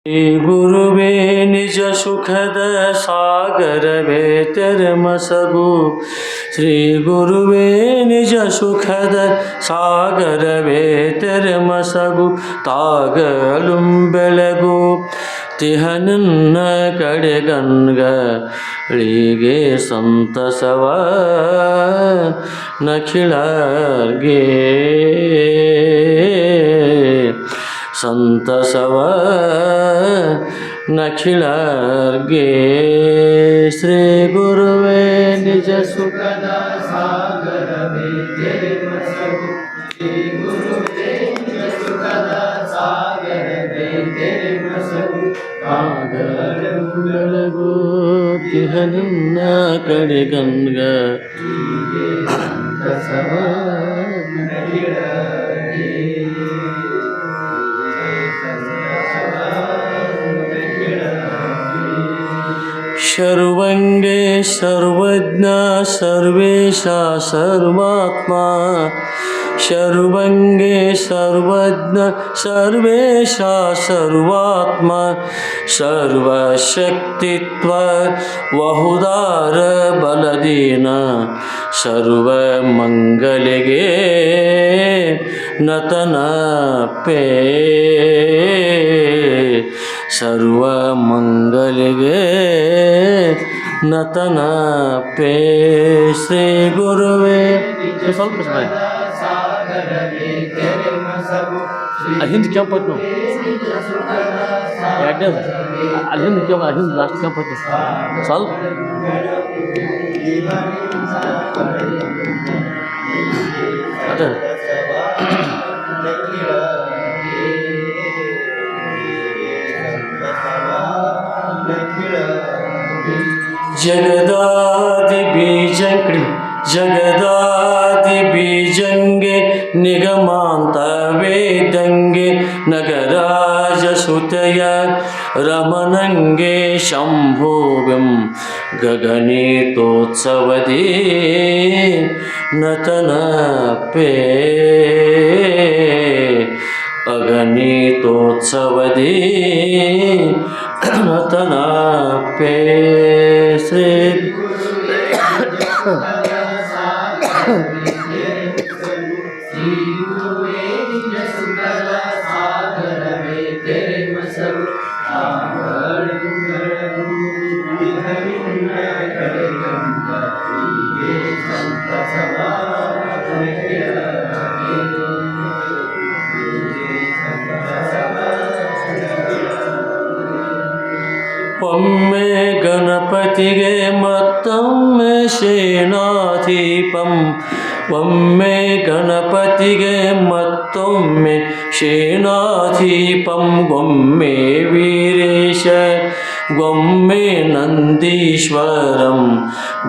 ಶ್ರೀ ಗುರುವೇ ನಿಜ ಸುಖದ ಸಾಗರವೇ ತೆರೆಮಸಗು. ಶ್ರೀ ಗುರುವೇ ನಿಜ ಸುಖದ ಸಾಗರವೇ ತೆರೆಮಸಗು. ತಾಗಲುಂ ಬೆಳಗು ತಿಹನನ್ನ ಕಡೆಗಣ್ಗಳಿಗೆ ಸಂತಸವ ನಖಿಳರ್ಗೆ ಸಂತಸವ ನಖಿಳರ್ಗೆ. ಶ್ರೀ ಗುರುವೇ ನಿಜ ಸುಖದ ಸಾಗರವೇ ತೆರೆಮಸಗು. ಶ್ರೀ ಗುರುವೇ ನಿಜ ಸುಖದ ಸಾಗರವೇ ತೆರೆಮಸಗು. ತಾಗಲುಂ ಬೆಳಗು ತಿಹನನ್ನ ಕಡೆಗಣ್ಗಳಿಗೆ ಸಂತಸವ ನಖಿಳರ್ಗೆ. ಸರ್ವಂಗೆ ಸರ್ವಜ್ಞ ಸರ್ವೇಶ ಸರ್ವಾತ್ಮ. ಸರ್ವಂಗೆ ಸರ್ವಜ್ಞ ಸರ್ವೇಶ ಸರ್ವಾತ್ಮ. ಸರ್ವಶಕ್ತಿತ್ವ ಬಹುದಾರ ಬಲದೀನ ಸರ್ವಮಂಗಲಿಗೆ ನತನಪೇ. ಸರ್ವಮಂಗಲಿಗೆ ನತನಪೇ. ಶ್ರೀ ಗುರುವೇ ಸ್ವಲ್ಪ ಹಿಂದೆ ಕೆಂಪತ್ತು ಎರಡನೇದು ಅಲ್ಲಿ ಹಿಂದೆ ಕೆಂಪ ಹಿಂದೆ ಲಾಸ್ಟ್ ಕೆಂಪತ್ತು ಸ್ವಲ್ಪ ಅದೇ ಜಗದಾದಿ ಬೀಜಂಗೆ ಜಗದಾದಿ ಬೀಜಂಗೆ ನಿಗಮಾಂತ ವೇದಂಗೆ ನಗರಾಜ ಸುತಯ ರಮಣಂಗೆ ಶಂಭುವಿಂ ಗಗನೇತೋತ್ಸವದೇ ನತನಪೇ. ಅಗಣಿತೋತ್ಸವದೇ ನತನಪೇ. ಶ್ರೀ ಒಮ್ಮೆ ಗಣಪತಿಗೆ ಮತ್ತೊಮ್ಮೆ ಸೇನಾಧೀಪಂ. ಒಮ್ಮೆ ಗಣಪತಿಗೆ ಮತ್ತೊಮ್ಮೆ ಸೇನಾಧೀಪಂ. ಒಮ್ಮೆ ವೀರೇಶ ಒಮ್ಮೆ ನಂದೀಶ್ವರಂ.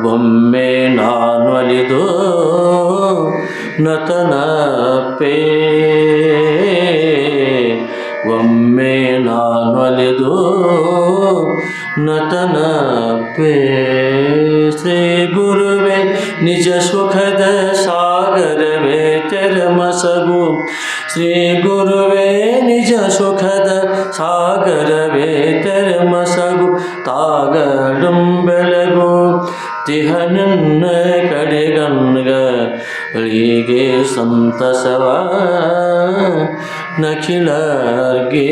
ಒಮ್ಮೆ ನಾನೊಲಿದು ನತನಪೇ. ಒಮ್ಮೆ ನಾನೊಲಿದು ನತನಪೇ. ಶ್ರೀ ಗುರುವೇ ನಿಜ ಸುಖದ ಸಾಗರವೇ ತೆರೆಮಸಗು. ಶ್ರೀ ಗುರುವೇ ನಿಜ ಸುಖದ ಸಾಗರವೇ ತೆರೆಮಸಗು. ತಾಗಲುಂ ಬೆಳಗು ತಿಹನನ್ನ ಕಡೆಗಣ್ಗಳಿಗೆ ಸಂತಸವ ನಖಿಳರ್ಗೆ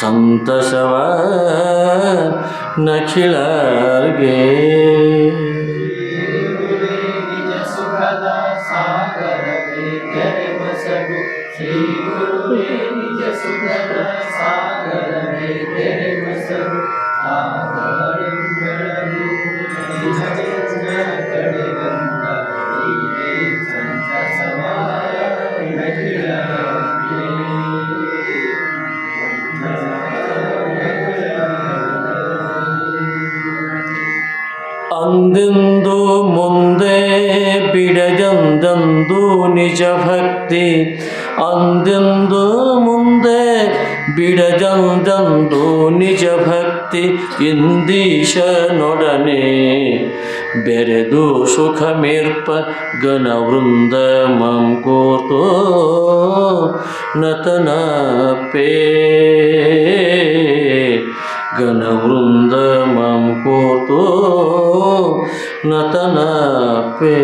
ಸಂತಸವ ನಖಿಳರ್ಗೆ. ಸುಖದ ಸಾಗರವೇ ತೆರೆಮಸಗು. ಶ್ರೀ ಗುರುವೇ ನಿಜ ಸುಖದ ಸಾಗರವೇ ತೆರೆಮಸಗು. ತಾಗಲುಂ ಬೆಳಗು ತಿಹನನ್ನ ಕಡೆಗಣ್ಗಳಿಗೆ ಸಂತಸವ ನಖಿಳರ್ಗೆ. ಅಂದೆಂದು ಮುಂದೆ ಬಿಡದಂದು ನಿಜ ಭಕ್ತಿ. ಅಂದೆಂದು ಮುಂದೆ ಬಿಡದಂದು ನಿಜ ಭಕ್ತಿ. ಇಂದೀಶನೊಡನೆ ಬೆರೆದು ಸುಖ ಮೇರ್ಪ ಗಣವೃಂದ ಮಂ ಕೋರ್ತೋ ನತನಪೇ ಗಣವೃಂದ ಮಂ ಕೋರ್ತೋ ನತನಪೇ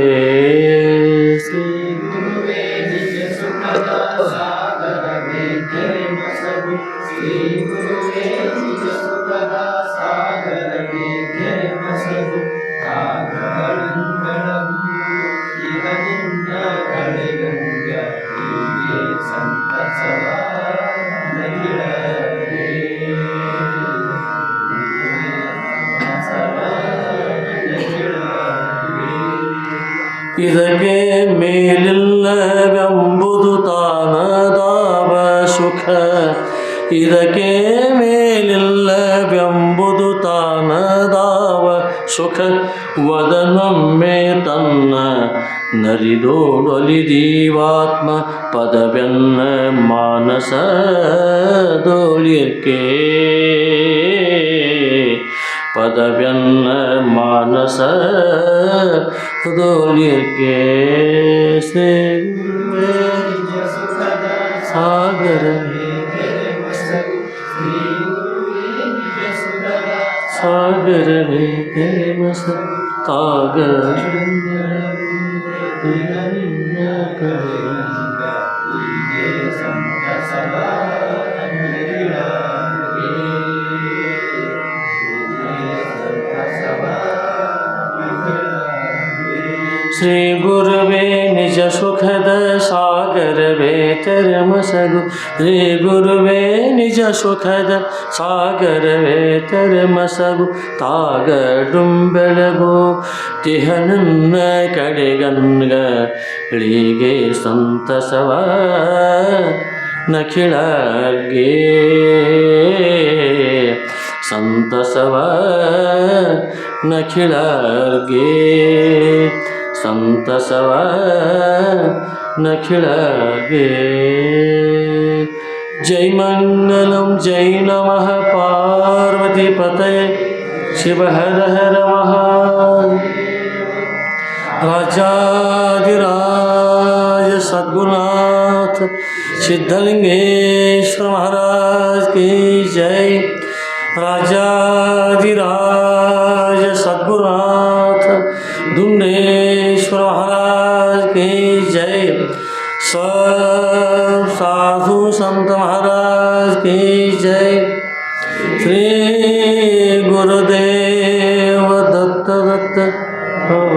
ಇದಕ್ಕೆ ಮೇಲಿಲ್ಲವೆಂಬುದು ತಾನದಾವ ಸುಖ ಇದಕ್ಕೆ ಮೇಲಿಲ್ಲವೆಂಬುದು ತಾನದಾವ ಸುಖ ವದನೊಮ್ಮೆ ತನ್ನ ನರಿದೋಡೊಲಿದೀವಾತ್ಮ ಪದವೆನ್ನ ಮಾನಸದೊಳಿರ್ಕೆ ಪದವೆನ್ನ ಮಾನಸದೊಳಿರ್ಕೆ ಸಾಗರ ಸಾಗರವೇ ಮಸ ತಾಗರ ಶ್ರೀ ಗುರುವೇ ನಿಜ ಸುಖದ ಸಾಗರವೇ ತೆರಮಸಗು ಶ್ರೀ ಗುರುವೇ ನಿಜ ಸುಖದ ಸಾಗರವೇ ತೆರಮಸಗು ತಾಗಡುಂ ಬೆಳಗು ತಿಹನನ್ನ ಕಡೆಗನ್ಗಳಿಗೆ ಸಂತಸವ ನಖಿಳಗೆ ಸಂತಸವ ನಖಿಳಗೆ ಸಂತಸವ ನಖಿಳಗೆ ಜೈ ಮಂಗಲಂ ಜೈ ನಮಃ ಪಾರ್ವತಿ ಪತಯೇ ಶಿವ ಹರ ಹರ ಮಹಾ राजाधिराज सद्गुरुनाथ सिद्धलिंगेश्वर महाराज की जय। राजाधिराज सद्गुरुनाथ दुंडेश्वर महाराज की जय। सब साधु संत महाराज की जय। श्री गुरुदेव दत्त दत्त हर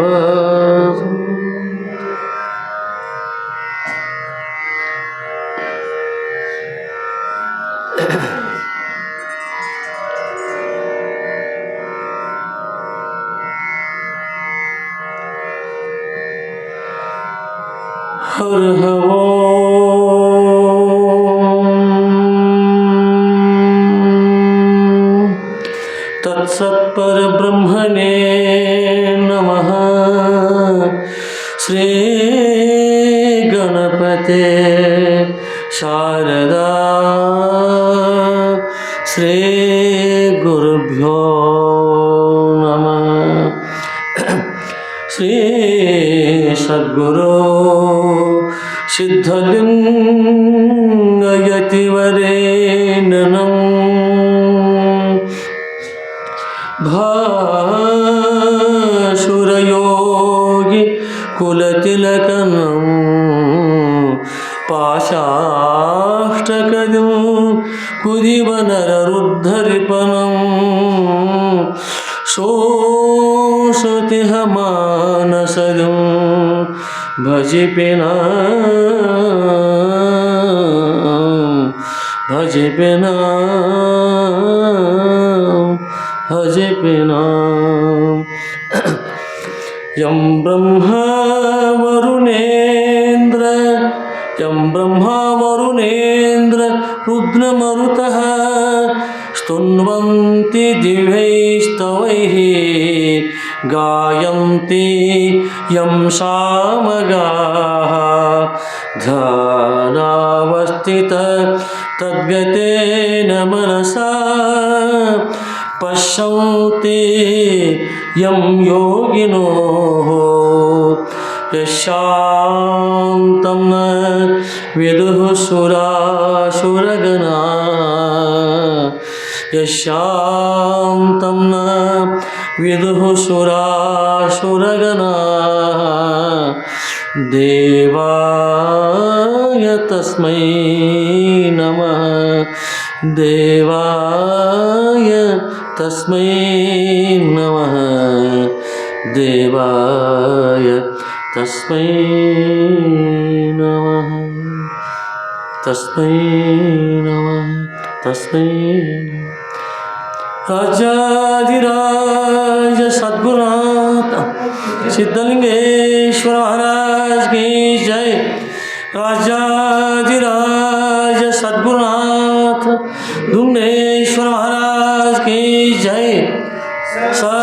तत्सत्पर ब्रह्मणे नमः। श्री गणपते शारदा श्री गुरुभ्यो नमः। श्री सद्गुरु सिद्धलिंगयतिवरेण्यं भासुरयोगी कुलतिलकनं पाशाष्टकं कुदिवनररुद्धरिपनं शोषतिह मानसजं भजिपिना भजिपिना भजिपिना यं ब्रह्मा वरुणेन्द्र रुद्रमरुतः स्तुन्वन्ति दिव्यैस्तवैः गायन्ति यं सामगाः ध्यानावस्थित तद्गतेन मनसा पश्यन्ति ಯಂ ಯೋಗಿನೋ ಯಶಾಂತಂ ನ ವಿದುಃ ಸುರಾಸುರಗಣಾ ಯಶಾಂತಂ ನ ವಿದುಃ ಸುರಾಸುರಗಣಾ ದೇವಾಯ ತಸ್ಮೈ ನಮಃ ದೇವಾಯ ತಸ್ಮೈ ನಮಃ ದೇವಾಯ ತಸ್ಮೈ ನಮಃ ತಸ್ಮೈ ನಮಃ ತಸ್ಮೈ ರಾಜಾಧಿರಾಜ ಸದ್ಗುರುನಾಥ ಸಿದ್ಧಲಿಂಗೇಶ್ವರ ಮಹಾರಾಜ ಕಿ ಜೈ ರಾಜಾಧಿರಾಜ ಸದ್ಗುರುನಾಥ ದುಂಡೇಶ್ವರ ಮಹಾರಾಜ ಕಿ ಜೈ सब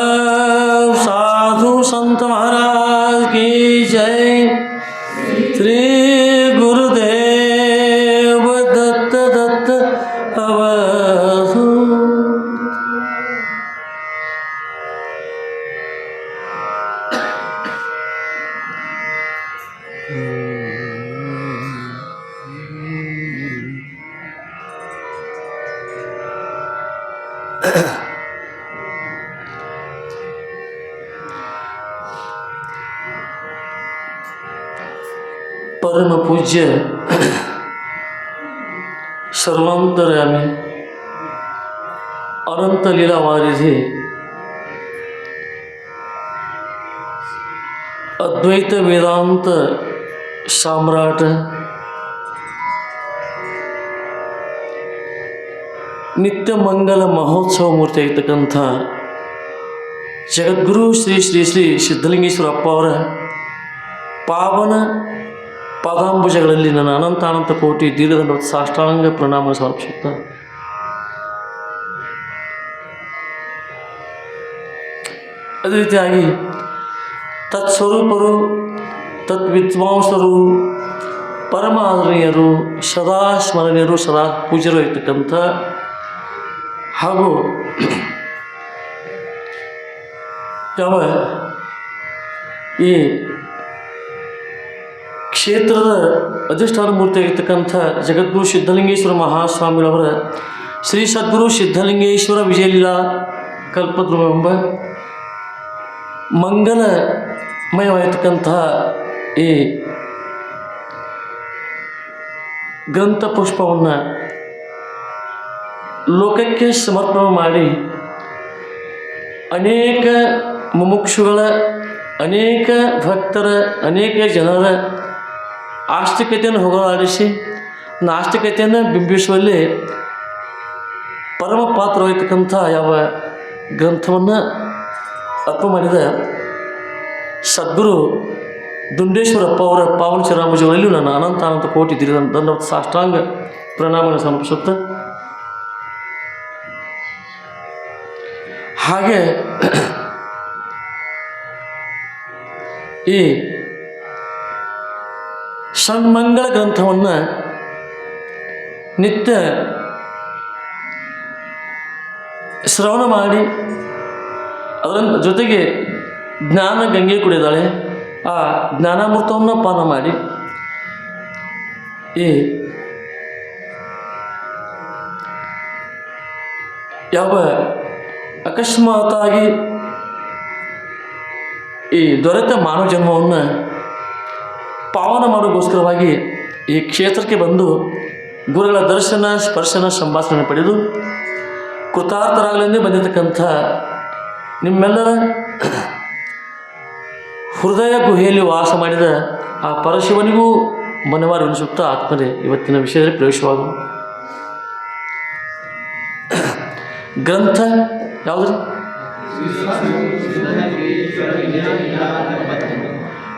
साधु संत महाराज की जय श्री गुरुदेव दत्त दत्त अवधू परम पूज्य सर्वांतर्यामी अनंत लीला वारिधि अद्वैत वेदांत सम्राट नित्य मंगल महोत्सव मूर्ति ಆಗಿರತಕ್ಕಂಥ ಜಗದ್ಗುರು ಶ್ರೀ ಶ್ರೀ ಶ್ರೀ ಸಿದ್ಧಲಿಂಗೇಶ್ವರ ಅಪ್ಪ ಅವರ ಪಾವನ ಪಾದಾಂಬುಜಗಳಲ್ಲಿ ನನ್ನ ಅನಂತ ಕೋಟಿ ದೀರ್ಘದಂಡ ಸಾಷ್ಟಾಂಗ ಪ್ರಣಾಮ ಸಮರ್ಪಿಸುತ್ತಾ ಅದೇ ರೀತಿಯಾಗಿ ತತ್ಸ್ವರೂಪರು ತದ್ವಿದ್ವಾಂಸರು ಪರಮ ಆದರಣೀಯರು ಸದಾ ಸ್ಮರಣೀಯರು ಸದಾ ಪೂಜ್ಯರು ಇರ್ತಕ್ಕಂಥ ಹಾಗೂ ಯಾವ ಈ ಕ್ಷೇತ್ರದ ಅಧಿಷ್ಠಾನ ಮೂರ್ತಿಯಾಗಿರ್ತಕ್ಕಂಥ ಜಗದ್ಗುರು ಸಿದ್ಧಲಿಂಗೇಶ್ವರ ಮಹಾಸ್ವಾಮಿಗಳವರ ಶ್ರೀ ಸದ್ಗುರು ಸಿದ್ಧಲಿಂಗೇಶ್ವರ ವಿಜಯಲೀಲಾ ಕಲ್ಪದ್ರುಮ ಮಂಗಲಮಯವಾಗಿರ್ತಕ್ಕಂತಹ ಈ ಗ್ರಂಥ ಪುಷ್ಪವನ್ನು ಲೋಕಕ್ಕೆ ಸಮರ್ಪಣೆ ಮಾಡಿ ಅನೇಕ ಮುಮುಕ್ಷುಗಳ ಅನೇಕ ಭಕ್ತರ ಅನೇಕ ಜನರ ಆಸ್ತಿಕತೆಯನ್ನು ಹೋಗಲಾಡಿಸಿ ನಾಸ್ತಿಕತೆಯನ್ನು ಬಿಂಬಿಸುವಲ್ಲಿ ಪರಮ ಪಾತ್ರವಾಗಿರ್ತಕ್ಕಂಥ ಯಾವ ಗ್ರಂಥವನ್ನು ಅರ್ಪಣೆ ಮಾಡಿದ ಸದ್ಗುರು ದುಂಡೇಶ್ವರಪ್ಪ ಅವರ ಪಾವನ ಚರಣಾಂಬುಜಗಳಲ್ಲೂ ನನ್ನ ಅನಂತ ಕೋಟಿ ದಂಡ ಸಾಷ್ಟಾಂಗ ಪ್ರಣಾಮಗಳನ್ನು ಸಮರ್ಪಿಸುತ್ತಾ ಹಾಗೆ ಈ ಷಣ್ಮಂಗಳ ಗ್ರಂಥವನ್ನು ನಿತ್ಯ ಶ್ರವಣ ಮಾಡಿ ಅದರ ಜೊತೆಗೆ ಜ್ಞಾನ ಗಂಗೆ ಕುಡಿದಾಳೆ ಆ ಜ್ಞಾನಾಮೃತವನ್ನು ಪಾನ ಮಾಡಿ ಈ ಯಾವ ಅಕಸ್ಮಾತಾಗಿ ಈ ದೊರೆತ ಮಾನವ ಜನ್ಮವನ್ನು ಪಾವನ ಮಾಡೋಕ್ಕೋಸ್ಕರವಾಗಿ ಈ ಕ್ಷೇತ್ರಕ್ಕೆ ಬಂದು ಗುರುಗಳ ದರ್ಶನ ಸ್ಪರ್ಶನ ಸಂಭಾಷಣೆ ಪಡೆದು ಕೃತಾರ್ಥರಾಗಲೆಂದೇ ಬಂದಿರತಕ್ಕಂಥ ನಿಮ್ಮೆಲ್ಲರ ಹೃದಯ ಗುಹೆಯಲ್ಲಿ ವಾಸ ಮಾಡಿದ ಆ ಪರಶಿವನಿಗೂ ಮನವಾರವೆನಿಸುತ್ತಾ ಆತ್ಮರೇ ಇವತ್ತಿನ ವಿಷಯದಲ್ಲಿ ಪ್ರವೇಶವಾಗುವ ಗ್ರಂಥ ಯಾವುದು?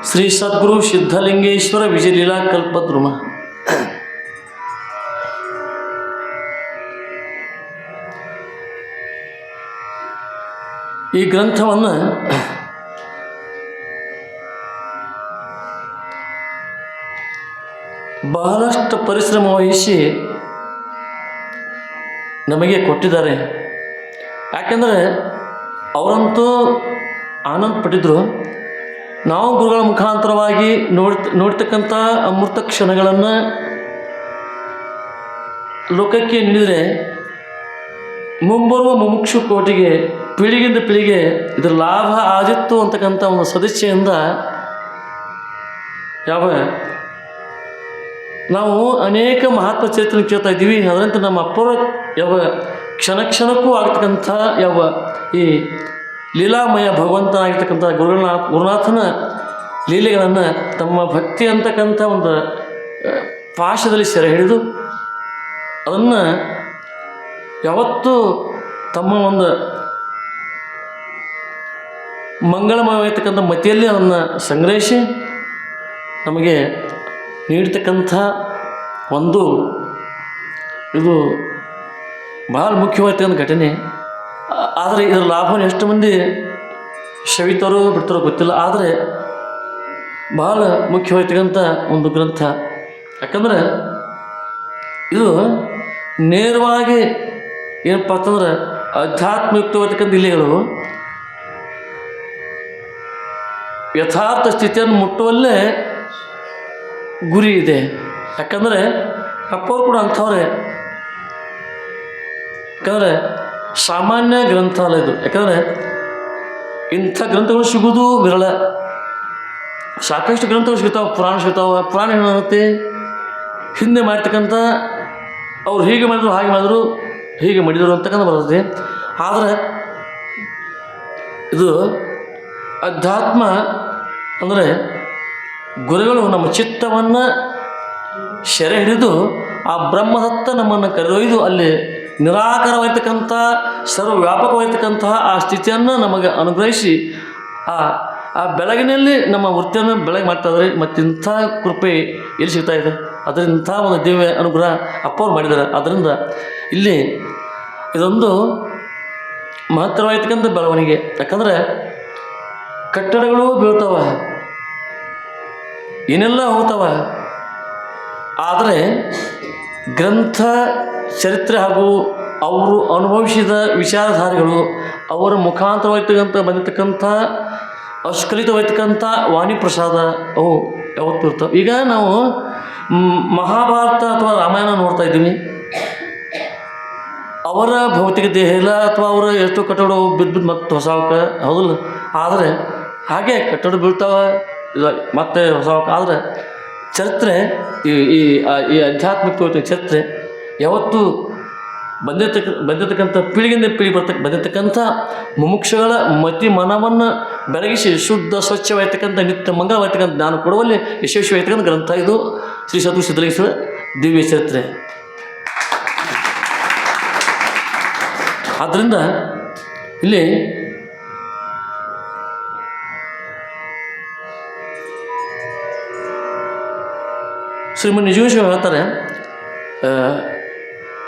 ಶ್ರೀ ಸದ್ಗುರು ಸಿದ್ಧಲಿಂಗೇಶ್ವರ ವಿಜಯಲೀಲಾ ಕಲ್ಪದ್ರುಮ. ಈ ಗ್ರಂಥವನ್ನು ಬಹಳಷ್ಟು ಪರಿಶ್ರಮ ವಹಿಸಿ ನಮಗೆ ಕೊಟ್ಟಿದ್ದಾರೆ. ಯಾಕೆಂದರೆ ಅವರಂತೂ ಆನಂದ ಪಟ್ಟಿದ್ರು. ನಾವು ಗುರುಗಳ ಮುಖಾಂತರವಾಗಿ ನೋಡ್ತಕ್ಕಂಥ ಅಮೃತ ಕ್ಷಣಗಳನ್ನು ಲೋಕಕ್ಕೆ ನೀಡಿದರೆ ಮುಂಬರುವ ಮುಮುಕ್ಷು ಕೋಟಿಗೆ ಪೀಳಿಗೆಯಿಂದ ಪೀಳಿಗೆ ಇದರ ಲಾಭ ಆದಿತ್ತು ಅಂತಕ್ಕಂಥ ಒಂದು ಸದಿಚ್ಛೆಯಿಂದ ನಾವು ಅನೇಕ ಮಹಾತ್ಮ ಚರಿತ್ರೆ ಕೇಳ್ತಾ ಇದ್ದೀವಿ. ಅದರಂತೆ ನಮ್ಮ ಅಪ್ಪರ ಕ್ಷಣ ಕ್ಷಣಕ್ಕೂ ಆಗ್ತಕ್ಕಂಥ ಈ ಲೀಲಾಮಯ ಭಗವಂತನಾಗಿರ್ತಕ್ಕಂಥ ಗುರುನಾಥನ ಲೀಲೆಗಳನ್ನು ತಮ್ಮ ಭಕ್ತಿ ಅಂತಕ್ಕಂಥ ಒಂದು ಪಾಶದಲ್ಲಿ ಸೆರೆ ಹಿಡಿದು ಅದನ್ನು ಯಾವತ್ತೂ ತಮ್ಮ ಒಂದು ಮಂಗಳಮಯವಾಗಿರ್ತಕ್ಕಂಥ ಮತಿಯಲ್ಲಿ ಅದನ್ನು ಸಂಗ್ರಹಿಸಿ ನಮಗೆ ನೀಡ್ತಕ್ಕಂಥ ಒಂದು ಇದು ಭಾಳ ಮುಖ್ಯವಾಗಿರ್ತಕ್ಕಂಥ ಘಟನೆ. ಆದರೆ ಇದರ ಲಾಭವನ್ನು ಎಷ್ಟು ಮಂದಿ ಶವಿತಾರೋ ಬಿಡ್ತಾರೋ ಗೊತ್ತಿಲ್ಲ. ಆದರೆ ಭಾಳ ಮುಖ್ಯವಾಗಿರ್ತಕ್ಕಂಥ ಒಂದು ಗ್ರಂಥ. ಯಾಕಂದರೆ ಇದು ನೇರವಾಗಿ ಏನಪ್ಪ ಅಂತಂದ್ರೆ ಆಧ್ಯಾತ್ಮಿಕವಾಗಿರ್ತಕ್ಕಂಥ ಇಲೆಗಳು ಯಥಾರ್ಥ ಸ್ಥಿತಿಯನ್ನು ಮುಟ್ಟುವಲ್ಲೇ ಗುರಿ ಇದೆ. ಯಾಕಂದರೆ ಅಪ್ಪವ್ರು ಕೂಡ ಅಂಥವ್ರೆ. ಯಾಕಂದರೆ ಸಾಮಾನ್ಯ ಗ್ರಂಥ ಅಲ್ಲ ಇದು. ಯಾಕಂದರೆ ಇಂಥ ಗ್ರಂಥಗಳು ಸಿಗೋದು ವಿರಳ. ಸಾಕಷ್ಟು ಗ್ರಂಥಗಳು ಸಿಗ್ತಾವೆ, ಪುರಾಣ ಸಿಗ್ತಾವೆ. ಪುರಾಣ ಏನಾಗುತ್ತೆ, ಹಿಂದೆ ಮಾಡ್ತಕ್ಕಂಥ ಅವ್ರು ಹೀಗೆ ಮಾಡಿದ್ರು, ಹಾಗೆ ಮಾಡಿದ್ರು, ಹೀಗೆ ಮಾಡಿದರು ಅಂತಕ್ಕಂಥ ಬರ್ತದೆ. ಆದರೆ ಇದು ಅಧ್ಯಾತ್ಮ ಅಂದರೆ ಗುರುಗಳು ನಮ್ಮ ಚಿತ್ತವನ್ನು ಸೆರೆ ಹಿಡಿದು ಆ ಬ್ರಹ್ಮದತ್ತ ನಮ್ಮನ್ನು ಕರೆದೊಯ್ದು ಅಲ್ಲಿ ನಿರಾಕಾರವಾಗಿರ್ತಕ್ಕಂಥ ಸರ್ವವ್ಯಾಪಕವಾಗಿರ್ತಕ್ಕಂತಹ ಆ ಸ್ಥಿತಿಯನ್ನು ನಮಗೆ ಅನುಗ್ರಹಿಸಿ ಆ ಬೆಳಗಿನಲ್ಲಿ ನಮ್ಮ ವೃತ್ತಿಯನ್ನು ಬೆಳಗ್ಗೆ ಮಾಡ್ತಾಯಿದ್ದಾರೆ. ಮತ್ತಿಂಥ ಕೃಪೆ ಎಲ್ಲಿ ಸಿಗ್ತಾ ಇದೆ? ಅದರಿಂದ ಒಂದು ದಿವ್ಯ ಅನುಗ್ರಹ ಅಪ್ಪವ್ರು ಮಾಡಿದ್ದಾರೆ. ಅದರಿಂದ ಇಲ್ಲಿ ಇದೊಂದು ಮಹತ್ತರವಾಗಿರ್ತಕ್ಕಂಥ ಬೆಳವಣಿಗೆ. ಯಾಕಂದರೆ ಕಟ್ಟಡಗಳು ಬೀಳ್ತಾವ, ಏನೆಲ್ಲ ಹೋಗ್ತಾವ, ಆದರೆ ಗ್ರಂಥ ಚರಿತ್ರೆ ಹಾಗೂ ಅವರು ಅನುಭವಿಸಿದ ವಿಚಾರಧಾರೆಗಳು ಅವರ ಮುಖಾಂತರವಾಗಿರ್ತಕ್ಕಂಥ ಬಂದಿರತಕ್ಕಂಥ ಅಸ್ಖಲಿತವಾಗಿರ್ತಕ್ಕಂಥ ವಾಣಿ ಪ್ರಸಾದ ಅವು ಯಾವತ್ತೂ ಇರ್ತವೆ. ಈಗ ನಾವು ಮಹಾಭಾರತ ಅಥವಾ ರಾಮಾಯಣ ನೋಡ್ತಾ ಇದ್ದೀವಿ. ಅವರ ಭೌತಿಕ ದೇಹ ಇಲ್ಲ, ಅಥವಾ ಅವರ ಎಷ್ಟೋ ಕಟ್ಟಡ ಬಿದ್ದು ಮತ್ತೆ ಹೊಸವಕ್ಕೆ ಹೌದಲ್ಲ. ಆದರೆ ಹಾಗೆ ಕಟ್ಟಡ ಬೀಳ್ತಾವೆ ಮತ್ತೆ ಹೊಸವಕ್ಕೆ. ಆದರೆ ಚರಿತ್ರೆ ಈ ಆಧ್ಯಾತ್ಮಿಕ ಚರಿತ್ರೆ ಯಾವತ್ತೂ ಬಂದಿರತಕ್ಕಂಥ ಪೀಳಿಗೆಯಿಂದ ಪೀಳಿಗೆ ಬಂದಿರತಕ್ಕಂಥ ಮುಮುಕ್ಷಗಳ ಮತಿ ಮನವನ್ನು ಬೆಳಗಿಸಿ ಶುದ್ಧ ಸ್ವಚ್ಛವಾಗಿರ್ತಕ್ಕಂಥ ನಿತ್ಯ ಮಂಗಳವಾಗಿರ್ತಕ್ಕಂಥ ಜ್ಞಾನ ಕೊಡುವಲ್ಲಿ ಯಶಸ್ವಿಯಾಗಿರ್ತಕ್ಕಂಥ ಗ್ರಂಥ ಇದು ಶ್ರೀ ಸದ್ಗುರು ಸಿದ್ಧಲಿಂಗೇಶ್ವರ ದಿವ್ಯ ಚರಿತ್ರೆ. ಆದ್ದರಿಂದ ಇಲ್ಲಿ ಶ್ರೀಮನ್ ನಿಜೇಶ್ವರ ಹೇಳ್ತಾರೆ,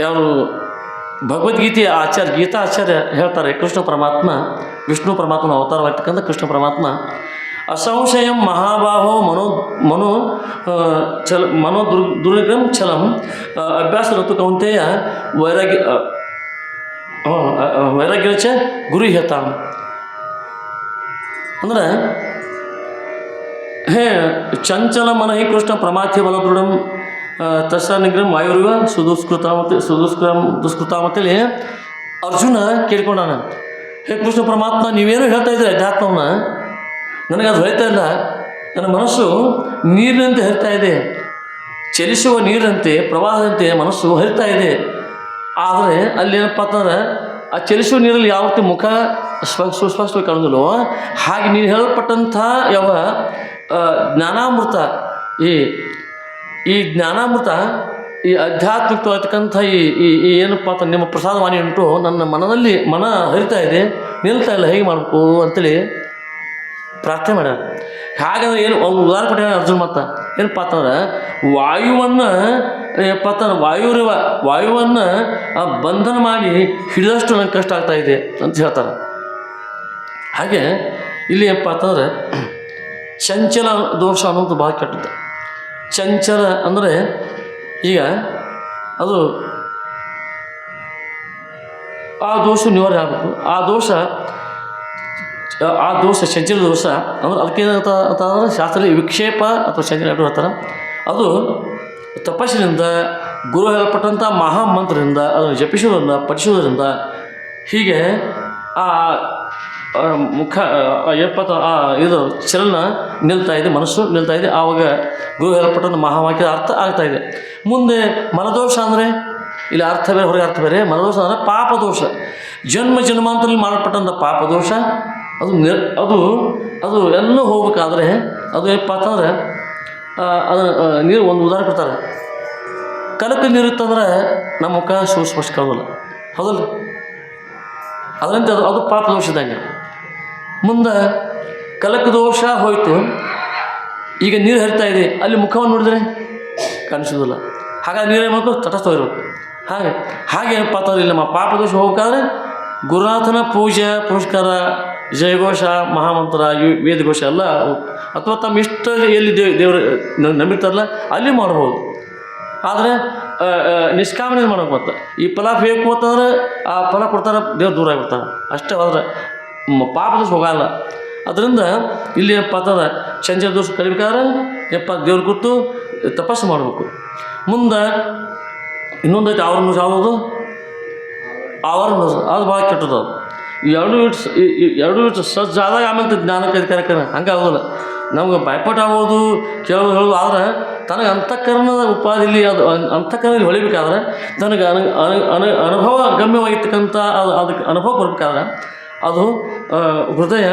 ಯಾರು ಭಗವದ್ಗೀತೆಯ ಗೀತಾ ಆಚಾರ್ಯ ಹೇಳ್ತಾರೆ, ಕೃಷ್ಣ ಪರಮಾತ್ಮ ವಿಷ್ಣು ಪರಮಾತ್ಮನ ಅವತಾರವಾಗಿರ್ತಕ್ಕಂಥ ಕೃಷ್ಣ ಪರಮಾತ್ಮ ಅಸಂಶಯಂ ಮಹಾಬಾಹೋ ಮನೋ ದುರ್ಗಂ ಛಲಂ ಅಭ್ಯಾಸ ರತು ಕೌಂತೆಯ ವೈರಾಗ್ಯಚ ಗುರು ಹೇಳ್ತಾನೆ. ಅಂದ್ರೆ ಚಂಚಲ ಮನ ಹಿ ಕೃಷ್ಣ ಪ್ರಮಾಥ್ಯ ಬಲದೃಢಂ ತಸ್ಯ ನಿಗ್ರಹಂ ವಾಯುರ್ವ ದುಷ್ಕೃತ ಅಂತೇಳಿ ಅರ್ಜುನ ಕೇಳ್ಕೊಂಡಾನ. ಕೃಷ್ಣ ಪರಮಾತ್ಮ ನೀವೇನು ಹೇಳ್ತಾ ಇದ್ದೀರಿ ಅಧ್ಯಾತ್ಮವನ್ನ, ನನಗೆ ಅದು ಹೇಳ್ತಾ ಇಲ್ಲ. ನನ್ನ ಮನಸ್ಸು ನೀರಿನಂತೆ ಹರಿತಾ ಇದೆ, ಚಲಿಸುವ ನೀರಿನಂತೆ ಪ್ರವಾಹದಂತೆ ಮನಸ್ಸು ಹರಿತಾ ಇದೆ. ಆದರೆ ಅಲ್ಲಿ ಏನಪ್ಪ ಅಂತಂದ್ರೆ ಆ ಚಲಿಸುವ ನೀರಲ್ಲಿ ಯಾವ ರೀತಿ ಮುಖ ಸುಸ್ಪಷ್ಟವಾಗಿ ಕಾಣೋದಿಲ್ಲೋ ಹಾಗೆ ನೀನು ಹೇಳಲ್ಪಟ್ಟಂಥ ಜ್ಞಾನಾಮೃತ ಈ ಜ್ಞಾನಾಮೃತ ಈ ಆಧ್ಯಾತ್ಮಿಕವಾಗಿರ್ತಕ್ಕಂಥ ಈ ಏನಪ್ಪ ಅಂತ ನಿಮ್ಮ ಪ್ರಸಾದವಾಣಿ ಉಂಟು ನನ್ನ ಮನ ಹರಿತಾ ಇದೆ, ನಿಲ್ತಾ ಇಲ್ಲ, ಹೇಗೆ ಮಾಡಬೇಕು ಅಂತೇಳಿ ಪ್ರಾರ್ಥನೆ ಮಾಡ್ಯಾರ. ಹಾಗಂದ್ರೆ ಏನು ಒಂದು ಉದಾಹರಣೆ ಕೊಟ್ಟ ಅರ್ಜುನ್ ಮತ್ತ ಏನಪ್ಪ ಅಂತಂದ್ರೆ ವಾಯುವನ್ನು ವಾಯುವನ್ನು ಬಂಧನ ಮಾಡಿ ಹಿಡಿದಷ್ಟು ನಂಗೆ ಕಷ್ಟ ಆಗ್ತಾ ಇದೆ ಅಂತ ಹೇಳ್ತಾರೆ. ಹಾಗೆ ಇಲ್ಲಿ ಏನಪ್ಪ ಅಂತಂದ್ರೆ ಚಂಚಲ ದೋಷ ಅನ್ನೋದು ಭಾಳ ಕೆಟ್ಟದ್ದು. ಚಂಚಲ ಅಂದರೆ ಈಗ ಅದು ಆ ದೋಷ ನಿವಾರಣೆ ಆಗಬೇಕು. ಆ ದೋಷ ಆ ದೋಷ ಚಂಚಲ ದೋಷ ಅಂದ್ರೆ ಅದಕ್ಕೆ ಅಂತಂದ್ರೆ ಶಾಸ್ತ್ರದಲ್ಲಿ ವಿಕ್ಷೇಪ ಅಥವಾ ಚಂಚಲ ಎರಡು ಹೇಳ್ತಾರೆ. ಅದು ತಪಸ್ಸಿನಿಂದ ಗುರು ಹೇಳಲ್ಪಟ್ಟಂಥ ಮಹಾಮಂತ್ರದಿಂದ ಅದನ್ನು ಜಪಿಸುವುದರಿಂದ ಪಠಿಸುವುದರಿಂದ ಹೀಗೆ ಆ ಮುಖ ಎಪ್ಪತ್ತ ಇದು ಚಲನ ನಿಲ್ತಾ ಇದೆ, ಮನಸ್ಸು ನಿಲ್ತಾ ಇದೆ. ಆವಾಗ ಗುರು ಹೇಳಲ್ಪಟ್ಟಂಥ ಮಹಾವಾಕ್ಯದ ಅರ್ಥ ಆಗ್ತಾಯಿದೆ. ಮುಂದೆ ಮನದೋಷ ಅಂದರೆ ಇಲ್ಲಿ ಅರ್ಥ ಬೇರೆ ಹೊರಗೆ ಅರ್ಥ ಬೇರೆ. ಮನದೋಷ ಅಂದರೆ ಪಾಪದೋಷ, ಜನ್ಮ ಜನ್ಮಾಂತರಲ್ಲಿ ಮಾಡಲ್ಪಟ್ಟಂಥ ಪಾಪದೋಷ. ಅದು ಅದು ಅದು ಎಲ್ಲ ಹೋಗ್ಬೇಕಾದ್ರೆ ಅದು ಏನಪ್ಪ ಅಂತಂದ್ರೆ ಅದು ನೀರು ಒಂದು ಉದಾಹರಣೆ ಕೊಡ್ತಾರೆ. ಕಲಕ್ಕೆ ನೀರು ಇತ್ತಂದ್ರೆ ನಮ್ಮ ಮುಖ ಸ್ಪರ್ಶ ಕಾಣೋಲ್ಲ, ಹೌದಲ್ಲ? ಅದರಂತೆ ಅದು ಪಾಪ ದೋಷ ಇದ್ದಂಗೆ. ಮುಂದೆ ಕಲಕ ದೋಷ ಹೋಯಿತು, ಈಗ ನೀರು ಹರಿತಾ ಇದೆ, ಅಲ್ಲಿ ಮುಖವನ್ನು ನೋಡಿದ್ರೆ ಕಾಣಿಸೋದಿಲ್ಲ. ಹಾಗಾಗಿ ನೀರೇ ಮಾಡ್ಕೊಂಡು ತಟಸ್ಥ ಇರಬೇಕು. ಹಾಗೆ ಏನಪ್ಪ ಅಂತಂದ್ರೆ ಇಲ್ಲಿ ನಮ್ಮ ಪಾಪ ದೋಷ ಹೋಗ್ಬೇಕಾದ್ರೆ ಗುರುನಾಥನ ಪೂಜೆ ಪುರಸ್ಕಾರ, ಜಯಘೋಷ, ಮಹಾಮಂತ್ರ, ವೇದಘೋಷ ಎಲ್ಲ ಅಥವಾ ತಮ್ಮ ಇಷ್ಟ ಎಲ್ಲಿ ದೇವರು ನಂಬಿರ್ತಾರಲ್ಲ ಅಲ್ಲಿ ಮಾಡ್ಬೋದು. ಆದರೆ ನಿಷ್ಕಾಮಣೆ ಮಾಡೋಕೆ ಮತ್ತೆ ಈ ಫಲ ಬೇಕು ಅಂತಂದ್ರೆ ಆ ಫಲ ಕೊಡ್ತಾರೆ, ದೇವ್ರು ದೂರ ಆಗಿಬಿಡ್ತಾರೆ ಅಷ್ಟೇ. ಹೋದ್ರೆ ಪಾಪ ದೋಷ ಹೋಗಲ್ಲ. ಅದರಿಂದ ಇಲ್ಲಿ ಏನಪ್ಪ ಅಂತಂದ್ರೆ ಚಂಚಲ ದೋಷ ಕಲಿಬೇಕಾದ್ರೆ ದೇವ್ರ ಕೂತು ತಪಸ್ಸು ಮಾಡಬೇಕು. ಮುಂದೆ ಇನ್ನೊಂದೈತೆ ಆವರಣ ಯಾವುದು, ಆವರಣ ಅದು ಭಾಳ ಕೆಟ್ಟದ್ದು. ಎರಡು ಸಜ್ಜಾದಾಗ ಆಮೇಲೆ ಜ್ಞಾನಕ್ಕೆ ಅಧಿಕಾರಕ್ಕೆ ಹಂಗೆ ಆಗೋಲ್ಲ. ನಮ್ಗೆ ಬಾಯ್ಪಾಠ ಆಗೋದು ಕೇಳೋದು ಹೇಳೋದು. ಆದರೆ ತನಗೆ ಅಂತಃಕರಣದ ಉಪಾಧಿಲಿ ಅದು ಅಂತಃಕರಣದಲ್ಲಿ ಹೊಳಿಬೇಕಾದ್ರೆ ತನಗೆ ಅನುಭವ ಗಮ್ಯವಾಗಿರ್ತಕ್ಕಂಥ ಅದಕ್ಕೆ ಅನುಭವ ಬರಬೇಕಾದ್ರೆ ಅದು ಹೃದಯ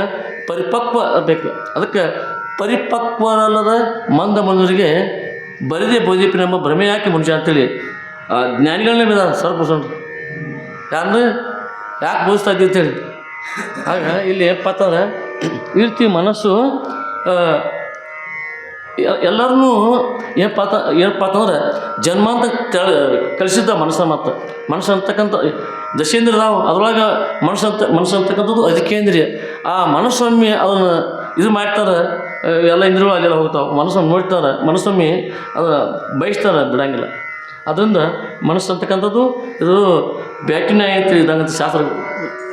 ಪರಿಪಕ್ವ ಬೇಕು. ಅದಕ್ಕೆ ಪರಿಪಕ್ವರಲ್ಲದ ಮಂದ ಮನುಜರಿಗೆ ಬರಿದೇ ಬೋಧಿಪಿ ನಮ್ಮ ಭ್ರಮೆ ಯಾಕೆ ಮನುಷ್ಯ ಅಂತೇಳಿ ಜ್ಞಾನಿಗಳನ್ನೇ ಬಿಡ ಸರ್ಪಸಂಡು ಯಾರನ್ನ ಯಾಕೆ ಬೋಧಿಸ್ತಾ ಇದ್ದೀವಿ ಅಂತೇಳಿ. ಆಗ ಇಲ್ಲಿ ಏನಪ್ಪ ಅಂತಂದ್ರೆ ಈ ರೀತಿ ಮನಸ್ಸು ಎಲ್ಲರನ್ನೂ ಏನಪ್ಪ ಅಂತಂದ್ರೆ ಜನ್ಮಾಂತ ಕಲಿಸಿದ್ದ ಮನಸ್ಸನ್ನು. ಮತ್ತು ಮನಸ್ಸು ಅಂತಕ್ಕಂಥ ದಶೇಂದ್ರಿಯ ನಾವು ಅದರೊಳಗೆ ಮನಸ್ಸು ಅಂತಕ್ಕಂಥದ್ದು ಅಧಿಕೇಂದ್ರಿಯ. ಆ ಮನಸ್ಸೊಮ್ಮೆ ಅದನ್ನು ಇದು ಮಾಡ್ತಾರೆ, ಎಲ್ಲ ಇಂದ್ರಿಯಗಳು ಅಲ್ಲೆಲ್ಲ ಹೋಗ್ತಾವೆ. ಮನಸ್ಸನ್ನು ನೋಡ್ತಾರೆ, ಮನಸ್ಸೊಮ್ಮೆ ಅದನ್ನು ಬಯಸ್ತಾರೆ, ಬಿಡಂಗಿಲ್ಲ. ಅದರಿಂದ ಮನಸ್ಸು ಅಂತಕ್ಕಂಥದ್ದು ಇದು ಬ್ಯಾಟಿನ ಐತಿ ಇದ್ದಂಥ ಶಾಸ್ತ್ರ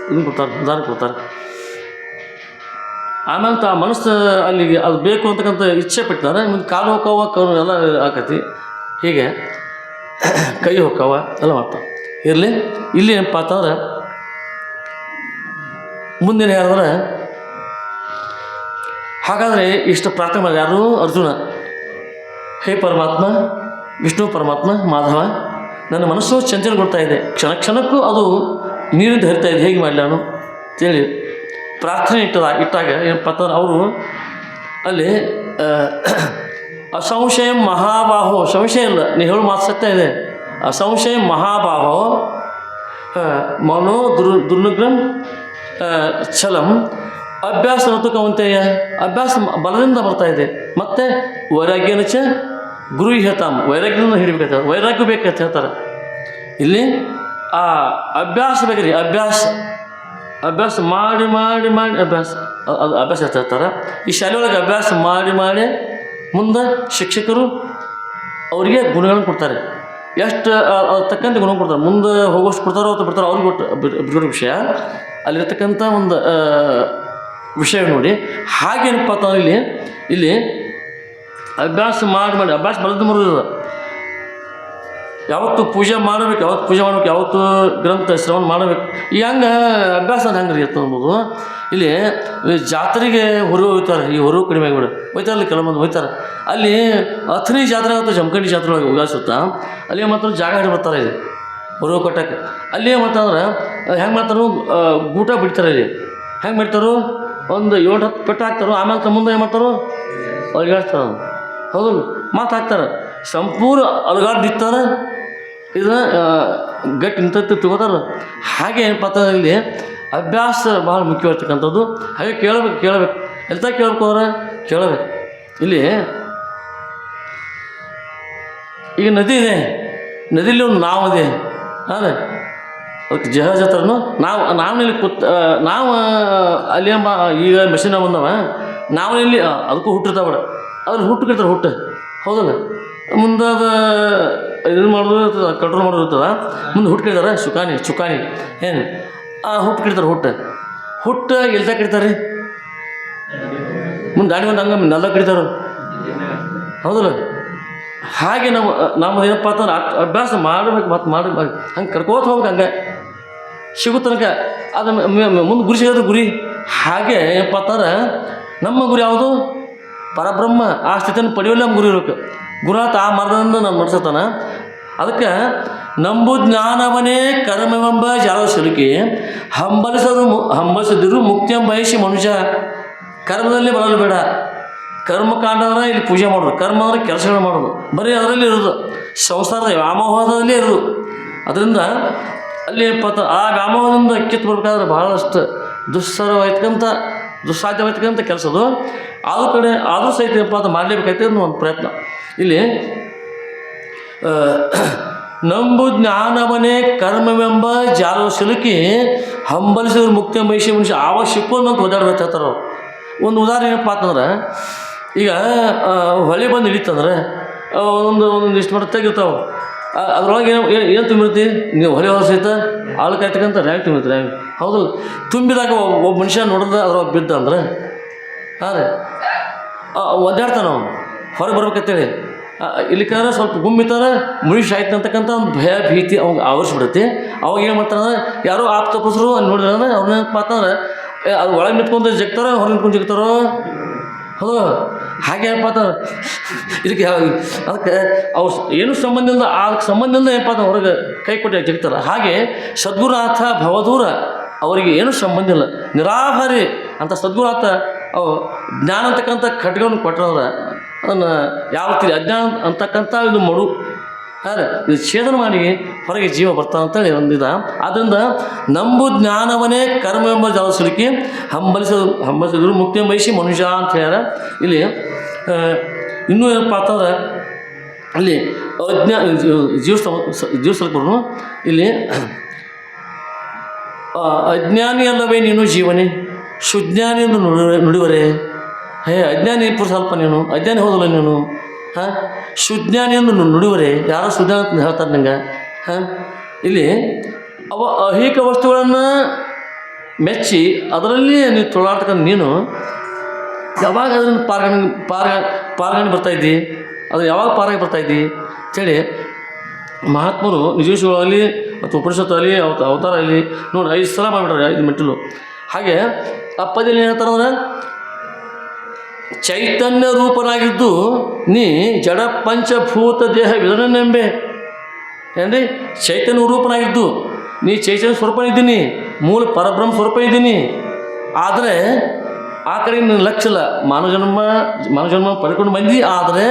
ಇದನ್ನು ಕೊಡ್ತಾರೆ, ಉದಾಹರಣೆ ಕೊಡ್ತಾರೆ. ಆಮೇಲೆ ಆ ಮನಸ್ಸು ಅಲ್ಲಿಗೆ ಅದು ಬೇಕು ಅಂತಕ್ಕಂಥ ಇಚ್ಛೆ ಪಡ್ತಾರೆ. ಮುಂದೆ ಕಾಲು ಹೋಕ್ಕವ ಕರು ಎಲ್ಲ ಆಕತಿ, ಹೀಗೆ ಕೈ ಹೋಕ್ಕವ ಎಲ್ಲ ಮಾಡ್ತಾವೆ. ಇರಲಿ, ಇಲ್ಲಿ ಏನಪ್ಪ ಅಂತಂದ್ರೆ ಮುಂದಿನ ಹೇಳಿದ್ರೆ ಹಾಗಾದರೆ ಇಷ್ಟು ಪ್ರಾರ್ಥನೆ ಮಾಡಿ ಯಾರು ಅರ್ಜುನ, ಹೇ ಪರಮಾತ್ಮ, ವಿಷ್ಣು ಪರಮಾತ್ಮ, ಮಾಧವ, ನನ್ನ ಮನಸ್ಸು ಚಂಚಲಗೊಳ್ತಾ ಇದೆ, ಕ್ಷಣ ಕ್ಷಣಕ್ಕೂ ಅದು ನೀರಿಂದ ಹರಿತಾ ಇದೆ, ಹೇಗೆ ಮಾಡಲಿ ನಾನು ಅಂತೇಳಿ ಪ್ರಾರ್ಥನೆ ಇಟ್ಟಾಗ ಏನಪ್ಪ ಅಂತಂದ್ರೆ ಅವರು ಅಲ್ಲಿ ಅಸಂಶಯ ಮಹಾಬಾಹೋ, ಸಂಶಯ ಇಲ್ಲ, ನೀವು ಹೇಳೋ ಮಾತು ಸತ್ಯ ಇದೆ. ಅಸಂಶಯ ಮಹಾಬಾಹೋ ಮನೋ ದುರ್ನುಗ್ರಂ ಛಲಂ ಅಭ್ಯಾಸ ಋತುಕವಂತೆಯ, ಅಭ್ಯಾಸ ಬಲದಿಂದ ಬರ್ತಾ ಇದೆ. ಮತ್ತು ವೈರಾಗ್ಯನ ಚ ಗುರು ಹೇಳ್ತಾಮ, ವೈರಾಗ್ಯನ ಹಿಡಿಬೇಕಾಗ್ತದೆ, ವೈರಾಗ್ಯ ಬೇಕಂತ ಹೇಳ್ತಾರೆ. ಇಲ್ಲಿ ಆ ಅಭ್ಯಾಸ ಬೇಕ್ರಿ, ಅಭ್ಯಾಸ ಮಾಡಿ ಮಾಡಿ ಮಾಡಿ ಅಭ್ಯಾಸ ಅದು ಅಭ್ಯಾಸ ಹೇಳ್ತಾರೆ. ಈ ಶಾಲೆಯೊಳಗೆ ಅಭ್ಯಾಸ ಮಾಡಿ ಮಾಡಿ ಮುಂದೆ ಶಿಕ್ಷಕರು ಅವರಿಗೆ ಗುಣಗಳನ್ನು ಕೊಡ್ತಾರೆ. ಎಷ್ಟು ತಕ್ಕಂತೆ ಗುಣ ಕೊಡ್ತಾರೆ, ಮುಂದೆ ಹೋಗೋಷ್ಟು ಕೊಡ್ತಾರೋ ಅಥವಾ ಬಿಡ್ತಾರೋ ಅವ್ರಿಗೆ ಬಿಡೋ ವಿಷಯ ಅಲ್ಲಿರ್ತಕ್ಕಂಥ ಒಂದು ವಿಷಯ ನೋಡಿ. ಹಾಗೇನಪ್ಪ ಅಂತಂದ್ರೆ ಇಲ್ಲಿ ಅಭ್ಯಾಸ ಮಾಡಿ ಮಾಡಿ ಅಭ್ಯಾಸ ಬಲದ ಮರುದ ಯಾವತ್ತು ಪೂಜೆ ಮಾಡಬೇಕು, ಯಾವತ್ತು ಗ್ರಂಥ ಶ್ರವಣ ಮಾಡಬೇಕು. ಈ ಹಂಗೆ ಅಭ್ಯಾಸ ಹಂಗೆ ರೀ ಅನ್ಬೋದು. ಇಲ್ಲಿ ಜಾತ್ರೆಗೆ ಹೊರಗೆ ಹೋಗ್ತಾರೆ, ಈ ಹೊರಗೆ ಕಡಿಮೆ ಆಗಿಬಿಡು ಹೋಯ್ತಾರಲ್ಲ, ಕೆಲವೊಂದು ಹೋಗ್ತಾರೆ. ಅಲ್ಲಿ ಅಥಣಿ ಜಾತ್ರೆ ಆಗುತ್ತೆ, ಜಮಖಂಡಿ ಜಾತ್ರೆ ಒಳಗೆ ಉಗಾಸುತ್ತಾ ಅಲ್ಲಿ ಮಾತ್ರ ಜಾಗ ಹಿಡಿ ಬರ್ತಾರೆ ಇಲ್ಲಿ ಹೊರಗೆ ಕೊಟ್ಟಕ್ಕೆ. ಅಲ್ಲಿ ಏನು ಮಾಡ್ತಾರಂದ್ರೆ ಹೆಂಗೆ ಮಾಡ್ತಾರೋ ಗೂಟ ಬಿಡ್ತಾರೆ. ಇಲ್ಲಿ ಹೆಂಗೆ ಮಾಡ್ತಾರೋ ಒಂದು 7-10 ಪೆಟ್ಟು ಹಾಕ್ತಾರೋ, ಆಮೇಲೆ ಮುಂದೆ ಏನು ಮಾಡ್ತಾರೋ ಅಲ್ಗಾಡ್ತಾರೆ, ಹೌದು ಮಾತು ಹಾಕ್ತಾರೆ, ಸಂಪೂರ್ಣ ಅಲ್ಗಾಡ್ ನಿಂತಾರೆ, ಇದನ್ನ ಗಟ್ಟಿ ನಿಂತದ್ದು ತಗೋತಾರೆ. ಹಾಗೆ ಏನಪ್ಪ ಅಂತಂದ್ರೆ ಇಲ್ಲಿ ಅಭ್ಯಾಸ ಭಾಳ ಮುಖ್ಯವಾಗಿರ್ತಕ್ಕಂಥದ್ದು. ಹಾಗೆ ಕೇಳಬೇಕು ಎಂತ ಕೇಳಬೇಕು ಅಂದ್ರೆ ಕೇಳಬೇಕು. ಇಲ್ಲಿ ಈಗ ನದಿ ಇದೆ, ನದಿಲಿ ಒಂದು ನಾವು ಇದೆ, ಹಾಂ ಅದಕ್ಕೆ ಜಹಾಜ್ ಹತ್ರನು ನಾವು ಇಲ್ಲಿ ನಾವು ಅಲ್ಲಿ ಈಗ ಮೆಷಿನ ಬಂದವ, ನಾವು ಇಲ್ಲಿ ಅದಕ್ಕೂ ಹುಟ್ಟಿರ್ತಾವ, ಅದ್ರಲ್ಲಿ ಹುಟ್ಟು ಹೌದಲ್ಲ. ಮುಂದೆ ಅದು ಇದು ಮಾಡೋದು ಇರ್ತದೆ, ಕಂಟ್ರೋಲ್ ಮಾಡೋದು ಇರ್ತದೆ. ಮುಂದೆ ಹುಟ್ಟು ಕೇಳ್ತಾರೆ ಚುಕಾನಿ ಏನು ಹುಟ್ಟು ಕೇಳ್ತಾರೆ. ಹುಟ್ಟು ಎಲ್ತಾ ಕೇಳ್ತಾರೆ ಮುಂದೆ ದಾಡಿ ಒಂದು ಹಂಗೆ ನೆಲ್ಲ ಕಡಿತಾರ, ಹೌದಲ್ಲ? ಹಾಗೆ ನಮ್ಮ ಏನಪ್ಪ ಅಂತಂದ್ರೆ ಅಭ್ಯಾಸ ಮಾಡಬೇಕು, ಮತ್ತು ಮಾಡಬೇಕು, ಹಂಗೆ ಕರ್ಕೋತ ಹೋಗ್ಬೇಕು, ಹಂಗೆ ಸಿಗೋ ತನಕ ಅದು ಮುಂದೆ ಗುರಿ ಸಿಗೋದು ಗುರಿ. ಹಾಗೆ ಏನಪ್ಪ ಅಂತಂದ್ರೆ ನಮ್ಮ ಗುರಿ ಯಾವುದು? ಪರಬ್ರಹ್ಮ. ಆ ಸ್ಥಿತಿಯನ್ನು ಪಡೆಯುವಲ್ಲಿ ನಮ್ಮ ಗುರಿ ಇರಬೇಕು. ಗುರುನಾಥ ಆ ಮಾರ್ಗದಿಂದ ನಾನು ನಡೆಸತ್ತಾನ. ಅದಕ್ಕೆ ನಂಬು ಜ್ಞಾನವನೇ ಕರ್ಮವೆಂಬ ಜಾಲ ಸಿಲುಕಿ ಹಂಬಲಿಸದಿರು ಮುಕ್ತಿಯಂ ಬಯಸಿ ಮನುಷ್ಯ. ಕರ್ಮದಲ್ಲಿ ಬರಲು ಬೇಡ. ಕರ್ಮಕಾಂಡ ಅಂದ್ರೆ ಇಲ್ಲಿ ಪೂಜೆ ಮಾಡೋದು, ಕರ್ಮ ಅಂದರೆ ಕೆಲಸಗಳು ಮಾಡೋದು, ಬರೀ ಅದರಲ್ಲಿ ಇರೋದು, ಸಂಸಾರದ ವ್ಯಾಮೋಹದಲ್ಲೇ ಇರೋದು. ಅದರಿಂದ ಅಲ್ಲಿ ಆ ವ್ಯಾಮೋಹದಿಂದ ಕಿತ್ತು ಬರ್ಬೇಕಾದ್ರೆ ಭಾಳಷ್ಟು ದುಸ್ಸಾಧ್ಯವಾಯ್ತಕ್ಕಂಥ ಕೆಲಸ ಅದು. ಆದರೂ ಸಹಿತ ಏನಪ್ಪ ಅಂತ ಮಾಡಲೇಬೇಕಾಯ್ತು ಅನ್ನೋ ಒಂದು ಪ್ರಯತ್ನ. ಇಲ್ಲಿ ನಂಬು ಜ್ಞಾನವನೇ ಕರ್ಮವೆಂಬ ಜಾಲ ಸಿಲುಕಿ ಹಂಬಲಿಸಿದ್ರು ಮುಕ್ತಿ ಬಯಸಿ ಮನುಷ್ಯ. ಆವಾಗ ಸಿಕ್ಕೋದು ಅಂತ ಓದಾಡ್ಬೇಕು ಹೇಳ್ತಾರೆ ಅವ್ರು. ಒಂದು ಉದಾಹರಣೆ ಏನಪ್ಪ ಅಂತಂದ್ರೆ, ಈಗ ಹೊಳೆ ಬಂದು ಹಿಡಿತಂದ್ರೆ ಒಂದೊಂದು ಇಷ್ಟು ಮಟ್ಟ ತೆಗಿರ್ತಾವೆ. ಅದ್ರೊಳಗೆ ಏನು ತುಂಬಿರ್ತಿ ನೀವು? ಹೊಳೆ ಹೊರ ಸಹಿತ ಹಾಲು ಕಾಯ್ತಕ್ಕಂಥ ರ್ಯಾಂಕ್ ತುಂಬಿರ್ತೀರಿ, ರ್ಯಾಂಕ್, ಹೌದಲ್ಲ? ತುಂಬಿದಾಗ ಒಬ್ಬ ಮನುಷ್ಯ ನೋಡಿದ್ರೆ ಅದ್ರೊಳಗೆ ಬಿದ್ದ ಅಂದ್ರೆ ಹಾಂ ರೀ ಒದ್ದಾಡ್ತಾನೆ ಅವನು ಹೊರಗೆ ಬರ್ಬೇಕಂತೇಳಿ. ಇಲ್ಲಿಕಂದ್ರೆ ಸ್ವಲ್ಪ ಗುಮ್ಮಿತಾರೆ, ಮುಳುಗಿ ಆಯ್ತು ಅಂತಕ್ಕಂಥ ಒಂದು ಭಯ ಭೀತಿ ಅವ್ಗೆ ಆವರಿಸ್ಬಿಡುತ್ತೆ. ಅವಾಗ ಏನು ಮಾಡ್ತಾರಂದ್ರೆ ಯಾರೋ ಆಪ್ತಪಸರು ಅಲ್ಲಿ ನೋಡಿದ್ರೆ ಅವ್ರನ್ನೇನಪ್ಪ ಅಂತಂದ್ರೆ ಅದು ಒಳಗೆ ನಿಂತ್ಕೊಂಡು ಜಗ್ತಾರೋ ಹೊರಗೆ ನಿಂತ್ಕೊಂಡು ಜಗ್ತಾರೋ, ಹೌದು? ಹಾಗೆ ಏನಪ್ಪ ಅಂತಂದ್ರೆ ಇದಕ್ಕೆ ಅದಕ್ಕೆ ಅವ್ರು ಏನೂ ಸಂಬಂಧದಿಂದ ಸಂಬಂಧದಿಂದ ಏನಪ್ಪ ಅಂತ ಹೊರಗೆ ಕೈ ಕೊಟ್ಟು ಜಗ್ತಾರೆ. ಹಾಗೆ ಸದ್ಗುರುನಾಥ ಭವದೂರ ಅವರಿಗೆ ಏನೂ ಸಂಬಂಧ ಇಲ್ಲ, ನಿರಾಹಾರಿ ಅಂತ ಸದ್ಗುರುನಾಥ ಅವು ಜ್ಞಾನ ಅಂತಕ್ಕಂಥ ಖಡ್ಗವನ್ನು ಕೊಟ್ಟರೆ ಅದನ್ನು ಯಾವ ರೀತಿ ಅಜ್ಞಾನ ಅಂತಕ್ಕಂಥ ಇದು ಮಡು ಇದು ಛೇದನ ಮಾಡಿ ಹೊರಗೆ ಜೀವ ಬರ್ತಾನಂತೇಳಿ ಒಂದಿದ. ಆದ್ದರಿಂದ ನಂಬು ಜ್ಞಾನವನ್ನೇ ಕರ್ಮವೆಂಬ ಜಾಲ ಸಿಲುಕಿ ಹಂಬಲಿಸಿದ್ರು ಮುಕ್ತಿ ಬಯಸಿ ಮನುಷ್ಯ ಅಂತ ಹೇಳ್ಯಾರ. ಇಲ್ಲಿ ಇನ್ನೂ ಏನಪ್ಪ ಅಂತಂದ್ರೆ ಅಲ್ಲಿ ಜೀವಸ್ಥಳಕ್ಕೂ ಇಲ್ಲಿ ಅಜ್ಞಾನಿ ಅಲ್ಲವೇ ನೀನು ಜೀವನೇ ಸುಜ್ಞಾನಿ ಎಂದು ನುಡಿವರೆ. ಅಜ್ಞಾನಿ ಪುರುಷ ಸ್ವಲ್ಪ ನೀನು, ಅಜ್ಞಾನಿ ಹೋದಲ್ಲ ನೀನು. ಸುಜ್ಞಾನಿ ಎಂದು ನುಡಿವರೆ. ಯಾರೋ ಸುಜ್ಞಾನ ಅಂತ ಹೇಳ್ತಾರೆ ನಂಗೆ. ಇಲ್ಲಿ ಐಹಿಕ ವಸ್ತುಗಳನ್ನು ಮೆಚ್ಚಿ ಅದರಲ್ಲಿ ನೀವು ತೊಳಾಡ್ತಕ್ಕಂಥ ನೀನು ಯಾವಾಗ ಅದನ್ನು ಪಾರ್ಗಣೆ ಬರ್ತಾಯಿದ್ದಿ? ಅದು ಯಾವಾಗ ಪಾರಾಗಿ ಬರ್ತಾಯಿದ್ದಿ ಅಂತೇಳಿ ಮಹಾತ್ಮರು ನಿಜವಿಷಯಗಳಲ್ಲಿ ಮತ್ತು ಉಪನಿಷತ್ತಲ್ಲಿ ಅವತಾರ ಅಲ್ಲಿ ನೋಡಿ 5 ಸಲ ಮಾಡಿಬಿಟ್ರೆ 5 ಮೆಟ್ಟಿಲು. ಹಾಗೆ ಆ ಪದ್ಯದಲ್ಲಿ ಏನು ಹೇಳ್ತಾರೆ ಅಂದ್ರೆ, ಚೈತನ್ಯ ರೂಪನಾಗಿದ್ದು ನೀ ಜಡ ಪಂಚಭೂತ ದೇಹ ವಿಧನೆಂಬೆ. ಏನ್ರಿ? ಚೈತನ್ಯ ರೂಪನಾಗಿದ್ದು ನೀ ಚೈತನ್ಯ ಸ್ವರೂಪ ಇದ್ದೀನಿ, ಮೂಲ ಪರಬ್ರಹ್ಮ ಸ್ವರೂಪ ಇದ್ದೀನಿ. ಆದರೆ ಆ ಕಡೆ ನಿನ್ನ ಲಕ್ಷ್ಯ ಇಲ್ಲ. ಮಾನವ ಜನ್ಮ ಪಡ್ಕೊಂಡು ಬಂದು, ಆದರೆ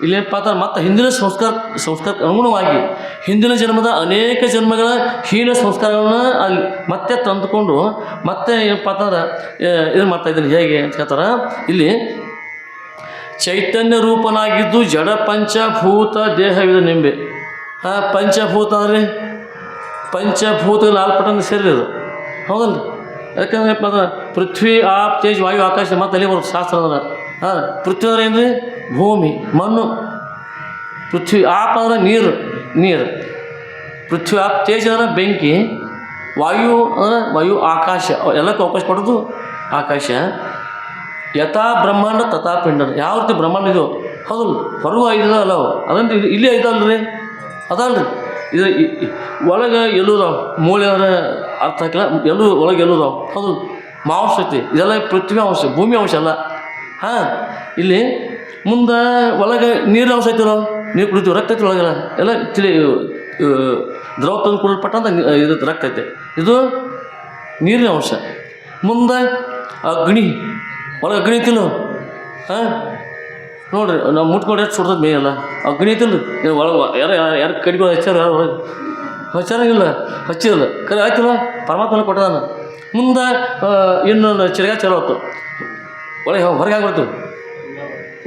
ಇಲ್ಲೇನಪ್ಪ ಅಂತ ಮತ್ತು ಹಿಂದಿನ ಸಂಸ್ಕಾರಕ್ಕೆ ಅನುಗುಣವಾಗಿ ಹಿಂದಿನ ಜನ್ಮದ ಅನೇಕ ಜನ್ಮಗಳ ಹೀನ ಸಂಸ್ಕಾರಗಳನ್ನ ಅಲ್ಲಿ ಮತ್ತೆ ತಂದುಕೊಂಡು ಮತ್ತೆ ಏನಪ್ಪ ಅಂತಂದ್ರೆ ಇದು ಮಾಡ್ತಾಯಿದ್ದೀನಿ. ಹೇಗೆ ಅಂತ ಹೇಳ್ತಾರೆ ಇಲ್ಲಿ, ಚೈತನ್ಯ ರೂಪನಾಗಿದ್ದು ಜಡ ಪಂಚಭೂತ ದೇಹವಿದನೆಂಬೆ. ಪಂಚಭೂತ ಅಂದರೆ ಪಂಚಭೂತ ನಾಲ್ಪಟ್ಟಂದು ಸೇರಿರೋದು, ಹೌದಲ್ಲ? ಯಾಕಂದ್ರೆ ಏನಪ್ಪ ಅಂದ್ರೆ ಪೃಥ್ವಿ ಆಪ್ ತೇಜ್ ವಾಯು ಆಕಾಶ ಮತ್ತು ಅಲ್ಲಿ ಬರುತ್ತೆ ಶಾಸ್ತ್ರ ಅಂದ್ರೆ. ಪೃಥ್ವಿ ಅಂದ್ರೆ ಏನು ರೀ? ಭೂಮಿ ಮಣ್ಣು. ಪೃಥ್ವಿ ಆಪ್ ಅಂದ್ರೆ ನೀರು. ಪೃಥ್ವಿ ಆಪ್ ತೇಜ್ ಅಂದ್ರೆ ಬೆಂಕಿ. ವಾಯು ಅಂದ್ರೆ ವಾಯು ಆಕಾಶ, ಎಲ್ಲಕ್ಕೂ ಅವಕಾಶ ಕೊಡೋದು ಆಕಾಶ. ಯಥಾ ಬ್ರಹ್ಮಾಂಡ ತಥಾ ಪಿಂಡ. ಯಾವ ರೀತಿ ಬ್ರಹ್ಮಾಂಡ ಇದು, ಹೌದಲ್ಲ? ಹೊರಗೂ 5 ಅಲ್ಲ ಅವು, ಅದಂತ ಇಲ್ಲಿ 5 ಅಲ್ರಿ, ಅದಲ್ರಿ. ಇದು ಒಳಗೆ ಎಲ್ಲೂದಾವ, ಮೂಳೆ ಅಂದ್ರೆ ಅರ್ಥ ಹಾಕಿಲ್ಲ, ಎಲ್ಲೂ ಒಳಗೆ ಎಲ್ಲೂದಾವ, ಹೌದು? ಮಾಂಸ ಐತಿ, ಇದೆಲ್ಲ ಪೃಥ್ವಿ ಅಂಶ, ಭೂಮಿ ಅಂಶ ಅಲ್ಲ. ಇಲ್ಲಿ ಮುಂದೆ ಒಳಗೆ ನೀರಿನ ಅಂಶ ಐತಿಲ್ಲ, ನೀರು ಕುಡಿತೀವಿ, ರಕ್ತ ಐತಿ ಒಳಗೆಲ್ಲ, ಎಲ್ಲ ದ್ರವ ತಂದು ಕುಡಲ್ಪಟ್ಟಂತ ಇದು ರಕ್ತ ಐತೆ, ಇದು ನೀರಿನ ಅಂಶ. ಮುಂದೆ ಅಗ್ನಿ, ಒಳಗೆ ಅಗ್ನಿ ಐತಿಲ್ಲ, ನೋಡ್ರಿ ನಾವು ಮುಟ್ಕೊಂಡು ಎಷ್ಟು ಸುಡ್ತದೆ ಮೇಯಲ್ಲ, ಅಗ್ನಿ ಐತಿಲ್ಲ. ಒಳಗೆ ಯಾರು ಕಡಿಗಳು ಹಚ್ಚಾರ, ಯಾರು ಒಳಗೆ ಹಚ್ಚಾರಂಗಿಲ್ಲ, ಹಚ್ಚಿರಲ್ಲ, ಕರೆ ಆಯ್ತಿಲ್ಲ, ಪರಮಾತ್ಮನ ಕೊಟ್ಟದಾನ. ಮುಂದೆ ಇನ್ನೊಂದು ಚಿರಗ ಚಲೋ ಹೊತ್ತು ಒಳಗೆ ಹೊರಗೆ ಆಗ್ಬಿಡ್ತೀವಿ,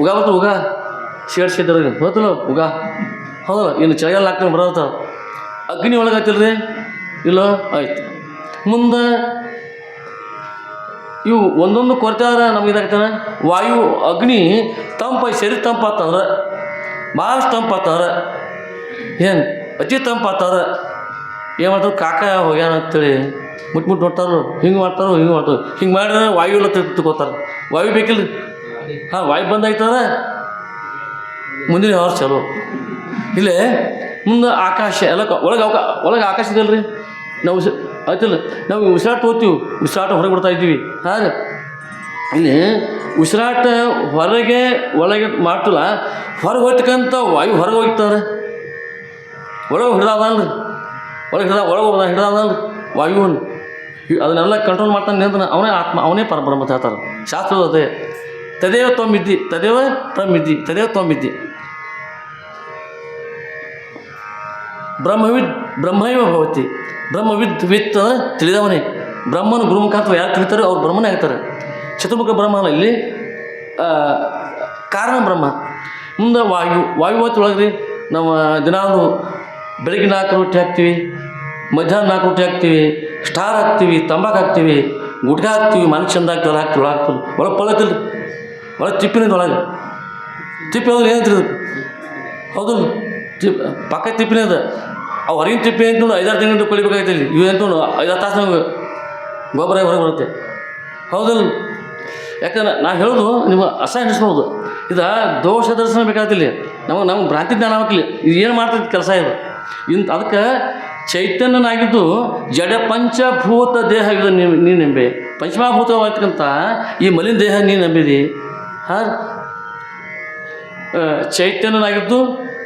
ಉಗಾ ಬರ್ತು, ಉಗಾ ಸೇಡ್ಸಿದ್ರೆ ಗೊತ್ತಲ್ಲ ಉಗಾ, ಹೌದಲ್ಲ? ಇನ್ನು ಚಳಿಗಾಲ ಹಾಕ್ಕೊಂಡು ಬರೋತ್ತ ಅಗ್ನಿ ಒಳಗೆ ಆಗ್ತಿಲ್ರಿ, ಇಲ್ಲ ಆಯ್ತು. ಮುಂದೆ ಇವು ಒಂದೊಂದು ಕೊರತೆ ಆದ್ರೆ ನಮ್ಗೆ ಇದಾಗ್ತಾನೆ. ವಾಯು ಅಗ್ನಿ ತಂಪಾಗಿ ಶರೀರ ತಂಪಾತಂದ್ರೆ, ಭಾಳಷ್ಟು ತಂಪಾತಂದ್ರೆ, ಏನು ಅತಿ ತಂಪಾತಂದ್ರೆ ಏನು ಮಾಡ್ತಾರೆ? ಕಾಕ ಹೋಗ್ಯಾನ ಅಂತೇಳಿ ಮುಟ್ಟು ನೋಡ್ತಾರೋ, ಹಿಂಗೆ ಮಾಡ್ತಾರೋ, ಹಿಂಗೆ ಮಾಡಿದ್ರೆ ವಾಯು ಎಲ್ಲ ತಿಳ್ಕೊತಾರೆ. ವಾಯು ಬೇಕಿಲ್ಲ, ಹಾಂ ವಾಯು ಬಂದಾಯ್ತಂದ್ರೆ ಮುಂದಿನ ವ್ಯವಹಾರ ಚಲೋ. ಇಲ್ಲೇ ಮುಂದೆ ಆಕಾಶ ಎಲ್ಲ ಒಳಗೆ ಆಕಾಶ ಇದೆಯಲ್ಲ ರೀ, ನಾವು ಆಯ್ತಲ್ಲ, ನಾವು ಉಸಿರಾಟ ಹೋಗ್ತೀವಿ, ಉಸಿರಾಟ ಹೊರಗೆ ಬಿಡ್ತಾ ಇದ್ದೀವಿ. ಹಾಂ ರೀ, ಇಲ್ಲಿ ಉಸಿರಾಟ ಹೊರಗೆ ಒಳಗೆ ಮಾಡ್ತಿಲ್ಲ, ಹೊರಗೆ ಹೋಗ್ತಕ್ಕಂಥ ವಾಯು ಹೊರಗೆ ಹೋಗ್ತಾರೆ, ಒಳಗೆ ಹಿಡ್ದಾದಲ್ರಿ, ಒಳಗೆ ಹಿಡ್ದಾದಲ್ರಿ ವಾಯುವನ್ನು, ಅದನ್ನೆಲ್ಲ ಕಂಟ್ರೋಲ್ ಮಾಡ್ತಾನೆ ಅಂತ ಅವನೇ ಆತ್ಮ, ಅವನೇ ಪರಬ್ರಹ್ಮ ಅಂತ ಹೇಳ್ತಾರೆ ಶಾಸ್ತ್ರದ. ಅದೇ ತದೇವ ತ್ವಮಿದ್ದಿ, ತದೇವ ತ್ವಮಿದ್ದಿ, ತದೇವ ತ್ವಮಿದ್ದಿ. ಬ್ರಹ್ಮೈವ ಭವತಿ, ಬ್ರಹ್ಮವಿದ್ ವಿತ್ ತಿಳಿದವನೇ. ಬ್ರಹ್ಮನ ಗುರುಮುಖಾಂತರ ಯಾರು ತಿಳಿತಾರೆ ಅವ್ರು ಬ್ರಹ್ಮನೇ ಆಗ್ತಾರೆ. ಚತುರ್ಮುಖ ಬ್ರಹ್ಮ ಅಲ್ಲ, ಇಲ್ಲಿ ಕಾರಣ ಬ್ರಹ್ಮ. ಮುಂದೆ ವಾಯು ಹೊತ್ತೊಳಗೆ ರೀ ನಾವು ದಿನಾಲು ಬೆಳಗ್ಗೆ 4 ರೊಟ್ಟಿ ಹಾಕ್ತೀವಿ, ಮಧ್ಯಾಹ್ನ 4 ರೊಟ್ಟಿ ಹಾಕ್ತೀವಿ, ಸ್ಟಾರ್ ಹಾಕ್ತೀವಿ, ತಂಬಾಕು ಹಾಕ್ತೀವಿ, ಗುಟ್ಕಾ ಹಾಕ್ತೀವಿ, ಮನಕ್ಕೆ ಚಂದ ಹಾಕ್ತೀವಿ, ಹಾಕ್ತೀವಿ ಒಳಗೆ ಪಳತಿಲ್ಲ, ಒಳಗೆ ತಿಪ್ಪಿನಿಂದ ಒಳಗೆ ತಿಪ್ಪಿ ಹೋದ್ರೆ ಏನು ತಿರುದು ಹೌದು, ಪಕ್ಕ ತಿಪ್ಪಿನೇ ಅದ. ಅವು ಹೊರಗಿನ ತಿಪ್ಪಿ ಅಂತ 5-6 ತಿಂಗಳು ಕೊಳಿಬೇಕಾಗೈತೆ. ಇಲ್ಲಿ ಇವು ಅಂತ 5-10 ತಾಸು ನಮಗೆ ಗೊಬ್ಬರ ಹೊರಗೆ ಬರುತ್ತೆ, ಹೌದಲ್ಲ? ಯಾಕಂದ್ರೆ ನಾ ಹೇಳೋದು ನಿಮಗೆ ಅಸಹ್ಯ ಅನಿಸ್ಬೋದು, ಇದು ದೋಷ ದರ್ಶನ ಬೇಕಾಗ್ತಿಲ್ಲ, ನಮಗೆ ಭ್ರಾಂತಿ ಜ್ಞಾನ ಆಗಲಿಲ್ಲ. ಇದು ಏನು ಮಾಡ್ತೈತೆ ಕೆಲಸ ಇದು ಅದಕ್ಕೆ ಚೈತನ್ಯನಾಗಿದ್ದು ಜಡ ಪಂಚಭೂತ ದೇಹ ಇದು ನೀನು ನಂಬೆ, ಪಂಚಮಭೂತವಾಗ್ತಕ್ಕಂಥ ಈ ಮಲಿನ ದೇಹ ನೀನು ನಂಬಿದಿ. ಹಾಂ, ಚೈತನ್ಯನಾಗಿದ್ದು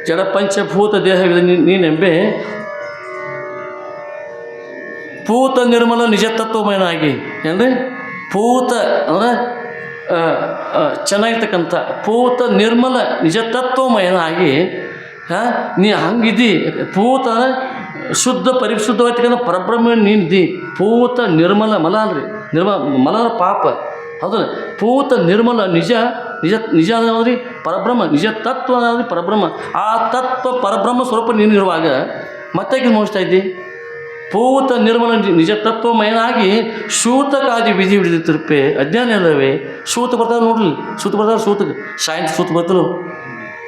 ಜಡ ಪಂಚಭೂತ ದೇಹ ಇದು ನೀನು ನಂಬೆ, ಪೂತ ನಿರ್ಮಲ ನಿಜ ತತ್ವಮಯನಾಗಿ. ಏನ್ರಿ ಪೂತ ಅಂದರೆ ಚೆನ್ನಾಗಿರ್ತಕ್ಕಂಥ ಪೂತ ನಿರ್ಮಲ ನಿಜ ತತ್ವಮಯನಾಗಿ. ಹಾಂ, ನೀ ಹಂಗಿದ್ದಿ. ಪೂತ ಶುದ್ಧ ಪರಿಶುದ್ಧವಾಗಿರ್ತಕ್ಕಂಥ ಪರಬ್ರಹ್ಮ ನೀನಿದ್ದಿ. ಪೂತ ನಿರ್ಮಲ ಮಲ ಅಲ್ರಿ, ಮಲ ಪಾಪ, ಹೌದಲ್ಲ? ಪೂತ ನಿರ್ಮಲ ನಿಜ ಅನ್ನೋದ್ರಿ ಪರಬ್ರಹ್ಮ, ನಿಜ ತತ್ವ ಅನ್ನೋದ್ರಿ ಪರಬ್ರಹ್ಮ. ಆ ತತ್ವ ಪರಬ್ರಹ್ಮ ಸ್ವರೂಪ ನೀನಿರುವಾಗ ಮತ್ತೆ ಮೋಸ್ತಾ ಇದ್ದಿ. ಪೂತ ನಿರ್ಮಲ ನಿಜ ತತ್ವಮಯನಾಗಿ ಶೂತಕಾದಿ ವಿಧಿ ಹಿಡಿದಿರ್ಪೆ ಅಜ್ಞಾನ ಇಲ್ಲವೇ. ಶೂತ ಬರ್ತಾರೆ ನೋಡ್ರಿ, ಸೂತ ಬರ್ತಾರೆ, ಸೂತಕ್ಕೆ ಸಾಯಂತ್ ಸೂತ ಬರ್ತಾರೆ.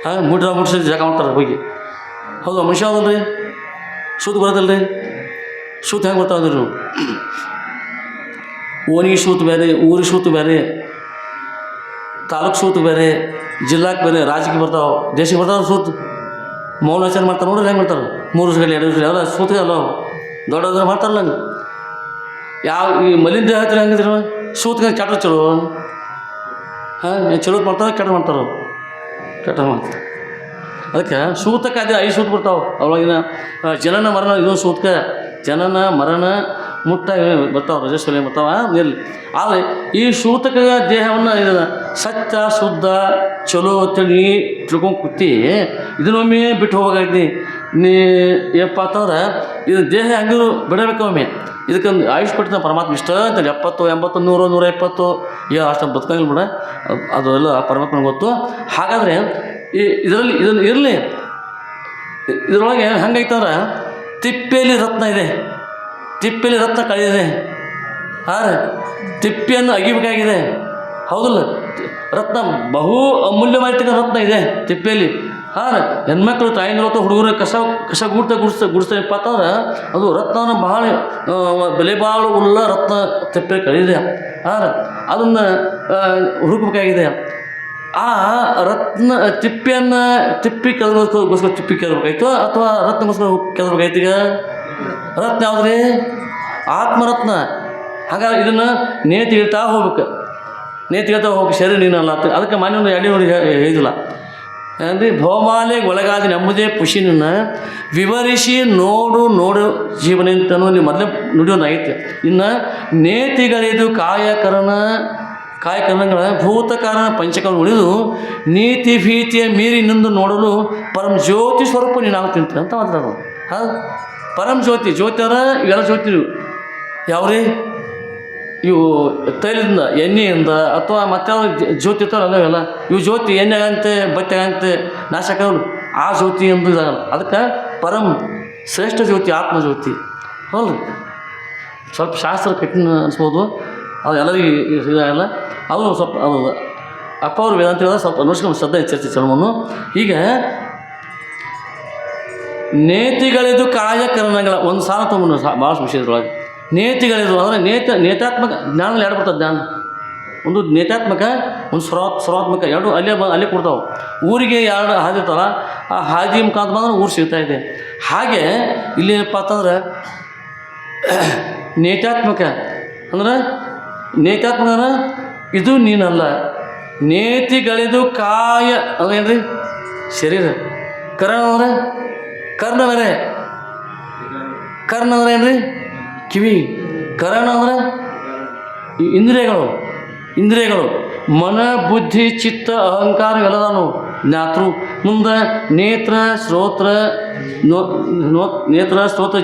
ಹಾಂ, ಮುಡ್ಸಿ ಜಾಗ ಮಾಡ್ತಾರೆ ಹೋಗಿ, ಹೌದು ಮನುಷ್ಯ ಹೌದಲ್ರಿ? ಸೂತ ಬರೋದಲ್ರಿ, ಸೂತ ಹೆಂಗೆ ಬರ್ತಾವಂದ್ರಿ ನೀವು? ಓಣಿಗೆ ಸೂತ ಬೇರೆ, ಊರಿಗೆ ಸೂತ ಬೇರೆ, ತಾಲೂಕು ಸೂತ ಬೇರೆ, ಜಿಲ್ಲಾಕ್ಕೆ ಬೇರೆ, ರಾಜ್ಯಕ್ಕೆ ಬರ್ತಾವೆ, ದೇಶಕ್ಕೆ ಬರ್ತಾವೆ ಸೂತ. ಮೌನಾಚಾರ ಮಾಡ್ತಾರೆ ನೋಡ್ರಿ, ಹೆಂಗೆ ಮಾಡ್ತಾರೆ? 3 ವರ್ಷ 2 ವರ್ಷ ಎಲ್ಲ ಸೂತಿಗೆ ಅಲ್ಲ ದೊಡ್ಡದ್ರ ಮಾಡ್ತಾರಲ್ಲ ಹಂಗೆ. ಯಾವ ಈ ಮಲಿನ ದೇಹ ಹತ್ತಿರ ಹೆಂಗಿದ್ರು ಸೂತ್ಗೆ ಕೆಟ್ಟ ಚಲೋ. ಹಾಂ, ಚಲೋ ಮಾಡ್ತಾರೆ, ಕೆಟ್ಟ ಮಾಡ್ತಾರೆ, ಕೆಟ್ಟ ಮಾಡ್ತಾರೆ. ಅದಕ್ಕೆ ಸೂತಕ್ಕೆ ಅದೇ 5 ಸೂತ ಬರ್ತಾವೆ. ಅವಾಗಿನ ಜನನ ಮರಣ ಇದೊಂದು ಸೂತಕ, ಜನನ ಮರಣ ಮುಟ್ಟ ಬರ್ತಾವೆ, ರಜಸ್ವಲಿ ಬರ್ತಾವ ಇರಲಿ. ಆದರೆ ಈ ಸೂತಕ ದೇಹವನ್ನು ಇದನ್ನು ಸತ್ಯ ಶುದ್ಧ ಚಲೋ ಅಂತೇಳಿ ತಿಳ್ಕೊಂಡು ಕೂತಿ ಇದನ್ನೊಮ್ಮೆ ಬಿಟ್ಟು ಹೋಗಾಗ್ತಿ ನೀ ಯಪ್ಪ ಅಂತಂದ್ರೆ ಇದು ದೇಹ ಹಂಗಿದ್ರು ಬಿಡಬೇಕೊಮ್ಮೆ. ಇದಕ್ಕೊಂದು ಆಯುಷ್ ಪಟ್ಟಿನ ಪರಮಾತ್ಮ ಇಷ್ಟ ಅಂತೇಳಿ 70, 80, 100, 120 ಅಷ್ಟು ಬದುಕಂಗಿಲ್ಲ ಬಿಡ, ಅದು ಎಲ್ಲ ಪರಮಾತ್ಮನಿಗೆ ಗೊತ್ತು. ಹಾಗಾದರೆ ಇದನ್ನು ಇರಲಿ, ಇದರೊಳಗೆ ಹೆಂಗೈತಂದ್ರೆ ತಿಪ್ಪೆಯಲ್ಲಿ ರತ್ನ ಇದೆ, ತಿಪ್ಪೆಯಲ್ಲಿ ರತ್ನ ಕಳೆದಿದೆ. ಹಾಂ, ತಿಪ್ಪೆಯನ್ನು ಅಗಿಬೇಕಾಗಿದೆ, ಹೌದಲ್ಲ? ರತ್ನ ಬಹು ಅಮೂಲ್ಯವಾಗಿರ್ತಕ್ಕಂಥ ರತ್ನ ಇದೆ ತಿಪ್ಪೆಯಲ್ಲಿ. ಹಾಂ, ಹೆಣ್ಮಕ್ಳು ತಾಯಿನ ಹುಡುಗರು ಕಸ ಗುಡಿಸ್ತಾರಪ್ಪ ಅಂತಂದ್ರೆ ಅದು ರತ್ನ ಭಾಳ ಬೆಲೆ ಬಾಳುವುಳ್ಳ ರತ್ನ ತಿಪ್ಪೆ ಕಳೆದಿದೆ. ಹಾಂ, ಅದನ್ನು ಹುಡುಕಬೇಕಾಗಿದೆ. ಆ ರತ್ನ ತಿಪ್ಪಿ ಕೆಲ್ಗೋಸ್ಕರ ತಿಪ್ಪಿ ಕೆಲ್ಬೇಕಾಯ್ತು ಅಥವಾ ರತ್ನಗೋಸ್ಕರ ಕೆಲ್ಬೇಕಾಯ್ತು? ಈಗ ರತ್ನ ಯಾವುದ್ರಿ? ಆತ್ಮರತ್ನ. ಹಾಗಾಗಿ ಇದನ್ನು ನೇತಿಗಿಳ್ತಾ ಹೋಗ್ಬೇಕು, ನೇತಿಗಿಳ್ತಾ ಹೋಗ್ಬೇಕು. ಶರೀರ ನೀನಲ್ಲ ಅಂತ ಅದಕ್ಕೆ ಮಾನ್ಯ ಒಂದು 2 ನೋಡಿ ಹೇಳಿದಿಲ್ಲ ಅಂದರೆ ಭವಮಾಲೆ ಒಳಗಾದ ನೆಮ್ಮದೇ ಪುಷಿನನ್ನು ವಿವರಿಸಿ ನೋಡು ಜೀವನ ಅಂತನೋ ನೀವು ಮೊದಲೇ ನುಡಿಯೋದು ಐತೆ. ಇನ್ನು ನೇತಿಗಳಿದು ಕಾಯಕರಣಗಳ ಭೂತಕಾರಣ ಪಂಚಕವನ್ನು ಉಳಿದು ನೀತಿ ಭೀತಿಯ ಮೀರಿ ಇನ್ನೊಂದು ನೋಡಲು ಪರಮ ಜ್ಯೋತಿ ಸ್ವರೂಪ ನೀನಾಗುತ್ತಿಂತ ಅಂತ ಮಾತಾಡೋದು. ಹಾಂ, ಪರಮ ಜ್ಯೋತಿ ಅಂದ್ರೆ ಇವೆಲ್ಲ ಜ್ಯೋತಿ ಯಾವ್ರಿ? ಇವು ತೈಲದಿಂದ, ಎಣ್ಣೆಯಿಂದ ಅಥವಾ ಮತ್ತೆ ಜ್ಯೋತಿ ಇರ್ತಾರಲ್ಲ ಇವೆಲ್ಲ, ಇವು ಜ್ಯೋತಿ ಎಣ್ಣೆಗಂತೆ ಬಟ್ಟೆಗಂತೆ ನಾಶಕಗಳು ಆ ಜ್ಯೋತಿ ಎಂದು ಇದಾಗಲ್ಲ. ಅದಕ್ಕೆ ಪರಮ ಶ್ರೇಷ್ಠ ಜ್ಯೋತಿ ಆತ್ಮಜ್ಯೋತಿ. ಹೌದು, ಸ್ವಲ್ಪ ಶಾಸ್ತ್ರ ಕಠಿಣ ಅನಿಸ್ಬೋದು, ಅದು ಎಲ್ಲರಿಗೂ ಇದಾಗಲ್ಲ. ಅದು ಸ್ವಲ್ಪ ಅದು ಅಪ್ಪ ಅವರು ವೇದಾಂತ ಹೇಳಿದ್ರೆ ಸ್ವಲ್ಪ ನೋಡ್ಸ್ಕೊಂಡು ಶ್ರದ್ಧೆ ಚರ್ಚೆ ಚಲವನ್ನು. ಈಗ ನೇತಿಗಳಿದು ಕಾಯಕರಣಗಳ ಒಂದು ಸಾಲ ತೊಗೊಂಡು ಭಾಳಷ್ಟು ವಿಷಯದೊಳಗೆ ನೇತಿಗಳಿದು ಅಂದರೆ ನೇತಾತ್ಮಕ ಜ್ಞಾನ 2 ಬರ್ತದೆ. ಜ್ಞಾನ ಒಂದು ನೇತ್ಯಾತ್ಮಕ, ಒಂದು ಸರ್ವಾತ್ಮಕ, ಎರಡು ಅಲ್ಲೇ ಕೊಡ್ತಾವೆ. ಊರಿಗೆ ಎರಡು ಹಾದಿ ಇರ್ತಾವಲ್ಲ, ಆ ಹಾದಿ ಮುಖಾಂತರ ಬಂದ್ರೆ ಊರು ಸಿಗ್ತಾ ಇದೆ. ಹಾಗೆ ಇಲ್ಲಿ ಏನಪ್ಪ ಅಂತಂದ್ರೆ ನೇತ್ಯಾತ್ಮಕ ಅಂದ್ರೆ ಇದು ನೀನಲ್ಲ. ನೇತಿಗಳಿದು ಕಾಯ ಅಂದ್ರೆ ಏನ್ರಿ? ಶರೀರ. ಕರ್ಣ ಅಂದ್ರೆ ಕರ್ಣ ಅಂದ್ರೆ ಏನ್ರಿ? ಕಿವಿ. ಕರ್ಣ ಅಂದ್ರೆ ಇಂದ್ರಿಯಗಳು ಮನ, ಬುದ್ಧಿ, ಚಿತ್ತ, ಅಹಂಕಾರ ಇವೆಲ್ಲದಾನು ಜ್ಞಾತೃ. ಮುಂದೆ ನೇತ್ರ, ಶ್ರೋತ್ರ,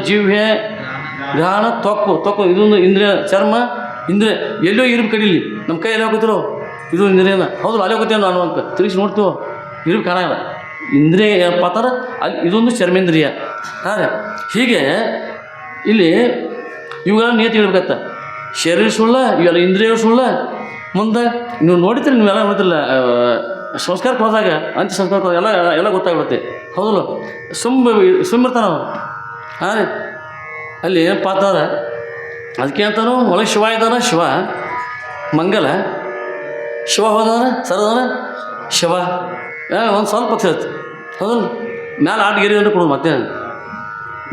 ಜಿಹ್ವೆ, ಘ್ರಾಣ, ತ್ವಕ್ಕು ಇದೊಂದು ಇಂದ್ರಿಯ. ಚರ್ಮ ಇಂದ್ರಿಯ. ಎಲ್ಲೋ ಇರುಬು ಕಡೀಲಿ, ನಮ್ಮ ಕೈ ಎಲ್ಲ ಹೋಗ್ತಿರೋ ಇದು ಇಂದ್ರಿಯನ. ಹೌದು, ಅಲ್ಲೇ ಹೋಗ್ತೀವಿ ನಾನು ಅಂತ ತಿರುಗಿಸಿ ನೋಡ್ತೀವೋ ಇರುಬು ಕಾಣಲ್ಲ. ಇಂದ್ರಿಯ ಪಾತ್ರ ಅಲ್ಲಿ ಇದೊಂದು ಚರ್ಮೇಂದ್ರಿಯ. ಹಾಂ, ಹೀಗೆ ಇಲ್ಲಿ ಇವುಗಳನ್ನ ನೀತಿ ಹೇಳ್ಬೇಕತ್ತ. ಶರೀರ ಸುಳ್ಳ, ಇವೆಲ್ಲ ಇಂದ್ರಿಯ ಸುಳ್ಳ. ಮುಂದೆ ನೀವು ನೋಡಿದ್ರಿ, ನೀವೆಲ್ಲ ನೋಡ್ತಿಲ್ಲ, ಸಂಸ್ಕಾರಕ್ಕೆ ಹೋದಾಗ ಅಂತ್ಯ ಸಂಸ್ಕಾರಕ್ಕೆ ಹೋದಾಗ ಎಲ್ಲ ಗೊತ್ತಾಗ್ಬಿಡುತ್ತೆ. ಹೌದಲ್ಲ? ಸುಮ್ಮಿರ್ತಾನ ಅವನು. ಹಾಂ ರೀ, ಅಲ್ಲಿ ಏನಪ್ಪ ಅಂತಂದ್ರೆ ಅದಕ್ಕೆ ಅಂತಾನು ಒಳಗೆ ಶಿವ ಇದ್ದಾನ, ಶಿವ ಮಂಗಲ. ಶಿವ ಹೋದವನ ಸರದವನ ಶಿವ. ಒಂದು ಸ್ವಲ್ಪ ಸಿಗುತ್ತೆ. ಹೌದಲ್ಲ? ಮ್ಯಾಲೆ 8 ಗೆರೆ ಅಂತ ಕೊಡೋದು, ಮತ್ತೆ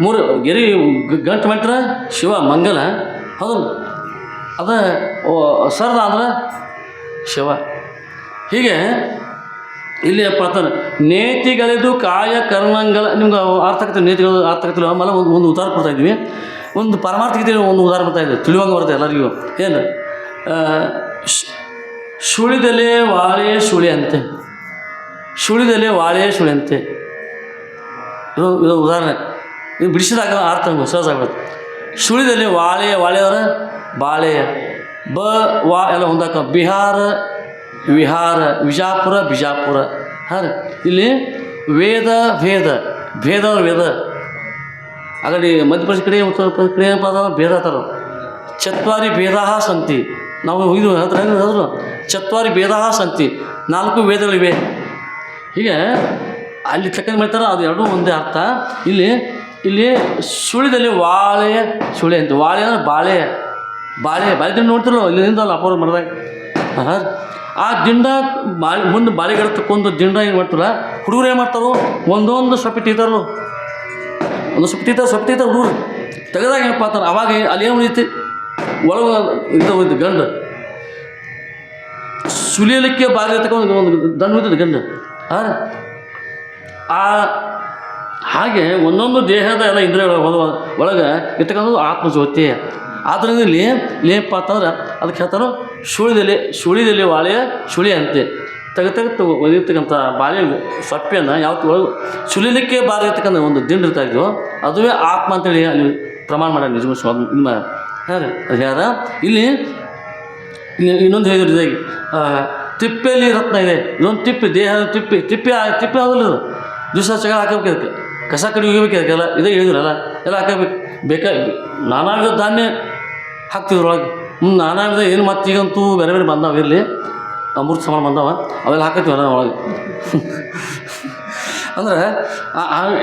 3 ಗೆರೆ ಗಂಟು ಮಂತ್ರ ಶಿವ ಮಂಗಲ. ಹೌದಲ್ಲ? ಅದ ಸರದ ಅಂದ್ರೆ ಶಿವ. ಹೀಗೆ ಇಲ್ಲಿ ಅಪ್ಪ ಅಂತಾರೆ ನೇತಿಗಳಿದು ಕಾಯ ಕರ್ಣಂಗಳ. ನಿಮ್ಗೆ ಅರ್ಥ ಆಗ್ತದೆ, ನೇತಿಗಳು ಅರ್ಥ ಆಗ್ತಿಲ್ಲ. ಆಮೇಲೆ ಒಂದು ಉದಾಹರಣೆ ಕೊಡ್ತಾ ಇದ್ವಿ. ಒಂದು ಪರಮಾರ್ಥಕ್ಕೆ ಒಂದು ಉದಾಹರಣೆ ಬರ್ತಾ ಇದೆ, ತಿಳಿಯುವಂಗೆ ಬರುತ್ತೆ ಎಲ್ಲರಿಗೂ. ಏನು? ಸುಳಿದಲೆ ವಾಳೆ ಸುಳಿ ಅಂತೆ. ಇದು ಉದಾಹರಣೆ. ಇದು ಬಿಡಿಸಿದಾಗ ಅರ್ಥ ಸಹಜ ಆಗ್ಬಿಡುತ್ತೆ. ಸುಳಿದಲ್ಲಿ ವಾಳೆಯವರ ಬಾಳೆಯ ವಾ ಎಲ್ಲ ಹೊಂದಾಕ. ವಿಹಾರ ಬಿಜಾಪುರ. ಹಾಂ, ಇಲ್ಲಿ ವೇದ ಆಗಲಿ ಮಧ್ಯಪ್ರದೇಶ ಕಡೆ, ಉತ್ತರ ಪ್ರದೇಶ ಕಡೆ ಏನಪ್ಪ ಅಂದ್ರೆ ಭೇದ ಅಂತಾರೆ. ಚತ್ವಾರಿ ಭೇದ ಸಂತಿ. ನಾವು ಇದು ಹೇಳಿದ್ರು ಚತ್ವಾರಿ ಭೇದ ಸಂತಿ, 4 ವೇದಗಳಿವೆ. ಹೀಗೆ ಅಲ್ಲಿ ತಕ್ಕಂಗೆ ಮಾಡ್ತಾರೆ, ಅದು ಎರಡೂ ಒಂದೇ ಅರ್ಥ. ಇಲ್ಲಿ ಸುಳಿದಲ್ಲಿ ವಾಳೆಯ ಸುಳಿ ಅಂತ. ವಾಳೆ ಅಂದ್ರೆ ಬಾಳೆ ದಿಂಡು ನೋಡ್ತಿರೋ ಇಲ್ಲಿಂದ ಅಪೋರ ಮರದಾಗ. ಹಾಂ, ಆ ದಿಂಡ ಮುಂದೆ ಬಾಳೆಗಿಡ ತಕ್ಕೊಂಡು ದಿಂಡ ಏನು ಮಾಡ್ತಾರ ಹುಡುಗರು, ಏನು ಮಾಡ್ತಾರೋ ಒಂದೊಂದು ಸೊಪ್ಪಿ ತೆಗಿತಾರೋ, ಸೊಪ್ಪು ತೆಗಿತಾರೆ ಹುಡುಗರು. ತೆಗೆದಾಗ ಏನಪ್ಪ ಅಂತಾರೆ, ಅವಾಗ ಅಲ್ಲಿ ಏನು ಉಳಿಯುತ್ತೆ, ಒಳಗೆ ಇದು ಗಂಡು ಸುಲಿಯಲಿಕ್ಕೆ ಬಾರಿ ಇರ್ತಕ್ಕ ಒಂದು ದಂಡು ಉಳಿತದೆ ಗಂಡು. ಹಾಂ, ಹಾಗೆ ಒಂದೊಂದು ದೇಹದ ಎಲ್ಲ ಇಂದ್ರಿಯಗಳು ಒಳಗೆ ಇರ್ತಕ್ಕಂಥದ್ದು ಆತ್ಮಜ್ಯೋತಿ. ಆದ್ದರಿಂದ ಇಲ್ಲಿ ಏನಪ್ಪ ಅಂತಂದ್ರೆ ಅದಕ್ಕೆ ಹೇಳ್ತಾರೋ ಸುಳಿದಲ್ಲಿ ವಾಳೆಯ ಸುಳಿ ಅಂತೆ. ತೆಗೆದು ಒದಿರ್ತಕ್ಕಂಥ ಬಾಳೆ ಸೊಪ್ಪೆಯನ್ನು ಯಾವತ್ತು ಒಳಗೆ ಸುಲಿಲಿಕ್ಕೆ ಬಾರಿ ಇರ್ತಕ್ಕಂಥ ಒಂದು ದಿಂಡು ಇರ್ತಾ ಇದೆಯೋ ಅದುವೇ ಆತ್ಮ ಅಂತೇಳಿ ಅಲ್ಲಿ ಪ್ರಮಾಣ ಮಾಡೋದು. ನಿಜ ನಿಮ್ಮ ಹಾಂ ರೀ, ಅದು ಹೇಳ್ದ. ಇಲ್ಲಿ ಇನ್ನೊಂದು ಹೇಳಿದ್ರು ಇದಾಗಿ ತಿಪ್ಪೆಯಲ್ಲಿ ರತ್ನ ಇದೆ. ಇದೊಂದು ದೇಹದ ತಿಪ್ಪೆ ಆಗೋದಿಲ್ಲ. ಇದು ದಿವಸ ಚಗಳ ಹಾಕಬೇಕು, ಅದಕ್ಕೆ ಕಸ ಕಡಿ ಹೋಗ್ಬೇಕು, ಅದಕ್ಕೆಲ್ಲ ಇದೇ ಹೇಳಿದ್ರಲ್ಲ ಎಲ್ಲ ಹಾಕಬೇಕು. ನಾನಾ ವಿಧ ಧಾನ್ಯ ಹಾಕ್ತಿದ್ರು ಒಳಗೆ. ನಾನಾ ವಿಧ ಏನು ಮತ್ತೀಗಂತೂ ಬೇರೆ ಬಂದಾವ, ಇರಲಿ ಅಮೃತ ಸಮಾನ ಬಂದಾವ, ಅವೆಲ್ಲ ಹಾಕತ್ತೀವಲ್ಲ ಒಳಗೆ. ಅಂದ್ರೆ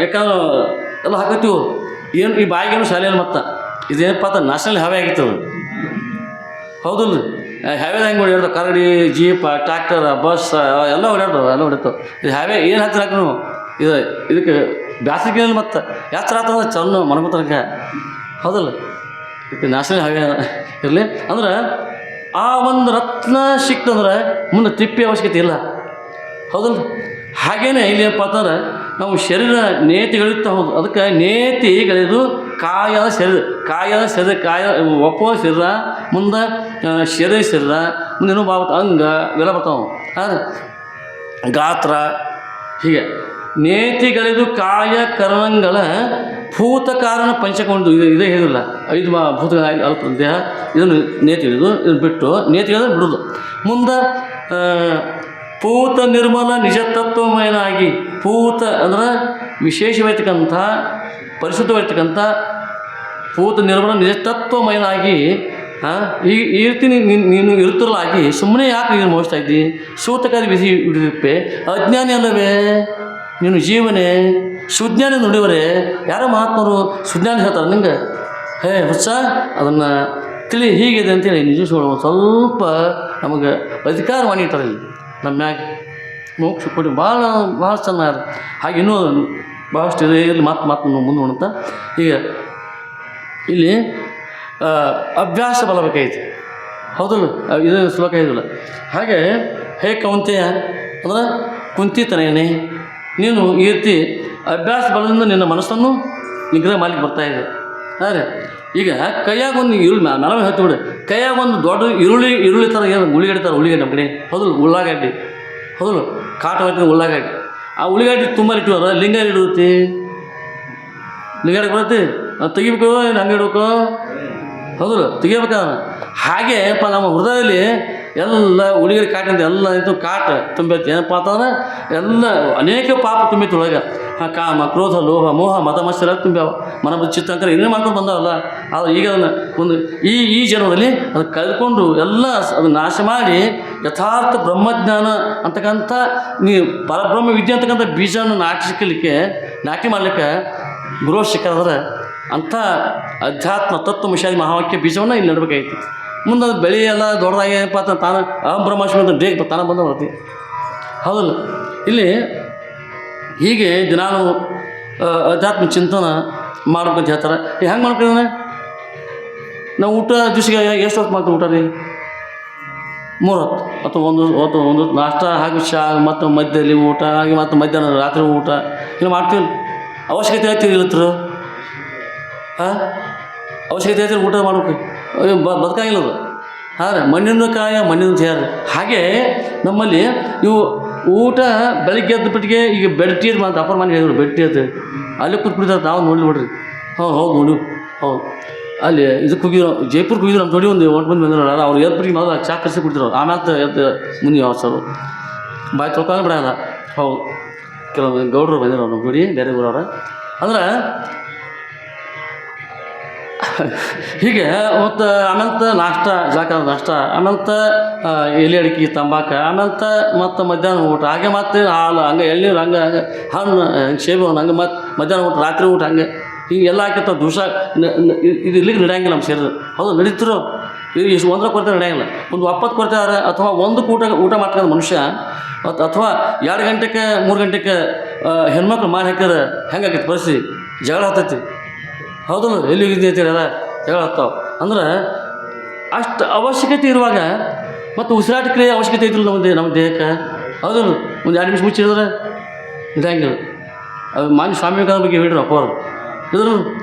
ಯಾಕಂದ್ರೆ ಎಲ್ಲ ಹಾಕತ್ತೀವಿ. ಏನು ಈ ಬಾಯಿಗೇನು ಶಾಲೆಯಲ್ಲಿ ಮತ್ತೆ ಇದೇನಪ್ಪ ಅಂತ ನ್ಯಾಷನಲ್ ಹ್ಯಾವೆ ಆಗಿತ್ತು ಅದು. ಹೌದಲ್ಲ? ಹ್ಯಾವೆದಾಗ ಹೆಂಗೆ ಓಡಾಡ್ತಾವೆ, ಕರಡಿ, ಜೀಪ್, ಟ್ರ್ಯಾಕ್ಟರ್, ಬಸ್ ಎಲ್ಲ ಓಡಾಡ್ತಾವೆ. ಇದು ಹ್ಯಾವೆ ಏನು ಹಾಕ್ತಾರೆ ಹಾಕಿ ನೀವು ಇದಕ್ಕೆ ಬ್ಯಾಸಿಗೆಯಲ್ಲಿ ಮತ್ತೆ ಯಾತ್ರೆ ಆಗ್ತದೆ ಚನ್ನ ಮನಗುತ್ತನಕ. ಹೌದಲ್ಲ? ಇದಕ್ಕೆ ನ್ಯಾಷನಲ್ ಹ್ಯಾವೆ ಇರಲಿ. ಅಂದ್ರೆ ಆ ಒಂದು ರತ್ನ ಸಿಕ್ತಂದ್ರೆ ಮುಂದೆ ತಿಪ್ಪಿ ಅವಶ್ಯಕತೆ ಇಲ್ಲ. ಹೌದಲ್ಲ? ಹಾಗೇನೆ ಇಲ್ಲಿ ಏನಪ್ಪ ಅಂತಂದ್ರೆ ನಾವು ಶರೀರ ನೇತಿಗಳಿರ್ತಾ ಹೌದು. ಅದಕ್ಕೆ ನೇತಿಗಳಿದು ಕಾಯದ ಶರೀರ ಒಪ್ಪುವ ಶರೀರ, ಮುಂದೆ ಶರೀರ ಮುಂದೆ ಏನೋ ಅಂಗ ಇವೆಲ್ಲ ಬರ್ತಾವೆ. ಹಾಂ, ಗಾತ್ರ. ಹೀಗೆ ನೇತಿಗಳಿದು ಕಾಯ ಕರ್ಣಗಳ ಭೂತ ಕಾರಣ ಪಂಚಕೊಂಡು ಇದೇ ಹೇಳಿಲ್ಲ. 5 ಭೂತ ಅಲ್ಪ ದೇಹ, ಇದನ್ನು ನೇತಿಗಳಿದು. ಇದನ್ನು ಬಿಟ್ಟು ನೇತಿಗಳನ್ನು ಬಿಡೋದು. ಮುಂದೆ ಪೂತ ನಿರ್ಮಲ ನಿಜ ತತ್ವಮಯನಾಗಿ. ಪೂತ ಅಂದ್ರೆ ವಿಶೇಷವಾಗಿರ್ತಕ್ಕಂಥ ಪರಿಶುದ್ಧವಾಗಿರ್ತಕ್ಕಂಥ ಪೂತ ನಿರ್ಮಲ ನಿಜ ತತ್ವಮಯನಾಗಿ. ಈ ರೀತಿ ನೀನು ಇರುತ್ತಲಾಗಿ ಸುಮ್ಮನೆ ಯಾಕೆ ನೀನು ಮೋಹಿಸ್ತಾ ಇದ್ದಿ? ಸೂತಕಾರಿ ವಿಧಿ ಹಿಡಿದಿಪ್ಪೆ. ಅಜ್ಞಾನಿ ಅಲ್ಲವೇ ನೀನು ಜೀವನೇ? ಸುಜ್ಞಾನಿ ನುಡಿವರೇ ಯಾರೋ ಮಹಾತ್ಮರು ಸುಜ್ಞಾನಿ ಹೇಳ್ತಾರೆ ನಿಂಗೆ, ಹೇ ಹುಚ್ಚ ಅದನ್ನು ತಿಳಿ ಹೀಗಿದೆ ಅಂತೇಳಿ ನಿಜಗಳು ಸ್ವಲ್ಪ ನಮಗೆ ಅಧಿಕಾರ ಮಾಡಿರ್ತಾರೆ ಇಲ್ಲಿ ನಮ್ಮ ಮ್ಯಾಗ ಮೋಕ್ಷ ಕೊಡಿ ಭಾಳ ಚೆನ್ನಾಗಿ ಹಾಗೆ ಇನ್ನೂ ಭಾಳಷ್ಟು ಇದೆ ಇಲ್ಲಿ ಮಾತು ಮುಂದೆ ನೋಡುತ್ತಾ ಈಗ ಇಲ್ಲಿ ಅಭ್ಯಾಸ ಬಲ ಬೇಕಾಯ್ತು ಹೌದಲ್ಲ ಇದು ಶ್ಲೋಕ ಇದಿಲ್ಲ ಹಾಗೆ ಹೇ ಕೌಂತೆಯ ಅಂದ್ರೆ ಕುಂತಿತನೇನೆ ನೀನು ಈ ರೀತಿ ಅಭ್ಯಾಸ ಬಲದಿಂದ ನಿನ್ನ ಮನಸ್ಸನ್ನು ನಿಗ್ರಹ ಮಾಡ್ಲಿಕ್ಕೆ ಬರ್ತಾಯಿದೆ ಹಾಂ ಈಗ ಕೈಯಾಗ ಒಂದು ಮೆಲವೆ ಹೇಳ್ತು ಬಿಡು ಕೈಯಾಗ ಒಂದು ದೊಡ್ಡ ಈರುಳ್ಳಿ ಥರ ಏನು ಉಳ್ಳಿಗಡ್ಡೆ ಉಳ್ಳಿಗಡ್ಡೆ ನಮ್ಮ ಕಡೆ ಹೌದಲ್ಲ ಉಳ್ಳಾಗಡ್ಡಿ ಹೌದಲ್ಲ ಕಾಟ ಬರ್ತೀನಿ ಉಳ್ಳಾಗಡ್ಡಿ ಆ ಉಳ್ಳಿಗಡ್ಡೆ ತುಂಬ ಇಟ್ಟಿವಾರ ಲಿಂಗ ಇಡುತ್ತೆ ಲಿಂಗಾಡಿ ಬರುತ್ತೆ ತೆಗಿಬೇಕು ಏನು ಹಂಗೆ ಇಡಬೇಕು ಹೌದಲ್ಲ ತೆಗಿಬೇಕಾದ ಹಾಗೆ ನಮ್ಮ ಹೃದಯದಲ್ಲಿ ಎಲ್ಲ ಉಳಿಗಡೆ ಕಾಟಿಂದ ಎಲ್ಲ ಇದು ಕಾಟ ತುಂಬೈತಿ ಏನಪ್ಪ ಅಂತಂದ್ರೆ ಎಲ್ಲ ಅನೇಕ ಪಾಪ ತುಂಬಿತ್ತು ಒಳಗೆ ಕಾಮ ಕ್ರೋಧ ಲೋಹ ಮೋಹ ಮತ ಮತ್ಸರ ತುಂಬ್ಯಾವ ಮನ ಚಿತ್ತಾಂಕರ ಏನೇನು ಮಾಡ್ಕೊಂಡು ಬಂದಾವಲ್ಲ ಅದು ಈಗ ಅದನ್ನು ಒಂದು ಈ ಜನ್ಮದಲ್ಲಿ ಅದು ಕಳ್ಕೊಂಡು ಎಲ್ಲ ಅದನ್ನು ನಾಶ ಮಾಡಿ ಯಥಾರ್ಥ ಬ್ರಹ್ಮಜ್ಞಾನ ಅಂತಕ್ಕಂಥ ನೀವು ಪರಬ್ರಹ್ಮ ವಿದ್ಯೆ ಅಂತಕ್ಕಂಥ ಬೀಜವನ್ನು ನಾಟಿ ಮಾಡಲಿಕ್ಕೆ ಗುರು ಸಿಕ್ಕಾದ್ರೆ ಅಂಥ ಅಧ್ಯಾತ್ಮ ತತ್ವಮಶಾದಿ ಮಹಾವಾಕ್ಯ ಬೀಜವನ್ನು ಇಲ್ಲಿ ನಡಬೇಕಾಗಿತ್ತು ಮುಂದೆ ಅದು ಬೆಳೆ ಎಲ್ಲ ದೊಡ್ಡದಾಗಿ ಏನಪ್ಪ ಅಂತ ತಾನು ಬ್ರಹ್ಮಾಶ್ರಮ ಅಂತ ಡೇಗ್ ತಾನು ಬಂದ ಬರ್ತೀವಿ ಹೌದಲ್ಲ ಇಲ್ಲಿ ಹೀಗೆ ದಿನಾನು ಅಧ್ಯಾತ್ಮ ಚಿಂತನ ಮಾಡ್ಬೇಕಂತ ಹೇಳ್ತಾರೆ ಹೆಂಗೆ ಮಾಡ್ಕೊಂಡಿದ್ದಾನೆ ನಾವು ಊಟ ದಿವಸಿಗೆ ಎಷ್ಟು ಹೊತ್ತು ಮಾಡ್ತೀವಿ ಊಟ ರೀ 3 ಹೊತ್ತು ಅಥವಾ ಒಂದು ನಾಷ್ಟ ಹಾಗೆ ಚಾ ಮತ್ತು ಮಧ್ಯದಲ್ಲಿ ಊಟ ಹಾಗೆ ಮತ್ತು ಮಧ್ಯಾಹ್ನ ರಾತ್ರಿ ಊಟ ಇಲ್ಲ ಮಾಡ್ತೀವಿ ಅವಶ್ಯಕತೆ ಹೇಳ್ತೀವಿ ಇಲ್ಲತ್ರ ಹಾಂ ಅವಶ್ಯಕತೆ ಹೇಳ್ತೀವಿ ಊಟ ಮಾಡ್ಬೇಕು ಬದುಕಾಗಿಲ್ಲ ಅದು ಹಾಂ ಮಣ್ಣಿನ ಕಾಯ ಮಣ್ಣಿನ ಸೇರ ಹಾಗೆ ನಮ್ಮಲ್ಲಿ ಇವು ಊಟ ಬೆಳಗ್ಗೆ ಎದ್ದ ಬಿಟ್ಟಿಗೆ ಈಗ ಬೆಡ್ಟಿ ಅದು ಮತ್ತು ಅಪ್ಪರ ಮನೆ ಹೇಳಿದ್ರು ಬೆಟ್ಟಿ ಅದು ಅಲ್ಲಿ ಕೂತ್ಬಿಡ್ತಾರೆ ನಾವು ನೋಡ್ಲಿ ಬಿಡ್ರಿ ಹೌದು ನೋಡಿ ಹೌದು ಅಲ್ಲಿ ಇದಕ್ಕೆ ಹೋಗಿದ್ರು ಜೈಪುರ್ಗೆ ಹೋಗಿದ್ರು ನಮ್ಮ ನೋಡಿ ಒಂದು 8 ಮಂದಿ ಬಂದಿರೋಲ್ಲ ಅವ್ರು ಎದ್ಬಿಟ್ಟು ಮೊದಲು ಚಾ ಕರ್ಸಿ ಬಿಡ್ತಿರೋ ಆಮೇಲೆ ಮುಂದೆ ಯಾವ ಸರ್ ಬಾಯಿ ತೊಳ್ಕೊಂಡು ಬಿಡೋಲ್ಲ ಹೌದು ಕೆಲವೊಂದು ಗೌಡ್ರು ಬಂದಿರೋ ನಮ್ಮ ನೋಡಿ ಬೇರೆ ಊರವ್ರ ಅಂದ್ರೆ ಹೀಗೆ ಮತ್ತು ಆಮೇಲೆ ನಾಷ್ಟ ಆಮೇಲೆ ಎಲೆ ಅಡಿಕೆ ತಂಬಾಕ ಆಮೇಲೆ ಮತ್ತು ಮಧ್ಯಾಹ್ನ ಊಟ ಹಾಗೆ ಮತ್ತೆ ಹಾಲು ಹಂಗೆ ಎಳ್ನೀರು ಹಂಗೆ ಹಣ್ಣು ಸೇಬು ಹಂಗೆ ಮತ್ತು ಮಧ್ಯಾಹ್ನ ಊಟ ರಾತ್ರಿ ಊಟ ಹಂಗೆ ಹಿಂಗೆಲ್ಲ ಹಾಕಿರ್ತಾವೆ ದಿವಸ ಇದು ಇಲ್ಲಿಗೆ ನಡೆಯಂಗಿಲ್ಲ ನಮ್ಮ ಸೇರಿದ್ರು ಹೌದು ನಡೀತಿರೋ ಇಷ್ಟು ಒಂದರ ಕೊರತೆ ನಡೆಯಂಗಿಲ್ಲ ಒಂದು 20 ಕೊಡ್ತಾರೆ ಅಥವಾ ಒಂದಕ್ಕೆ ಊಟ ಮಾಡ್ಕೊಂಡು ಮನುಷ್ಯ ಅಥವಾ 2 ಗಂಟೆಗೆ 3 ಗಂಟೆಗೆ ಹೆಣ್ಮಕ್ಳು ಮಾಡಿ ಹಾಕಿದ್ರೆ ಹೆಂಗಾಗೈತಿ ಪರಿಸ್ಥಿತಿ ಜಗಳ ಹತ್ತೈತಿ ಹೌದಲ್ಲ ಎಲ್ಲಿ ಹೋಗಿದ್ದೆ ಅಂತೇಳಿ ಅಲ್ಲ ಜಗಳ ಹತ್ತಾವ ಅಂದ್ರೆ ಅಷ್ಟು ಅವಶ್ಯಕತೆ ಇರುವಾಗ ಮತ್ತು ಉಸಿರಾಟ ಕ್ರಿಯೆ ಅವಶ್ಯಕತೆ ಐತಿಲ್ಲ ನಮ್ಮ ದೇಹಕ್ಕೆ ಹೌದಲ್ಲ ಒಂದು 2 ನಿಮಿಷ ಮುಚ್ಚಿಡಿದ್ರೆ ಇದಂಗಿಲ್ಲ ಅದು ಮಾನ್ಯ ಸ್ವಾಮಿ ವಿವೇಕಾನಂದ ಬಗ್ಗೆ ಹೇಳಿದ್ರು ಅಪ್ಪ ಅವರು ಇದ್ರು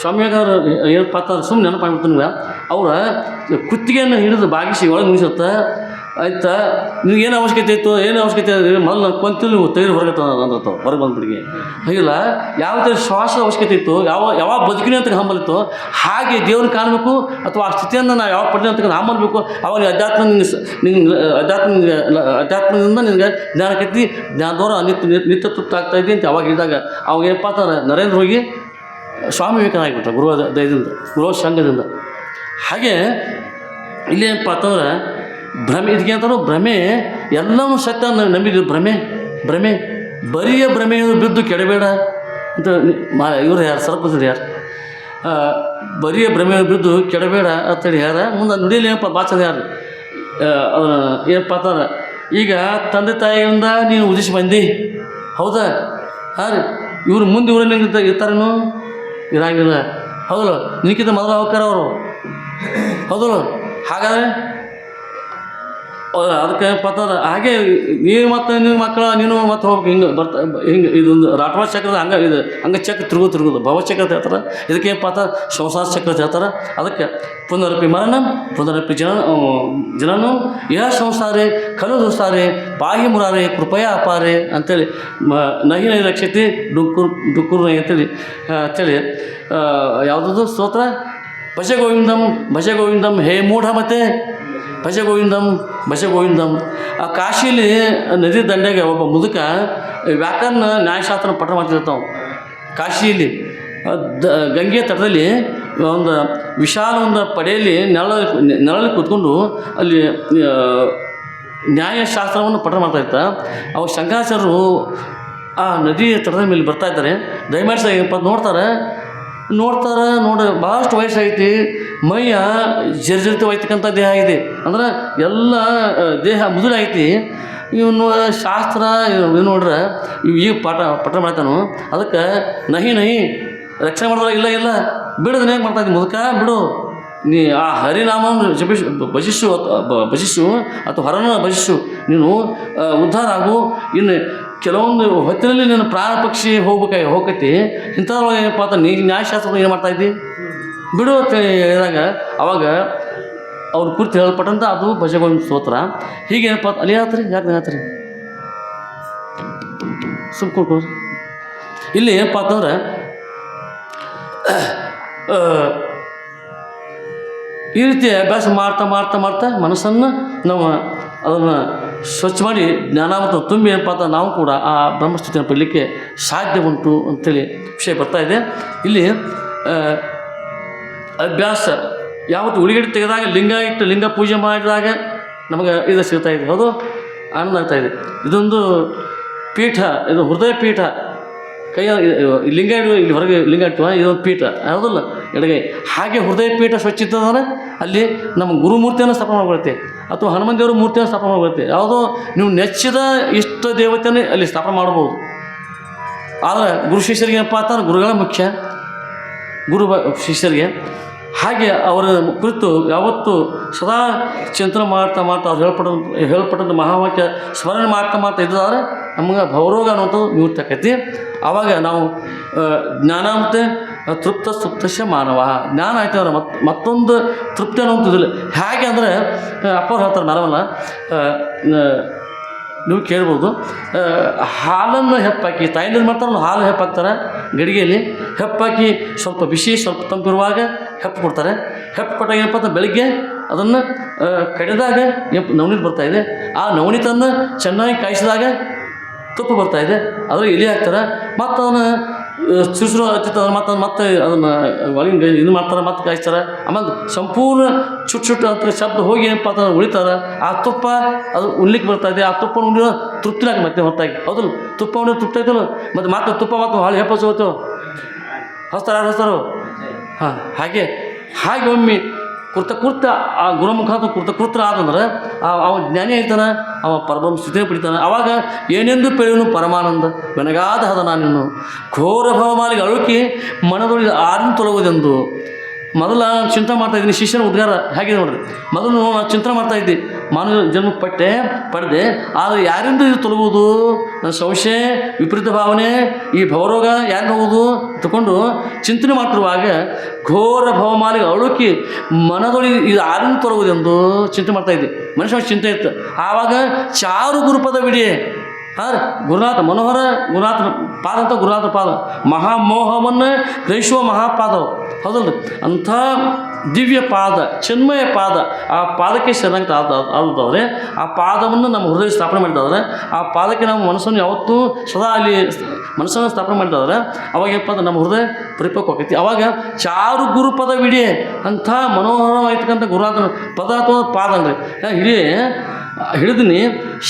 ಸ್ವಾಮಿ ವಿವೇಕಾನಂದರು ಏನಪ್ಪ ಅಂತ ಸುಮ್ಮನೆ ನೆನಪಾಗ್ಬಿಡ್ತಾನೆ ಅವರ ಕುತ್ತಿಗೆಯನ್ನು ಹಿಡಿದು ಬಾಗಿಸಿ ಒಳಗೆ ಮುಗಿಸುತ್ತೆ ಆಯ್ತಾ ನಿನಗೇನು ಅವಶ್ಯಕತೆ ಇತ್ತು ಏನು ಅವಶ್ಯಕತೆ ಮೊದಲು ಕೊಂತಿಲ್ ತೆಗೆದು ಹೊರಗೆ ಅಂದಿರ್ತಾವೆ ಹೊರಗೆ ಬಂದ್ಬಿಟ್ಟಿಗೆ ಹಾಗಿಲ್ಲ ಯಾವ ಥರ ಶ್ವಾಸ ಅವಶ್ಯಕತೆ ಇತ್ತು ಯಾವ ಬದುಕಿನ ಅಂತ ಹಂಬಲಿತ್ತು ಹಾಗೆ ದೇವ್ರನ್ನ ಕಾಣಬೇಕು ಅಥವಾ ಆ ಸ್ಥಿತಿಯನ್ನು ನಾವು ಯಾವ ಪಡೆದ ಅಂತ ಹಂಬಲ್ಬೇಕು ಅವಾಗ ಅಧ್ಯಾತ್ಮದಿಂದ ನಿನಗೆ ಜ್ಞಾನಕತ್ತಿ ಜ್ಞಾನದವರ ನಿತ್ಯ ತೃಪ್ತ ಆಗ್ತಾಯಿದ್ದೆ ಅಂತ ಅವಾಗ ಹೇಳಿದಾಗ ಅವಾಗ ಏನಪ್ಪ ಅಂತಾರೆ ನರೇಂದ್ರ ಹೋಗಿ ಸ್ವಾಮಿ ವಿವೇಕಾನಂದ ಆಗಿಬಿಟ್ಟ ಗುರುವ ದಯದಿಂದ ಗುರುವ ಸಂಘದಿಂದ ಹಾಗೆ ಇಲ್ಲೇನಪ್ಪ ಅಂತಂದ್ರೆ ಭ್ರಮೆ ಇದಕ್ಕೆ ಅಂತಾರೋ ಭ್ರಮೆ ಎಲ್ಲವೂ ಸತ್ಯ ನಂಬಿದ್ರು ಭ್ರಮೆ ಬರಿಯ ಭ್ರಮೆಯನ್ನು ಬಿದ್ದು ಕೆಡಬೇಡ ಅಂತ ಇವ್ರು ಯಾರು ಸರ್ಪಂಚರು ಯಾರು ಬರಿಯ ಭ್ರಮೆಯನ್ನು ಬಿದ್ದು ಕೆಡಬೇಡ ಅಂತೇಳಿ ಯಾರ ಮುಂದೆ ನುಡಿಯಲ್ಲಿ ಏನಪ್ಪ ಭಾಷಣ ಯಾರು ಏನಪ್ಪ ಅಂತಾರೆ ಈಗ ತಂದೆ ತಾಯಿಯಿಂದ ನೀನು ಉದಿಸಿ ಬಂದಿ ಹೌದಾ ಹಾಂ ರೀ ಇವ್ರು ಮುಂದೆ ಇವ್ರಲ್ಲಿ ಇರ್ತಾರೇನು ಇರಂಗಿಲ್ಲ ಹೌದಲ್ಲ ನಿನಕ್ಕಿಂತ ಮೊದಲು ಹೋಗ್ತಾರ ಅವರು ಹೌದಲ್ಲ ಹಾಗಾದರೆ ಅದಕ್ಕೆ ಪತ್ತದ ಹಾಗೆ ನೀವು ಮತ್ತು ನಿಮ್ಮ ಮಕ್ಕಳ ನೀನು ಮತ್ತು ಹೋಗ್ಬೇಕು ಹಿಂಗೆ ಇದೊಂದು ರಾಟವಾದ ಚಕ್ರದ ಹಂಗೆ ಚಕ್ರ ತಿರುಗೋದು ಭವಚಕ್ರ ಅಂತ ಹೇಳ್ತಾರೆ ಇದಕ್ಕೆ ಪಾತ ಸಂಸಾರ ಚಕ್ರ ಅಂತ ಹೇಳ್ತಾರೆ ಅದಕ್ಕೆ ಪುನರಪಿ ಮರಣ ಪುನರಪಿ ಜನನು ಯಹ ಸಂಸಾರೇ ಖಲು ದುಸ್ಸಾರೆ ಪಾಹಿ ಮುರಾರೆ ಕೃಪಯ ಅಪಾರೆ ಅಂಥೇಳಿ ನಹಿ ನಹಿ ರಕ್ಷತೆ ಡುಕ್ಕುರು ಅಂತೇಳಿ ಯಾವುದದು ಸ್ತೋತ್ರ ಭಜ ಗೋವಿಂದಂ ಹೇ ಮೂಢ ಮತ್ತೆ ಭಜ ಗೋವಿಂದಂ ಆ ಕಾಶಿಲಿ ನದಿ ದಂಡೆಗೆ ಒಬ್ಬ ಮುದುಕ ವ್ಯಾಕರಣ ನ್ಯಾಯಶಾಸ್ತ್ರ ಪಠಣ ಮಾಡ್ತಿರ್ತಾವೆ ಕಾಶಿಯಲ್ಲಿ ಗಂಗೆ ತಟದಲ್ಲಿ ಒಂದು ವಿಶಾಲ ಒಂದು ಪಡೆಯಲ್ಲಿ ನೆರಳಲ್ಲಿ ಕೂತ್ಕೊಂಡು ಅಲ್ಲಿ ನ್ಯಾಯಶಾಸ್ತ್ರವನ್ನು ಪಠಣ ಮಾಡ್ತಾಯಿರ್ತ ಅವಾಗ ಶಂಕರಾಚಾರ್ಯರು ಆ ನದಿಯ ತಟದ ಮೇಲೆ ಬರ್ತಾಯಿದ್ದಾರೆ ದಯಮಾಡಿ ನೋಡ್ತಾರೆ ನೋಡ್ತಾರೆ. ನೋಡಿ ಭಾಳಷ್ಟು ವಯಸ್ಸಾಗೈತಿ, ಮೈಯ ಜರ್ಜರಿತವಾಯ್ತಕ್ಕಂಥ ದೇಹ ಇದೆ, ಅಂದ್ರೆ ಎಲ್ಲ ದೇಹ ಮುದುಡಾಗೈತಿ. ಇವನು ಶಾಸ್ತ್ರ ಇದು ನೋಡ್ರೆ ಇವು ಈಗ ಪಠಣ ಮಾಡ್ತಾನು. ಅದಕ್ಕೆ ನಹಿ ರಕ್ಷಣೆ ಮಾಡಿದ್ರೆ ಇಲ್ಲ ಬಿಡೋದನ್ನ ಹೇಗೆ ಮಾಡ್ತಾಯಿದ್ದಿ ಮುದುಕ, ಬಿಡು ನೀ ಆ ಹರಿನಾಮವನ್ನು ಭಜಿಸು ಅಥವಾ ಹರನ ಭಜಿಸು, ನೀನು ಉದ್ಧಾರ ಆಗು. ಇನ್ನು ಕೆಲವೊಂದು ಹೊತ್ತಿನಲ್ಲಿ ನೀನು ಪ್ರಾಣ ಪಕ್ಷಿ ಹೋಗತಿ. ಇಂಥದ್ರೊಳಗೆ ಏನಪ್ಪ ಅಂತ ನ್ಯಾಯಶಾಸ್ತ್ರ ಏನು ಮಾಡ್ತಾಯಿದ್ದಿ, ಬಿಡು ಅಂತ ಹೇಳಿದಾಗ ಅವಾಗ ಅವ್ರ ಕುರಿತು ಹೇಳಲ್ಪಟ್ಟಂತ ಅದು ಭಜಗೋವಿಂದ ಸ್ತೋತ್ರ. ಹೀಗೇನಪ್ಪ ಅಲ್ಲಿ ಹೇಳ್ತೀರಿ, ಯಾಕೆ ಹೇಳ್ತೀರಿ ಸುಮ್ಕೊಂಡು. ಇಲ್ಲಿ ಏನಪ್ಪ ಅಂತಂದ್ರೆ ಈ ರೀತಿ ಅಭ್ಯಾಸ ಮಾಡ್ತಾ ಮನಸ್ಸನ್ನು ನಾವು ಅದನ್ನು ಸ್ವಚ್ಛ ಮಾಡಿ ಜ್ಞಾನಾಮೃತ ತುಂಬಿ ಏನಪ್ಪ ಅಂತ ನಾವು ಕೂಡ ಆ ಬ್ರಹ್ಮಸ್ಥಿತಿಯನ್ನು ಪಡಲಿಕ್ಕೆ ಸಾಧ್ಯ ಉಂಟು ಅಂಥೇಳಿ ವಿಷಯ ಬರ್ತಾಯಿದೆ. ಇಲ್ಲಿ ಅಭ್ಯಾಸ ಯಾವತ್ತು ಉಳಿಗಡೆ ತೆಗೆದಾಗ ಲಿಂಗ ಪೂಜೆ ಮಾಡಿದಾಗ ನಮಗೆ ಇದು ಸಿಗ್ತಾಯಿದೆ, ಹೌದು, ಆನಂದ ಆಗ್ತಾಯಿದೆ. ಇದೊಂದು ಪೀಠ, ಇದು ಹೃದಯ ಪೀಠ. ಕೈಯ ಲಿಂಗ ಇಡುವ, ಇಲ್ಲಿ ಹೊರಗೆ ಲಿಂಗ ಇಡ್ತೀವ, ಇದೊಂದು ಪೀಠ, ಯಾವುದಲ್ಲ ಎಡಗೈ. ಹಾಗೆ ಹೃದಯ ಪೀಠ ಸ್ವಚ್ಛ ಇರ್ತದಂದ್ರೆ ಅಲ್ಲಿ ನಮ್ಮ ಗುರುಮೂರ್ತಿಯನ್ನು ಸ್ಥಾಪನೆ ಮಾಡಿಬಿಡುತ್ತೆ, ಅಥವಾ ಹನುಮಂತ ದೇವರ ಮೂರ್ತಿಯನ್ನು ಸ್ಥಾಪನೆ ಮಾಡಿಬಿಡುತ್ತೆ. ಯಾವುದೋ ನೀವು ನೆಚ್ಚಿದ ಇಷ್ಟ ದೇವತೆಯನ್ನೇ ಅಲ್ಲಿ ಸ್ಥಾಪನೆ ಮಾಡ್ಬೋದು. ಆದರೆ ಗುರು ಶಿಷ್ಯರಿಗೆ ಏನಪ್ಪ ಅಂತಂದ್ರೆ ಗುರುಗಳ ಮುಖ್ಯ, ಶಿಷ್ಯರಿಗೆ. ಹಾಗೆ ಅವರ ಕುರಿತು ಯಾವತ್ತು ಸದಾ ಚಿಂತನೆ ಮಾಡ್ತಾ ಅವ್ರು ಹೇಳ್ಪಟ್ಟಂಥ ಮಹಾವಾಕ್ಯ ಸ್ಮರಣೆ ಮಾಡ್ತಾ ಇದ್ದಾದ್ರೆ ನಮಗೆ ಭವರೋಗ ಅನ್ನೋಂಥದ್ದು ನಿವೃತ್ತಿ ಆಕೈತಿ. ಆವಾಗ ನಾವು ಜ್ಞಾನ ಮತ್ತು ತೃಪ್ತ ಸುಪ್ತಶ್ಯ ಮಾನವ, ಜ್ಞಾನ ಆಯ್ತು ಅಂದ್ರೆ ಮತ್ತೊಂದು ತೃಪ್ತಿ ಅನ್ನೋಂಥದ್ದಿಲ್ಲ. ಹೇಗೆ ಅಂದರೆ ಅಪ್ಪವ್ರು ಹೇಳ್ತಾರೆ ನಾರವಲ್ಲ, ನೀವು ಕೇಳ್ಬೋದು, ಹಾಲನ್ನು ಹೆಪ್ಪಾಕಿ ತಾಯಿನಲ್ಲಿ ಮಾಡ್ತಾರಲ್ಲ, ಹಾಲು ಹೆಪ್ಪಾಕ್ತಾರೆ ಗಡಿಗೆಯಲ್ಲಿ, ಹೆಪ್ಪಾಕಿ ಸ್ವಲ್ಪ ಬಿಸಿ ಸ್ವಲ್ಪ ತಂಪಿರುವಾಗ ಹೆಪ್ಪು ಕೊಡ್ತಾರೆ. ಹೆಪ್ಪು ಕೊಟ್ಟಾಗ ಏನಪ್ಪ ಅಂತ ಬೆಳಗ್ಗೆ ಅದನ್ನು ಕಡಿದಾಗ ನವಣೀರು ಬರ್ತಾಯಿದೆ. ಆ ನವಣೀತನ್ನು ಚೆನ್ನಾಗಿ ಕಾಯಿಸಿದಾಗ ತುಪ್ಪ ಬರ್ತಾಯಿದೆ. ಅದ್ರ ಎಲೆ ಹಾಕ್ತಾರೆ, ಮತ್ತು ಅದನ್ನು ಸುರು ಹತ್ತಿರ್ತಾರೆ, ಮತ್ತೆ ಅದನ್ನು ಒಳಗಿನ ಇದು ಮಾಡ್ತಾರೆ, ಮತ್ತೆ ಕಾಯಿಸ್ತಾರೆ. ಆಮೇಲೆ ಸಂಪೂರ್ಣ ಚುಟ್ಟು ಅಂತ ಶಬ್ದ ಹೋಗಿ ಏನಪ್ಪ ಅಂತ ಉಳಿತಾರೆ. ಆ ತುಪ್ಪ ಅದು ಉಣ್ಲಿಕ್ಕೆ ಬರ್ತಾಯಿದೆ. ಆ ತುಪ್ಪ ಉಂಡಿರೋ ತೃಪ್ತಿನಾಗ ಮತ್ತೆ ಹೊತ್ತಾಗಿ, ಹೌದಲ್ಲ, ತುಪ್ಪ ಉಂಡಿರೋ ತೃಪ್ತಿ ಆಯ್ತಲ್ಲ, ಮತ್ತೆ ತುಪ್ಪ ಮತ್ತು ಹಾಳು ಹೆಪ್ಪಸು ಹೋಯ್ತು ಹಚ್ತಾರೋ. ಹಾಂ, ಹಾಗೆ ಒಮ್ಮೆ ಕುರ್ತ ಆ ಗುರು ಮುಖಾಂತರ ಕೃತ್ರ ಆದಂದ್ರೆ ಅವ ಜ್ಞಾನಿ ಆಯ್ತಾನೆ, ಅವ ಪರಬ್ರಹ್ಮ ಸ್ಥಿತಿಯನ್ನು ಪಡಿತಾನೆ. ಆವಾಗ ಏನೆಂದು ಪಡೆಯುವನು ಪರಮಾನಂದ ಬೆನಗಾದ ಹದ ನಾನಿನ್ನು ಘೋರ ಭವಮಾಲಿಗೆ ಅಳುಕಿ ಮನದೊಳಗೆ ಆರಿನ ತೊಲಗುವುದೆಂದು. ಮೊದಲು ಚಿಂತನೆ ಮಾಡ್ತಾಯಿದ್ದೀನಿ, ಶಿಷ್ಯನ ಉದ್ಗಾರ ಹೇಗಿದೆ ನೋಡ್ರಿ. ಮೊದಲು ನಾನು ಚಿಂತನೆ ಮಾಡ್ತಾಯಿದ್ದೆ, ಮಾನವ ಜನ್ಮ ಪಡೆದೆ, ಆದರೆ ಯಾರಿಂದ ಇದು ತೊಲಗುವುದು, ನನ್ನ ಸಂಶಯ ವಿಪರೀತ ಭಾವನೆ ಈ ಭವರೋಗ ಯಾರಿಂದ ಹೋಗುವುದು ತಗೊಂಡು ಚಿಂತನೆ ಮಾಡ್ತಿರುವಾಗ ಘೋರ ಭವಮಾಲಿಗೆ ಅಳುಕಿ ಮನದೊಳಗೆ ಇದು ಆರಿಂದ ತೊಲಗುವುದೆಂದು ಚಿಂತೆ ಮಾಡ್ತಾಯಿದ್ದೆ. ಮನುಷ್ಯ ಚಿಂತೆ ಇತ್ತು. ಆವಾಗ ಚಾರು ಗುರುಪದ ಬಿಡಿ, ಗುರುನಾಥ ಮನೋಹರ ಗುರುನಾಥನ ಪಾದ ಅಂತ ಗುರುನಾಥನ ಪಾದ ಮಹಾಮೋಹವನ್ನು ಗ್ರಹಿಸುವ ಮಹಾಪಾದ, ಹೌದಲ್ರಿ. ಅಂಥ ದಿವ್ಯ ಪಾದ, ಚಿನ್ಮಯ ಪಾದ, ಆ ಪಾದಕ್ಕೆ ಶರಣಾಗ್ತ ಆದವ್ರೆ. ಆ ಪಾದವನ್ನು ನಮ್ಮ ಹೃದಯ ಸ್ಥಾಪನೆ ಮಾಡಿದಾದ್ರೆ, ಆ ಪಾದಕ್ಕೆ ನಾವು ಮನಸ್ಸನ್ನು ಯಾವತ್ತೂ ಸದಾ ಅಲ್ಲಿ ಮನಸ್ಸನ್ನು ಸ್ಥಾಪನೆ ಮಾಡಿದಾದ್ರೆ ಅವಾಗ ಏನಪ್ಪ ಅಂದ್ರೆ ನಮ್ಮ ಹೃದಯ ಪರಿಪಕ್ವ ಆಕೈತಿ. ಅವಾಗ ಚಾರು ಗುರುಪದ ವಿಡಿಯೇ ಅಂಥ ಮನೋಹರವಾಗಿರ್ತಕ್ಕಂಥ ಗುರುನಾಥನ ಪದ ಅಥವಾ ಪಾದ ಅಂದರೆ ಹಿಡಿದಿನಿ.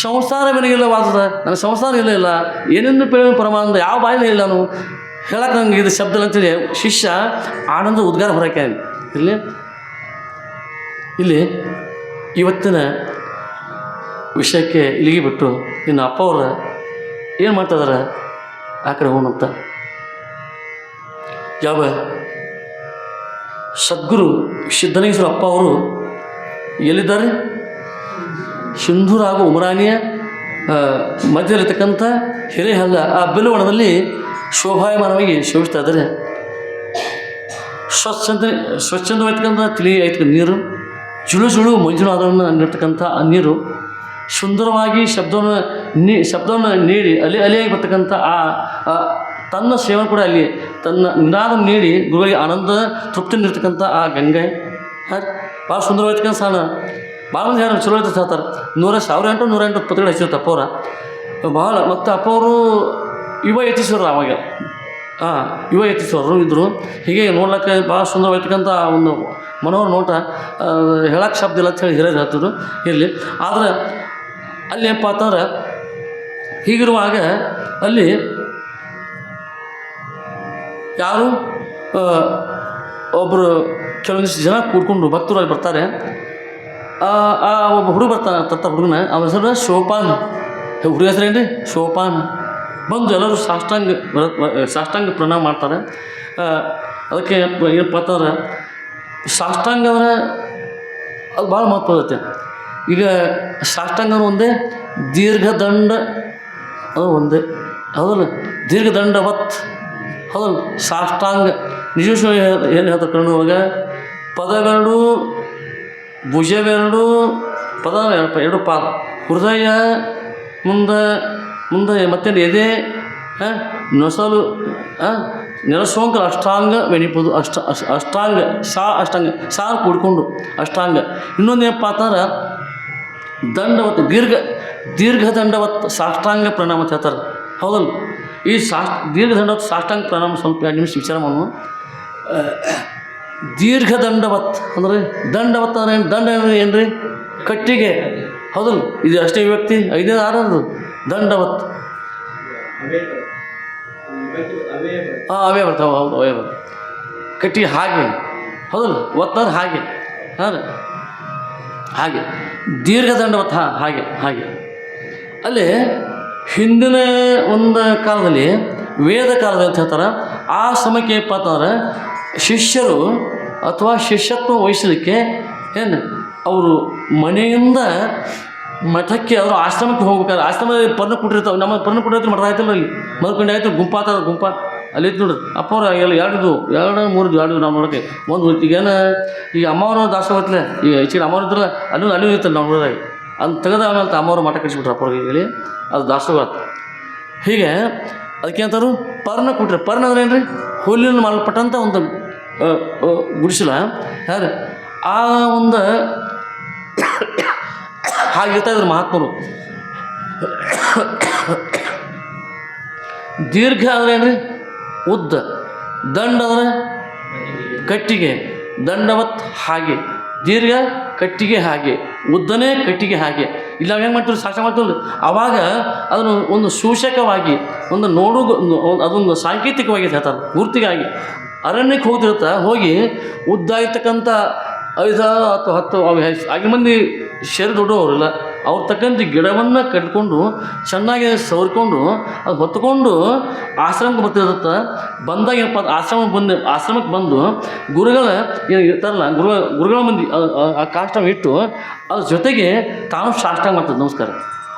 ಸಂಸಾರವೇನಿಲ್ಲವಾದ ನನ್ನ ಸಂಸಾರ ಇಲ್ಲ, ಏನೆಂದು ಪೇಳಿ ಪರಮಾನಂದ ಯಾವ ಬಾಯಿನ ಇಲ್ಲ, ನಾನು ಹೇಳಕ್ಕೆ ನಂಗೆ ಇದು ಶಬ್ದ ಅಂತೇಳಿ ಶಿಷ್ಯ ಆನಂದ ಉದ್ಗಾರ ಹೊರಕ್ಕೆ. ಇಲ್ಲಿ ಇವತ್ತಿನ ವಿಷಯಕ್ಕೆ ಇಲ್ಲಿಗೆ ಬಿಟ್ಟು ಇನ್ನು ಅಪ್ಪ ಅವ್ರು ಏನು ಮಾಡ್ತಾಯಿದ್ದಾರೆ ಆ ಕಡೆ ಹೋಗೋಣಂತ. ಯಾವ ಸದ್ಗುರು ಸಿದ್ಧಲಿಂಗೇಶ್ವರ ಅಪ್ಪ ಅವರು ಎಲ್ಲಿದ್ದಾರೆ? ಸಿಂಧೂರ ಹಾಗೂ ಉಮರಾಣಿಯ ಮಧ್ಯದಲ್ಲಿರ್ತಕ್ಕಂಥ ಹಿರೇಹಲ್ಲ ಆ ಬೆಲುವಣದಲ್ಲಿ ಶೋಭಾಯಮಾನವಾಗಿ ಶೋಭಿಸ್ತಾ ಇದ್ದಾರೆ. ಸ್ವಚ್ಛಂದವಾಗಿರ್ತಕ್ಕಂಥ ತಿಳಿ ಐತಕ್ಕಂಥ ನೀರು, ಜುಳು ಮಂಜುಳು ಅದನ್ನು ನೀಡ್ತಕ್ಕಂಥ ಆ ನೀರು ಸುಂದರವಾಗಿ ಶಬ್ದವನ್ನು ನೀಡಿ ಅಲಿಯಾಗಿ ಬರ್ತಕ್ಕಂಥ ಆ ತನ್ನ ಸೇವನೆ ಕೂಡ ಅಲ್ಲಿ ತನ್ನ ನಿನಾದ ನೀಡಿ ಗುರುಗಳಿಗೆ ಆನಂದ ತೃಪ್ತಿ ನೀಡ್ತಕ್ಕಂಥ ಆ ಗಂಗೆ ಭಾಳ ಸುಂದರವಾಗಿರ್ತಕ್ಕಂಥ ಸ್ಥಾನ. ಭಾಳ ಮಂದಿ ಯಾರು ಚಲೋ ಇರ್ತದೆ ಹೇಳ್ತಾರೆ. 108 ಪತ್ರಗಳು ಹಚ್ಚಿರುತ್ತೆ ಅಪ್ಪವ್ರ ಭಾಳ. ಮತ್ತು ಅಪ್ಪವರು ಯುವ ಯತೀಶ್ವರರು ಅವಾಗ, ಯುವ ಯತೀಶ್ವರರು ಇದ್ದರು. ಹೀಗೆ ನೋಡ್ಲಿಕ್ಕೆ ಭಾಳ ಸುಂದರವಾಗಿರ್ತಕ್ಕಂಥ ಒಂದು ಮನೋಹರ ನೋಟ, ಹೇಳಕ್ಕೆ ಶಬ್ದ ಇಲ್ಲ ಅಂತ ಹೇಳಿ ಹಿರಿಯರು ಹೇಳ್ತಿದ್ರು. ಇರಲಿ, ಆದರೆ ಅಲ್ಲಿ ಏನಪ್ಪ ಅಂತಂದ್ರೆ ಹೀಗಿರುವಾಗ ಅಲ್ಲಿ ಯಾರು ಒಬ್ಬರು ಕೆಲವೊಂದಿಷ್ಟು ಜನ ಕೂಡ್ಕೊಂಡು ಭಕ್ತರು ಅಲ್ಲಿ ಬರ್ತಾರೆ. ಒಬ್ಬ ಹುಡುಗ ಬರ್ತಾನೆ ತರ್ತಾರೆ ಹುಡುಗನ, ಅವನ ಹೆಸರು ಶೋಪಾನ್. ಹುಡುಗ ಹೆಸರೇನು ರೀ? ಶೋಪಾನ್. ಬಂದು ಎಲ್ಲರೂ ಸಾಷ್ಟಾಂಗ ಪ್ರಣಾಮ ಮಾಡ್ತಾರೆ. ಅದಕ್ಕೆ ಏನಪ್ಪ ಅಂತಂದ್ರೆ ಸಾಷ್ಟಾಂಗ ಅಂದ್ರೆ ಅದು ಭಾಳ ಮಹತ್ವ ಇರುತ್ತೆ. ಈಗ ಸಾಷ್ಟಾಂಗ ಒಂದೇ, ದೀರ್ಘದಂಡ ಅದು ಒಂದೇ, ಹೌದಲ್ಲ? ದೀರ್ಘದಂಡವತ್, ಹೌದಲ್ಲ? ಸಾಷ್ಟಾಂಗ ನಿಜ ಏನು ಹೇಳ್ತಾರೆ ಕಣ್ಣು ಒಳಗೆ, ಪದವೆರಡು, ಭುಜವೆರಡು, ಪದ ಎರಡು ಪಾದ, ಹೃದಯ ಮುಂದೆ ಮತ್ತೇನು ಎದೆ, ನೊಸಲು, ನೆಲಸೋಂಕ ಅಷ್ಟಾಂಗ ವೆಣಿಪುದು, ಅಷ್ಟಾಂಗ ಸಾ ಕೂಡ್ಕೊಂಡು ಅಷ್ಟಾಂಗ. ಇನ್ನೊಂದು ಏನಪ್ಪ ಅಂತಂದ್ರೆ ದಂಡವತ್, ದೀರ್ಘದಂಡವತ್ ಸಾಷ್ಟಾಂಗ ಪ್ರಣಾಮ ಅಂತ ಹೇಳ್ತಾರೆ, ಹೌದಲ್ಲ? ಈ ದೀರ್ಘದಂಡವತ್ ಸಾಷ್ಟಾಂಗ ಪ್ರಣಾಮ ಸ್ವಲ್ಪ 2 ನಿಮಿಷ ವಿಚಾರ ಮಾಡೋಣ. ದೀರ್ಘದಂಡವತ್ ಅಂದರೆ ದಂಡವತ್ ಅಂದ್ರೆ ಏನು? ದಂಡ ಏನು ರೀ? ಕಟ್ಟಿಗೆ, ಹೌದಲ್ಲ? ಇದು ಅಷ್ಟೇ ವ್ಯಕ್ತಿ 5 6 ದಂಡವತ್. ಅವೇ ಬರ್ತಾವೆ, ಹೌದು ಅವೇ ಬರ್ತಾವೆ. ಕಟ್ಟಿಗೆ ಹಾಗೆ, ಹೌದಲ್ಲ? ಒತ್ತಂದ್ರೆ ಹಾಗೆ, ಹಾಂ ಹಾಗೆ ದೀರ್ಘದಂಡವತ್, ಹಾಗೆ ಅಲ್ಲಿ ಹಿಂದಿನ ಒಂದು ಕಾಲದಲ್ಲಿ ವೇದ ಕಾಲದಲ್ಲಿ ಅಂತ ಹೇಳ್ತಾರೆ. ಆ ಸಮಯಕ್ಕೆ ಏನಪ್ಪ ಅಂತಂದ್ರೆ ಶಿಷ್ಯರು ಅಥವಾ ಶಿಷ್ಯತ್ವ ವಹಿಸಲಿಕ್ಕೆ ಏನು ಅವರು ಮನೆಯಿಂದ ಮಠಕ್ಕೆ ಅವರು ಆಶ್ರಮಕ್ಕೆ ಹೋಗ್ಬೇಕಾದ್ರೆ, ಆಶ್ರಮದಲ್ಲಿ ಪರ್ಣಕುಟೀರ ನಮ್ಮ ಪರ್ಣಕುಟೀರ ಮಠ ಆಯ್ತಲ್ಲ, ಅಲ್ಲಿ ಮಲ್ಕೊಂಡು ಆಯ್ತು ಗುಂಪು ಅಲ್ಲಿ ಐತೆ ನೋಡ್ರಿ. ಅಪ್ಪ ಅವ್ರು ಎಲ್ಲ 2 3 ನಾವು ನೋಡೋಕೆ ಒಂದು ಈಗ ಅಮ್ಮವ್ರ ದಾಸ ಹೋಗ್ತಲೆ, ಈಗ ಹೆಚ್ಚಿಗೆ ಅಮ್ಮವ್ರು ಇದ್ರಲ್ಲ ಅಲ್ಲಿ ಇರ್ತಲ್ಲ ನಾವು ನೋಡಿದಾಗ, ಅದು ತೆಗೆದ ಆಮೇಲೆ ಅಮ್ಮವ್ರು ಮಠ ಕಳಿಸ್ಬಿಟ್ರು ಅಪ್ಪವ್ರಿಗೆ ಹೇಳಿ, ಅದು ದಾಸೋಗಾತು. ಹೀಗೆ ಅದಕ್ಕೆ ಅಂತಾರು ಪರ್ಣಕುಟೀರ. ಪರ್ಣ ಅಂದ್ರೆ ಏನು ರೀ? ಹುಲ್ಲಿನ ಮಾಡಲ್ಪಟ್ಟಂಥ ಒಂದು ಗುಡಿಸಲ, ಯಾರು ಆ ಒಂದು ಹಾಗಿರ್ತಾಯಿದ್ರು ಮಹಾತ್ಮರು. ದೀರ್ಘ ಅಂದ್ರೆ ಏನು ರೀ? ಉದ್ದ. ದಂಡ ಅಂದರೆ ಕಟ್ಟಿಗೆ, ದಂಡವತ್ ಹಾಗೆ, ದೀರ್ಘ ಕಟ್ಟಿಗೆ ಹಾಗೆ, ಉದ್ದನೇ ಕಟ್ಟಿಗೆ ಹಾಗೆ. ಇಲ್ಲ ನಾವು ಹೆಂಗೆ ಮಾಡ್ತೀವಿ? ಸಾಕ್ಷ ಮಾಡ್ತೀವಿ. ಆವಾಗ ಅದನ್ನು ಒಂದು ಸೂಚಕವಾಗಿ, ಒಂದು ಅದೊಂದು ಸಾಂಕೇತಿಕವಾಗಿ ಹೇಳ್ತಾರೆ, ಗುರ್ತಿಗಾಗಿ. ಅರಣ್ಯಕ್ಕೆ ಹೋಗಿ ಉದ್ದಾಗಿರ್ತಕ್ಕಂಥ 5 ಅಥವಾ 10 ಆಗಿ ಮಂದಿ ಶರೀರ ದೊಡ್ಡವರಿಲ್ಲ, ಅವ್ರ ತಕ್ಕಂತೆ ಗಿಡವನ್ನು ಕಟ್ಕೊಂಡು ಚೆನ್ನಾಗಿ ಸವರ್ಕೊಂಡು ಅದು ಹೊತ್ಕೊಂಡು ಆಶ್ರಮಕ್ಕೆ ಬರ್ತಿರುತ್ತೆ. ಬಂದಾಗ ಏನಪ್ಪ ಆಶ್ರಮಕ್ಕೆ ಬಂದು ಗುರುಗಳ ಏನು ಇರ್ತಾರಲ್ಲ, ಗುರುಗಳ ಮಂದಿ ಆ ಕಾಷ್ಟ ಇಟ್ಟು ಅದ್ರ ಜೊತೆಗೆ ತಾನು ಸಾಷ್ಟಾಂಗ ಮಾಡ್ತದೆ, ನಮಸ್ಕಾರ.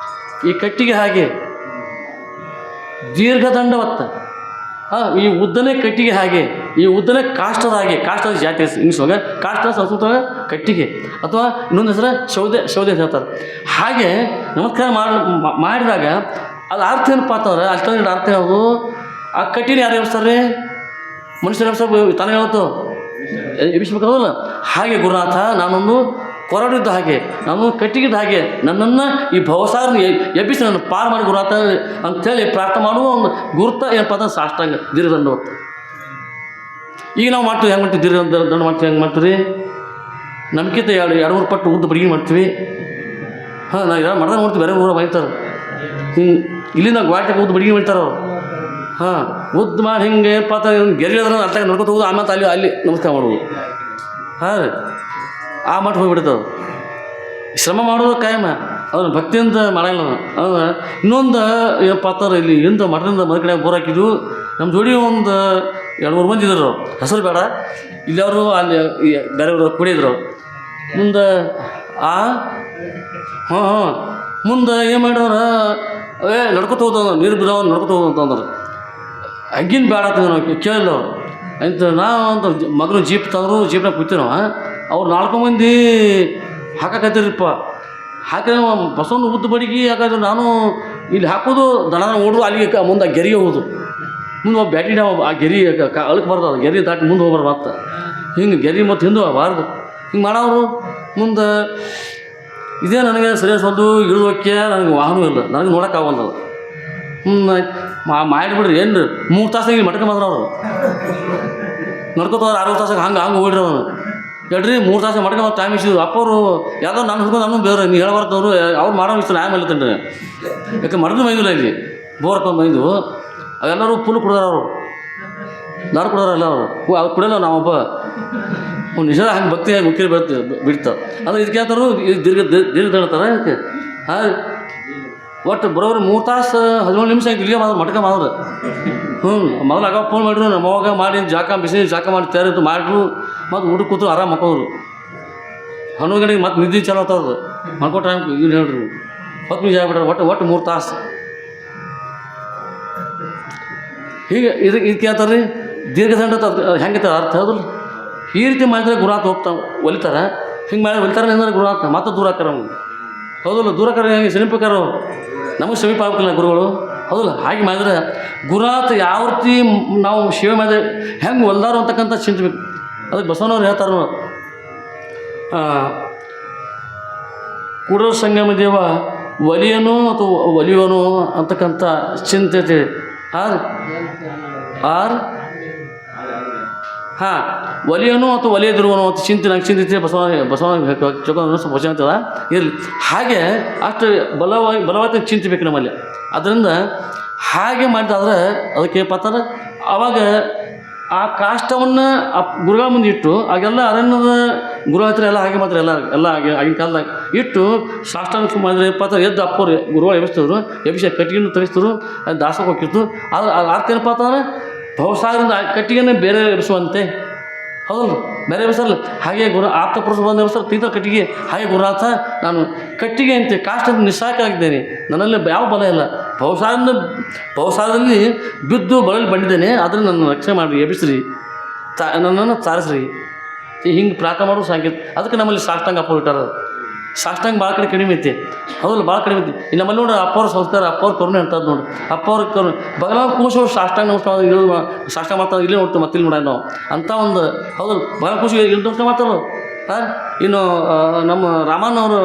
ಈ ಕಟ್ಟಿಗೆ ಹಾಗೆ ದೀರ್ಘದಂಡವತ್ತ, ಈ ಉದ್ದನೇ ಕಟ್ಟಿಗೆ ಹಾಗೆ, ಈ ಉದ್ದನೇ ಕಾಷ್ಟದ ಹಾಗೆ. ಕಾಷ್ಟದ ಜಾತಿ ಇಂಗ್ಲೀಷ್ ಒಳಗೆ, ಕಾಷ್ಟ ಸಂಸ್ಕೃತ ಕಟ್ಟಿಗೆ, ಅಥವಾ ಇನ್ನೊಂದು ಹೆಸರು ಸೌದೆ ಅಂತ ಹೇಳ್ತಾರೆ. ಹಾಗೆ ನಮಸ್ಕಾರ ಮಾಡಿದಾಗ ಅದು ಅರ್ಥ ಏನಪ್ಪ ಅಂತಂದ್ರೆ, ಅಷ್ಟೊಂದು ಅರ್ಥ ಯಾವುದು? ಆ ಕಟ್ಟಿನ ಯಾರು ಎಬ್ಸ್ತಾರೆ? ಮನುಷ್ಯರು ಎಬ್ಸ ತಾನೇ ಹೇಳ್ತು ಎಬ್ಬಿಸ್ಬೇಕಾದಲ್ಲ. ಹಾಗೆ ಗುರುನಾಥ, ನಾನೊಂದು ಕೊರಡಿದ್ದ ಹಾಗೆ, ನಾನು ಕಟ್ಟಿಗಿದ್ದ ಹಾಗೆ, ನನ್ನನ್ನು ಈ ಭವಸಾರನ್ನು ಎಬ್ಬಿಸಿ ನನ್ನ ಪಾರು ಮಾಡಿ ಗುರುನಾಥ ಅಂಥೇಳಿ ಪ್ರಾರ್ಥನೆ ಮಾಡುವ ಒಂದು ಗುರುತ ಏನಪ್ಪ ಅಂದ್ರೆ ಸಾಷ್ಟಾಂಗ ದೀರ್ಘದಂಡವತ್ತು. ಈಗ ನಾವು ಮಾಡ್ತೀವಿ, ಹೆಂಗೆ ಮಾಡ್ತೀವಿ? ದೀರ್ಘದಂಡ ಮಾಡ್ತೀವಿ, ಹೆಂಗೆ ಮಾಡ್ತೀವಿ? ನಮ್ಗಿಂತ 2-3 ಪಟ್ಟು ಉದ್ದ ಬಡಿಗೆ ಮಾಡ್ತೀವಿ. ನಾವು ಯಾರು ಮಾಡ್ದಾಗ ನೋಡ್ತೀವಿ, ಬೇರೆ ಊರ ಬೈತಾರೆ. ಇಲ್ಲಿಂದ ಗ್ವಾಟಿಗೆ ಉದ್ದ ಬಡಿಗೆ ಮಾಡ್ತಾರೆ ಅವರು. ಉದ್ದ ಮಾಡಿ ಹಿಂಗೆ ಪಾತ್ರ ಗೆರೆ ಅರ್ಥ ನೋಡ್ಕೊತ ಹೋಗೋದು, ಆಮೇಲೆ ಅಲ್ಲಿ ನಮಸ್ಕಾರ ಮಾಡೋದು. ರೀ ಆ ಮಠ ಹೋಗಿಬಿಡ್ತದೆ. ಶ್ರಮ ಮಾಡೋದು ಕಾಯಮ, ಅದನ್ನು ಭಕ್ತಿಯಿಂದ ಮಾಡಲ್ಲ. ಇನ್ನೊಂದು ಏನಪ್ಪ ಅಂತಾರೆ, ಇಲ್ಲಿ ಮಠದಿಂದ ಮನೆ ಕಡೆ ಬೋರ್ ಹಾಕಿದ್ವು. ನಮ್ಮ ಜೋಡಿ ಒಂದು 2-3 ಮಂದಿ ಇದ್ರು, ಹೆಸರು ಬೇಡ. ಇಲ್ಲಿ ಅವರು ಅಲ್ಲಿ ಬೇರೆಯವರು ಕುಡಿದ್ರು. ಮುಂದೆ ಮುಂದೆ ಏನು ಮಾಡ್ಯವ್ರ, ನಡ್ಕೊತ ಹೋದ ನೀರು ಬಿಡೋ ನಡ್ಕೊತ ಹೋದ ಅಂತಂದ್ರೆ ಹಂಗಿನ ಬೇಡ ಆಗ್ತದೆ. ನಾವು ಕೇಳಿಲ್ಲ ಅವರು ಅಂತ. ನಾವು ಅಂತ ಮಗನ ಜೀಪ್ ತಂದರು, ಜೀಪ್ನಾಗ ಕೂತೀವಿ ನಾವು. ಅವ್ರು 4 ಮಂದಿ ಹಾಕಕತ್ತೀರಪ್ಪ. ಹಾಕಿದ್ರೆ ಬಸವನ ಉದ್ದ ಬಡಿಗೆ ಹಾಕಿದ್ರೆ ನಾನು ಇಲ್ಲಿ ಹಾಕೋದು, ದನ ಓಡೋದು, ಅಲ್ಲಿಗೆ ಮುಂದೆ ಗೆರಿಗೆ ಹೋಗೋದು. ಮುಂದೆ ಒಬ್ಬ ಬ್ಯಾಟಿ ನಾವು ಆ ಗೆರಿ ಅಳಕ್ಕೆ ಬರ್ತದೆ, ಗೆರಿ ದಾಟಿ ಮುಂದೆ ಹೋಗ್ಬಾರ್ದು. ಮತ್ತೆ ಹಿಂಗೆ ಗೆರಿ ಮತ್ತು ಹಿಂದೆ ಹೋಗಬಾರ್ದು. ಹಿಂಗೆ ಮಾಡೋರು. ಮುಂದೆ ಇದೇ ನನಗೆ ಸರಿಯಾಗಿ ಸ್ವಲ್ಪ ಇಳಿದೋಕ್ಕೆ ನನಗೆ ವಾಹನ ಇಲ್ಲ, ನನಗೆ ನೋಡೋಕ್ಕಾಗಲ್ಲ. ಮಾಡಿಬಿಡ್ರಿ ಏನು 3 ತಾಸಾಗಿ ಮಟ್ಕೆ ಬಂದ್ರೆ ಅವರು ನಡ್ಕೋತವ್ರು 6 ತಾಸಾಗ ಹಂಗೆ ಹೋಗ್ಬಿಡ್ರಿ ಅವನು. ಹೇಳ್ರಿ 3 ತಾಸು ಮಟ್ಕೆ ಮತ್ತೆ ಟೈಮ್ ಇಸಿದ್ರು. ಅಪ್ಪವರು ಯಾವುದೋ ನಾನು ಹಿಡ್ಕೊಂಡು ನಾನು ಬೇರೆ ನೀವು ಹೇಳಬಾರ್ದವ್ರು, ಅವ್ರು ಮಾಡೋ ಇಷ್ಟ ನಾನು ಮೇಲತ್ತೇನೆ. ಯಾಕೆ ಮಡದು ಮೈದಿಲ್ಲ ಇಲ್ಲಿ ಬೋರ್ಕೊಂಡು ಮೈದು ಅವೆಲ್ಲರೂ ಫುಲ್ ಕುಡ್ದಾರ ಅವರು. ದಾರು ಕೊಡೋರಲ್ಲ ಅವರು ಅದು ಕುಡಿಯಲ್ಲ ನಾವೊಬ್ಬ ನಿಜ ಹಂಗೆ ಭಕ್ತಿ ಮುಖ್ಯ ಬಿಡ್ತಾವೆ ಅಂದ್ರೆ ಇದಕ್ಕೆ ಹೇಳ್ತಾರು ದೀರ್ಘ ಹೇಳ್ತಾರೆ ಅದಕ್ಕೆ ಹಾಂ ಒಟ್ಟು ಬರೋರು 3 ತಾಸು 17 ನಿಮಿಷ ಇಲ್ಲಿಗೆ ಮಟ್ಕ ಮಾಡಿದ್ರು ಮೊದಲು ಆಗ ಫೋನ್ ಮಾಡಿದ್ರು ನಮ್ಮ ಅವಾಗ ಮಾಡಿ ಬಿಸಿ ಜಾಕ ಮಾಡಿ ತಯಾರಿತ್ತು ಮಾಡಿದ್ರು ಮತ್ತು ಊಟಕ್ಕೆ ಕೂತು ಆರಾಮ ಮಕ್ಕೋರು 11 ಗಂಟೆಗೆ ಮತ್ತೆ ನಿದ್ದೆ ಚಾಲು ಆಗ್ತದೆ ಮಲ್ಕೋ ಟೈಮ್ ಇವ್ನು ಹೇಳ್ರಿ 10 ನಿಮಿಷ ಆಗ್ಬಿಟ್ರೆ ಒಟ್ಟು 3 ತಾಸು ಹೀಗೆ ಇದಕ್ಕೆ ಹೇಳ್ತಾರೆ ರೀ ದೀರ್ಘದಂಡ ಹೆಂಗೆ ಅರ್ಥ ಹೌದಲ್ಲ ಈ ರೀತಿ ಮಾಡಿದ್ರೆ ಗುರುನಾಥ ಹೋಗ್ತಾವೆ ಒಲಿತಾರೆ ಹಿಂಗೆ ಮಾಡಿ ಒಲಿತಾರೆ ಅಂದ್ರೆ ಗುರುನಾಥ ಮತ್ತೆ ದೂರ ಹಾಕಾರ ಹೌದಲ್ಲ ದೂರ ಹಾಕಾರ ಹೆಂಗೆ ಸಮೀಪಕಾರ ನಮಗೆ ಸಮೀಪ ಆಗ್ಬೇಕಲ್ಲ ಗುರುಗಳು ಹೌದಲ್ಲ ಹಾಗೆ ಮಾಡಿದ್ರೆ ಗುರುನಾಥ ಯಾವ ರೀತಿ ನಾವು ಸೇವೆ ಮಾಡಿದ್ರೆ ಹೆಂಗೆ ಒಲ್ದಾರು ಅಂತಕ್ಕಂಥ ಚಿಂತಬೇಕು ಅದಕ್ಕೆ ಬಸವನವ್ರು ಹೇಳ್ತಾರೆ ಕೂಡಲ ಸಂಗಮ ದೇವ ಒಲಿಯನು ಅಥವಾ ಒಲಿಯೋನು ಅಂತಕ್ಕಂಥ ಚಿಂತೆ ಹಾಂ ಒಲಿಯನು ಅಥವಾ ಒಲಿಯದಿರುವನು ಅಂತ ನಂಗೆ ಚಿಂತಿತೆ ಬಸವನ ಅಂತದ ಇರಲಿ ಹಾಗೆ ಅಷ್ಟು ಬಲವಾದ ಚಿಂತಿಬೇಕು ನಮ್ಮಲ್ಲಿ ಅದರಿಂದ ಹಾಗೆ ಮಾಡಿದಾದ್ರೆ ಅದಕ್ಕೆ ಏನಪ್ಪ ಆವಾಗ ಆ ಕಾಷ್ಟವನ್ನು ಆ ಗುರುಗಳ ಮುಂದೆ ಇಟ್ಟು ಆಗೆಲ್ಲ ಅರಣ್ಯದ ಗುರು ಹತ್ರ ಎಲ್ಲ ಹಾಗೆ ಮಾತ್ರ ಎಲ್ಲ ಆಗಿನ ಕಾಲದಾಗ ಇಟ್ಟು ಸಾಷ್ಟಾಂಗ ಮಾಡಿದ್ರೆ ಎದ್ದು ಅಪ್ಪರು ಗುರುಗಳು ಎಬ್ಬಿಸ್ತಿದ್ರು ಎಬ್ಬಿಸಿ ಕಟ್ಟಿಗೆಯನ್ನು ತೆಗಿಸ್ತಿದ್ರು ಅದು ದಾಸಕ್ಕೆ ಹೋಗಿತ್ತು ಅದು ಅರ್ಥ ಏನಪ್ಪ ಅಂತಂದ್ರೆ ಬಹುಸಾಗರಿಂದ ಕಟ್ಟಿಗೆನೇ ಬೇರೆ ಎಬ್ಬಿಸುವಂತೆ ಹೌದಲ್ಲ ಬೇರೆ ಎಬ್ಬಿಸಲ್ಲ ಹಾಗೆ ಆಪ್ತ ಪುರುಷ ಬಂದು ಎಬ್ಬಿಸ್ತಾರೆ ತೀರ್ಥ ಕಟ್ಟಿಗೆ ಹಾಗೆ ಗುರುನಾಥ ನಾನು ಕಟ್ಟಿಗೆ ಅಂತೆ ಕಾಷ್ಟ ನಿಸ್ಸಾಕಾಗಿದ್ದೇನೆ ನನ್ನಲ್ಲಿ ಯಾವ ಬಲ ಇಲ್ಲ ಬಹುಸಾರದಲ್ಲಿ ಬಿದ್ದು ಬಳಲಿ ಬಂದಿದ್ದೇನೆ ಅದನ್ನು ನನ್ನ ರಕ್ಷಣೆ ಮಾಡಿರಿ ಎಬ್ಬಿಸ್ರಿ ನನ್ನನ್ನು ತಾರಿಸ್ರಿ ಹಿಂಗೆ ಪ್ರಾರ್ಥನೆ ಮಾಡೋದು ಸಾಂಕೇತ ಅದಕ್ಕೆ ನಮ್ಮಲ್ಲಿ ಸಾಷ್ಟಾಂಗ ಅಪ್ಪ ಇಟ್ಟಾರ ಸಾಷ್ಟಾಂಗ ಭಾಳ ಕಡೆ ಕಡಿಮೆ ಐತಿ ಹೌದಲ್ಲ ಭಾಳ ಕಡಿಮೆ ಐತಿ ಇಲ್ಲಿ ನಮ್ಮಲ್ಲಿ ನೋಡ್ರಿ ಅಪ್ಪವ್ರ ಸಂಸ್ಕಾರ ಅಪ್ಪವ್ರ ಕರುಣೆ ಅಂತದ್ದು ನೋಡಿ ಅಪ್ಪವ್ರ ಕರುಣೆ ಭಗವಾನ್ ಕೂಸು ಸಾಷ್ಟಾಂಗ ನಮಸ್ಕಾರ ಇಳಿದು ಸಾಷ್ಟಾಂಗ ಮಾಡ್ತಾರೆ ಇಲ್ಲೇ ನೋಡ್ತೀವಿ ಮತ್ತೆ ಇಲ್ಲಿ ನೋಡ ನಾವು ಅಂಥ ಒಂದು ಹೌದಲ್ಲ ಭಗವಾನ್ ಕೂಸು ಇಲ್ಲಿ ನಮಸ್ಕಾರ ಮಾಡ್ತಾರೆ ಹಾಂ ಇನ್ನು ನಮ್ಮ ರಾಮಣ್ಣ ಅವರು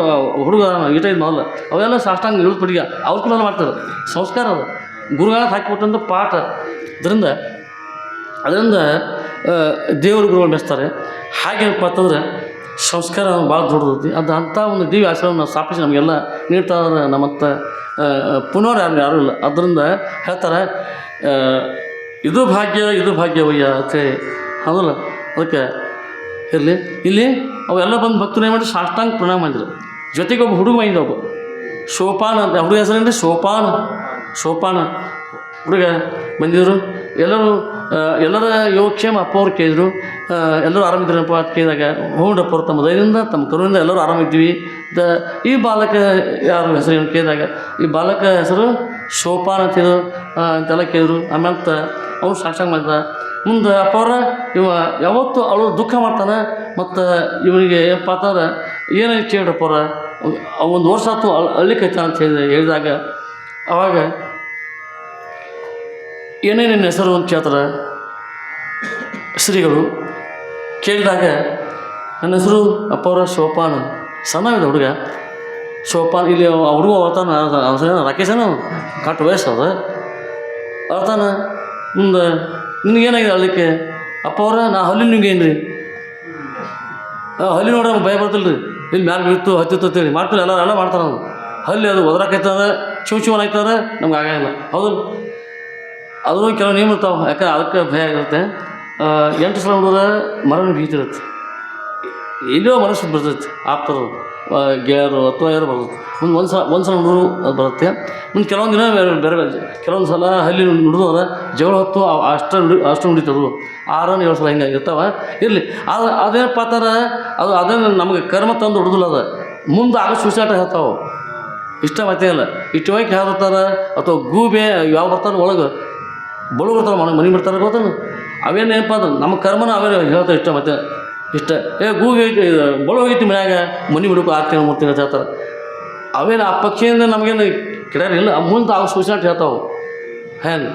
ಹುಡುಗ ಈಟ ಇದು ಮೊದಲು ಅವೆಲ್ಲ ಸಾಷ್ಟಾಂಗ ಇಳಿದು ಪಡಿಗೆ ಅವ್ರ ಕೂಡ ಮಾಡ್ತಾರೆ ಸಂಸ್ಕಾರ ಅದು ಗುರುಗಳ ಹಾಕಿಬಿಟ್ಟಂಥ ಪಾಠ ಅದರಿಂದ ದೇವ್ರ ಗುರುಗಳು ಮೆಚ್ತಾರೆ ಹಾಗೇನಪ್ಪ ಅಂತಂದ್ರೆ ಸಂಸ್ಕಾರ ಭಾಳ ದೊಡ್ಡದೈತಿ ಅದು ಅಂಥ ಒಂದು ದಿವ್ಯ ಆಶ್ರಮವನ್ನು ಸ್ಥಾಪಿಸಿ ನಮಗೆಲ್ಲ ನೀಡ್ತಾ ನಮ್ಮಂಥ ಪುನರ್ ಯಾರೂ ಇಲ್ಲ ಅದರಿಂದ ಹೇಳ್ತಾರೆ ಇದು ಭಾಗ್ಯವಯ್ಯ ಅಂತೇಳಿ ಹೌದಲ್ಲ ಅದಕ್ಕೆ ಇರಲಿ ಇಲ್ಲಿ ಅವೆಲ್ಲ ಬಂದು ಭಕ್ತರು ಏನು ಮಾಡಿ ಸಾಷ್ಟಾಂಗ ಪ್ರಣಾಮ ಮಾಡಿದ್ರು ಜೊತೆಗೆ ಒಬ್ಬ ಹುಡುಗ ಬಂದಿದ್ದ ಒಬ್ಬ ಸೋಪಾನ ಅಂತ ಹುಡುಗ ಹೆಸರೇನ್ರಿ ಸೋಪಾನ ಹುಡುಗ ಬಂದಿದ್ರು ಎಲ್ಲರ ಯೋಗಕ್ಷೇಮ ಅಪ್ಪ ಅವ್ರು ಕೇಳಿದ್ರು ಎಲ್ಲರೂ ಆರಾಮಿದ್ರಪ್ಪ ಅಂತ ಕೇಳಿದಾಗ ಹೂಡಪ್ಪ ಅವ್ರು ತಮ್ಮ ಧೈರ್ಯದಿಂದ ತಮ್ಮ ಕರುವಿಂದ ಎಲ್ಲರೂ ಆರಾಮಿದ್ವಿ ಈ ಬಾಲಕ ಯಾರು ಹೆಸರು ಏನು ಕೇಳಿದಾಗ ಈ ಬಾಲಕ ಹೆಸರು ಸೋಪಾನ ಅಂತಿದ್ರು ಅಂತೆಲ್ಲ ಕೇಳಿದ್ರು ಆಮೇಲೆ ಅವನು ಸಾಕ್ಷಾಂಗ ಮಾಡಿದ ಮುಂದೆ ಅಪ್ಪ ಅವ್ರ ಯಾವತ್ತೂ ಅವಳು ದುಃಖ ಮಾಡ್ತಾನೆ ಮತ್ತು ಇವನಿಗೆ ಏನಪ್ಪ ಅಂತಂದ್ರೆ ಏನಾಯ್ತು ಕೇಳ್ರಪ್ಪ ಅವ್ರ ಒಂದು ವರ್ಷ ಆಯ್ತು ಅಳ್ಳಿಕೈತಾನ ಅಂತ ಹೇಳಿದಾಗ ಅವಾಗ ಏನೇನೇನು ಹೆಸರು ಅಂತ ಕೇಳ್ತಾರೆ ಶ್ರೀಗಳು ಕೇಳಿದಾಗ ನನ್ನ ಹೆಸರು ಅಪ್ಪ ಅವರ ಸೋಪಾನ ಸಣ್ಣವಿದೆ ಹುಡುಗ ಸೋಪಾನ ಇಲ್ಲಿ ಹುಡುಗ ಅವತಾನ ರಾಕೇಶನ ಕಟ್ಟು ವಯಸ್ಸು ಅದು ಅವತಾನ ಮುಂದೆ ನಿನಗೇನಾಗಿದೆ ಅಳ್ಲಿಕ್ಕೆ ಅಪ್ಪ ಅವ್ರ ನಾ ಹಲ್ಲಿ ನಿಮ್ಗೇನು ರೀ ಹಲ್ಲಿ ನೋಡ್ರಿ ಭಯ ಬರ್ತಿಲ್ಲ ರೀ ಇಲ್ಲಿ ಮ್ಯಾಲೆ ಬೀಳ್ತು ಹತ್ತಿತ್ತು ಅಂತೇಳಿ ಮಾಡ್ತಿಲ್ಲ ಎಲ್ಲ ಮಾಡ್ತಾರೆ ನಾವು ಹಲ್ಲಿ ಅದು ಒದರಾಕೈತಂದ್ರೆ ಶಿವನ್ ಆಯ್ತಂದ್ರೆ ನಮ್ಗೆ ಆಗಿಲ್ಲ ಹೌದು ಅದು ಕೆಲವು ನಿಯಮ ಇರ್ತಾವೆ ಯಾಕಂದ್ರೆ ಅದಕ್ಕೆ ಭಯ ಆಗಿರುತ್ತೆ 8 ಸಲ ನೋಡಿದ್ರೆ ಮರಣ ಭೀತಿರುತ್ತೆ ಎಲ್ಲೋ ಮನಸ್ಸು ಬರ್ತೈತೆ ಆಪ್ತರು ಗೆಳೆಯರು ಅಥವಾ ಯಾರು ಬರ್ತದೆ ಮುಂದೆ ಒಂದು ಸಲ ನೋಡಿದ್ರು ಅದು ಬರುತ್ತೆ ಮುಂದೆ ಕೆಲವೊಂದು ದಿನ ಬೇರೆ ಕೆಲವೊಂದು ಸಲ ಹಲ್ಲಿ ನುಡಿದವ್ರೆ ಜಗಳ ಹೊತ್ತು ಅಷ್ಟು ನುಡಿತರು 6-7 ಸಲ ಹಿಂಗೆ ಇರ್ತಾವೆ ಇರಲಿ ಅದೇನಪ್ಪ ಅಂತಾರೆ ಅದನ್ನು ನಮಗೆ ಕರ್ಮ ತಂದು ಹೊಡೆದಿಲ್ಲ ಅದು ಮುಂದೆ ಆಗೋ ಸುಸಾಟ ಹೇಳ್ತಾವೆ ಇಷ್ಟ ಮತ್ತೆ ಇಲ್ಲ ಇಷ್ಟವಾಗಿ ಹೇಳ್ತಾರೆ ಅಥವಾ ಗೂಬೆ ಯಾವ ಬರ್ತಾನೆ ಒಳಗೆ ಬಳು ಬರ್ತಾರೆ ಮನೆ ಬಿಡ್ತಾರೆ ಗೊತ್ತಲ್ಲ ಅವೇನೇನಪ್ಪ ಅಂದ್ರೆ ನಮ್ಮ ಕರ್ಮನ ಅವೇ ಹೇಳ್ತಾರೆ ಇಷ್ಟ ಮತ್ತೆ ಇಷ್ಟ ಗೂಗೆ ಐತಿ ಬಳು ಹೋಗೈತಿ ಮನ್ಯಾಗ ಮನೆ ಬಿಡಬೇಕು 6 ತಿಂಗಳು 3 ತಿಂಗಳು ಹೇಳ್ತಾರೆ ಅವೇನು ಆ ಪಕ್ಷಿಯಿಂದ ನಮಗೇನು ಕೆಡರಿಲ್ಲ ಮುಂದೆ ಆಗ ಸೂಚನೆ ಹೇಳ್ತಾವೆ ಹೆಂಗೆ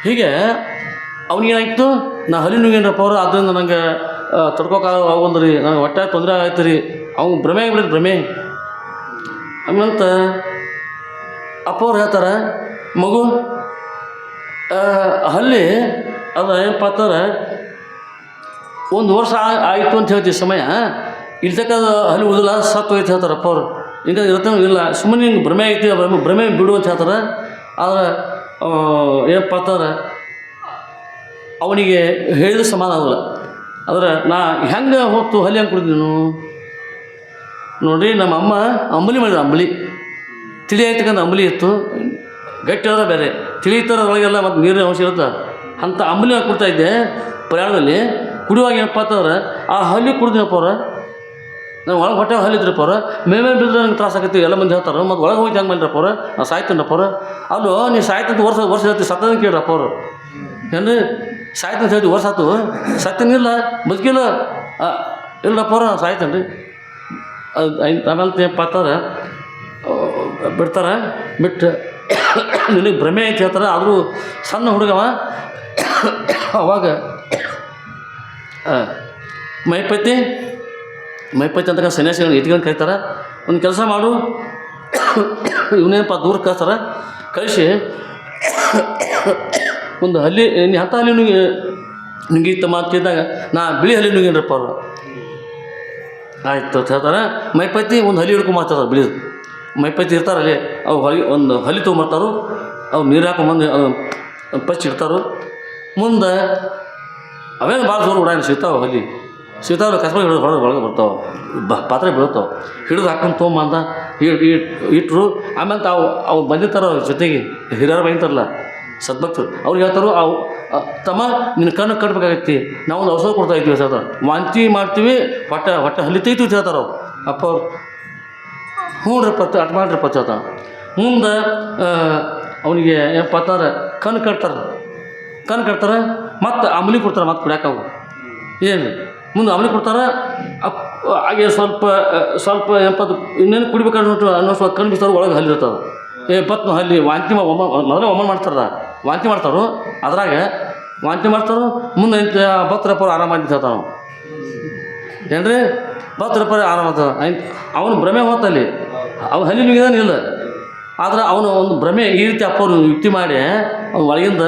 ಹೀಗೆ ಅವನಿಗೇನಾಯ್ತು ನಾ ಹಲಿ ನುಂಗೇನಪ್ಪ ಅವರು ಅದರಿಂದ ನಂಗೆ ತಡ್ಕೋಕಾಗಲ್ದು ರೀ ನನಗೆ ಒಟ್ಟಾಗಿ ತೊಂದರೆ ಆಯ್ತು ರೀ ಅವ್ನು ಭ್ರಮೆ ಆಗಿಬಿಡಿದ್ರು ಭ್ರಮೆ ಆಮೇಲೆ ಅಪ್ಪ ಅವ್ರು ಹೇಳ್ತಾರೆ ಮಗು ಹಲ್ಲಿ ಅದು ಏನಪ್ಪ ಅಂತಂದ್ರೆ 1 ವರ್ಷ ಆಯಿತು ಅಂತ ಹೇಳ್ತೀವಿ ಸಮಯ ಇರ್ತಕ್ಕ ಹಲ್ಲಿ ಉಳಿದಿಲ್ಲ ಸತ್ತು ಹೋಯ್ತು ಹೇಳ್ತಾರೆ ಅಪ್ಪ ಅವರು ಈಗ ಇರುತ್ತೆ ಇಲ್ಲ ಸುಮ್ಮನೆ ಹಿಂಗೆ ಭ್ರಮೆ ಐತಿ ಭ್ರಮೆ ಬಿಡು ಅಂತ ಹೇಳ್ತಾರೆ ಆದರೆ ಏನಪ್ಪ ಅಂತಂದ್ರೆ ಅವನಿಗೆ ಹೇಳಿದ ಸಮಾನ ಆಗಲ್ಲ. ಆದ್ರೆ ನಾ ಹೆಂಗೆ ಹೊತ್ತು ಹಲ್ಲಿ ಹೆಂಗೆ ಕುಡಿದು ನೀನು ನೋಡ್ರಿ, ನಮ್ಮ ಅಮ್ಮ ಅಂಬಲಿ ಮಾಡಿದ್ರು. ಅಂಬಲಿ ತಿಳಿ ಆಯ್ತಕ್ಕಂಥ ಅಂಬಲಿ ಇತ್ತು, ಗಟ್ಟಿ ಆದ್ರೆ ಬೇರೆ ತಿಳಿತಾರ ಒಳಗೆಲ್ಲ ಮತ್ತು ನೀರಿನ ಅಂಶ ಇರುತ್ತೆ. ಅಂಥ ಅಂಬಲಿ ಕೊಡ್ತಾಯಿದ್ದೆ ಪ್ರಯಾಣದಲ್ಲಿ. ಕುಡಿಯುವಾಗ ಏನಪ್ಪ ಅಂತಂದ್ರೆ ಆ ಹಲ್ಲಿ ಕುಡ್ದಿನಪ್ಪ ಅವ್ರ, ನಾನು ಒಳಗೆ ಹೊಟ್ಟೆ ಹಲ್ಲಿದ್ರಪ್ಪ ಅವ್ರ, ಮೇಮೇಲೆ ಬಿದ್ದರೆ ನಂಗೆ ತ್ರಾಸ ಆಗತ್ತೀವಿ ಎಲ್ಲ ಮಂದಿ ಹೇಳ್ತಾರೆ. ಮತ್ತು ಒಳಗೆ ಹೋಗಿ ಹೆಂಗೆ ಮಾಡಿರಪ್ಪ ಅವ್ರ, ನಾನು ಸಾಯ್ತೀನಪ್ಪ ಅವ್ರು. ಅಲ್ಲೋ ನೀವು ಸಾಯ್ತಂತ ವರ್ಷ ಹೇಳ್ತೀವಿ, ಸತ್ತದ ಕೇಳ್ರಪ್ಪ ಅವರು. ಏನು ಸಾಯ್ತಂತ ಹೇಳ್ತೀವಿ, ವರ್ಷ ಆಯ್ತು, ಸತ್ತನಿಲ್ಲ ಬದುಕಿಲ್ಲ, ಇಲ್ಲಪ್ಪ ಅವ್ರ ಸಾಯ್ತೇನೆ ರೀ. ಆಮೇಲೆ ಏನಪ್ಪ ಅಂತಂದ್ರೆ ಬಿಡ್ತಾರೆ. ಬಿಟ್ಟು ನಿನಗೆ ಭ್ರಮೆ ಐತೆ ಹೇಳ್ತಾರೆ. ಆದರೂ ಸಣ್ಣ ಹುಡುಗವ ಅವಾಗ ಮೈಪತಿ ಅಂತಕ್ಕ ಸನ್ಯಾಸಿಗಳನ್ನ ಇಟ್ಕೊಂಡು ಕರೀತಾರೆ. ಒಂದು ಕೆಲಸ ಮಾಡು, ಇವನೇನಪ್ಪ ದೂರ ಕಳಿಸ್ತಾರೆ. ಕಳಿಸಿ ಒಂದು ಹಲ್ಲಿ, ನೀ ಅಂಥ ಹಲ್ಲಿ ನುಂಗಿತ್ತ ಮಾತಿದ್ದಾಗ ನಾ ಬಿಳಿ ಹಲ್ಲಿ ನುಂಗಿನ್ರಪ್ಪ ಅವರು. ಆಯ್ತು ಅಂತ ಹೇಳ್ತಾರೆ. ಮೈಪತಿ ಒಂದು ಹಲ್ಲಿ ಹಿಡ್ಕೊಂಡು ಮಾತಾಡ್ತಾರೆ ಬಿಳಿದು. ಮೈಪತಿ ಇರ್ತಾರಲ್ಲಿ, ಅವು ಒಂದು ಹಲ್ಲಿ ತೊಗೊಂಬರ್ತಾರೋ, ಅವು ನೀರು ಹಾಕೊಂಬಂದು ಪಚ್ಚಿ ಇಡ್ತಾರೋ. ಮುಂದೆ ಅವೇನು ಭಾಳ ಜೋರು ಉಡಾಯಿನ ಸಿಗ್ತಾವೆ, ಹಲ್ಲಿ ಸಿಗ್ತಾವೆ, ಕಸ್ಬ ಹಿಡಿದು ಒಳಗೆ ಬರ್ತಾವೆ, ಪಾತ್ರೆ ಬೀಳ್ತಾವೆ. ಹಿಡಿದು ಹಾಕೊಂಡು ತೊಗೊಂಬಂದ ಇಟ್ಟರು. ಆಮೇಲೆ ಅವು ಬಂದಿರ್ತಾರ ಜೊತೆಗೆ ಹಿರಿಯರು ಬಂದಿರ್ತಾರಲ್ಲ ಸದ್ಭಕ್ತರು, ಅವ್ರು ಹೇಳ್ತಾರೋ, ಅವು ತಮ್ಮ ನಿನ್ನ ಕಣ್ಣು ಕಟ್ಬೇಕಾಗೈತಿ, ನಾವೊಂದು ಔಷಧ ಕೊಡ್ತಾ ಇದ್ದೀವಿ ಹೇಳ್ತಾರೆ. ವಾಂತಿ ಮಾಡ್ತೀವಿ, ಹೊಟ್ಟೆ ಹಲ್ಲಿತೈತಿ ಅಂತ ಹೇಳ್ತಾರೆ ಅವ್ರು. ಅಪ್ಪ ಅವ್ರು ಹ್ಞೂ ರೀ ಅಟ್ ಮಾಡ್ರಿ ಹೇಳ್ತಾನೆ. ಮುಂದೆ ಅವನಿಗೆ ಏನಪ್ಪ ಅಂತಂದ್ರೆ ಕಣ್ಣು ಕಟ್ತಾರೆ. ಮತ್ತು ಅಂಬಲಿ ಕೊಡ್ತಾರೆ, ಮತ್ತು ಕುಡಿಯಾಕ ಅವು ಏನು ಮುಂದೆ ಅಂಬಲಿ ಕೊಡ್ತಾರೆ. ಹಾಗೆ ಸ್ವಲ್ಪ ಏನಪ್ಪ ಇನ್ನೇನು ಕುಡಿಬೇಕಾದ್ರೆ ಅನ್ನೋ ಕಣ್ಣು ಬಿಸ್ತಾರೆ, ಒಳಗೆ ಹಲ್ಲಿ ಇರ್ತದೆ. ಬತ್ತು ಹಲ್ಲಿ ವಾಂತಿ ಮೊದಲೇ ಒಮ್ಮೆ ಮಾಡ್ತಾರ, ವಾಂತಿ ಮಾಡ್ತಾರೋ. ಅದ್ರಾಗ ವಾಂತಿ ಮಾಡ್ತಾರೋ. ಮುಂದೆ ಬತ್ತರಪ್ಪ ಆರಾಮಾಗಿ ಹೇಳ್ತಾನೆ ನಾವು, ಏನು ರೀ ಬತ್ತರಪ್ಪ ಆರಾಮಾಗ್ತದೆ. ಅವನು ಭ್ರಮೆ ಹೋತಲ್ಲಿ, ಅವ್ನು ಹಲ್ಲಿ ನುಂಗಿದಾನಿಲ್ಲ. ಆದ್ರೆ ಅವನು ಒಂದು ಭ್ರಮೆ ಈ ರೀತಿ ಅಪ್ಪವ್ರು ಯುಕ್ತಿ ಮಾಡಿ ಅವ್ನು ಒಳಗಿಂದ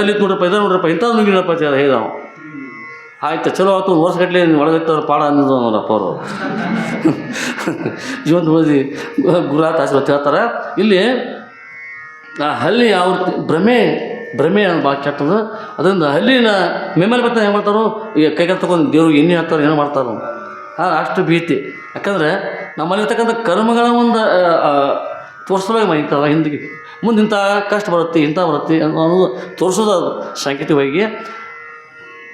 ಹಲ್ಲಿ ನೋಡ್ರಪ್ಪ, ಇದ ನೋಡ್ರಪ್ಪ, ಇಂಥದ್ದು ನುಂಗಿನಪ್ಪ ಅಂತ ಹೇಳಿದ ನಾವು. ಆಯ್ತು ಚಲೋ ಆಯ್ತು, ವರ್ಷಗಟ್ಟಲೆ ಒಳಗಿತ್ತವ್ರು ಪಾಡ ಅಂದಿದ್ದು ನೋಡಪ್ಪ ಅವರು. ಜೀವಂತ ಓದಿ ಗುರುರಾತ್ ಆಶೀರ್ವಾದ ಹೇಳ್ತಾರೆ. ಇಲ್ಲಿ ಆ ಹಲ್ಲಿ ಯಾವ ಭ್ರಮೆ ಅನ್ನೋ ಭಾಳ ಕೆಟ್ಟದು. ಅದರಿಂದ ಹಲ್ಲಿನ ಮೇಮೇಲೆ ಬರ್ತಾರೆ ಏನು ಮಾಡ್ತಾರೋ, ಈಗ ಕೈಗಾಲ ತೊಗೊಂಡು ದೇವ್ರಿಗೆ ಎಣ್ಣೆ ಹಾಕ್ತಾರೆ, ಏನೋ ಮಾಡ್ತಾರೆ. ಅಷ್ಟು ಭೀತಿ. ಯಾಕಂದರೆ ನಮ್ಮಲ್ಲಿರ್ತಕ್ಕಂಥ ಕರ್ಮಗಳ ಒಂದು ತೋರಿಸೋದಾಗ ಇಂಥಲ್ಲ ಹಿಂದಿಗೆ ಮುಂದೆ ಇಂಥ ಕಷ್ಟ ಬರುತ್ತೆ, ಇಂಥ ಬರುತ್ತೆ ಅನ್ನೋದು ತೋರಿಸೋದು ಅದು ಸಾಂಕೇತಿಕವಾಗಿ.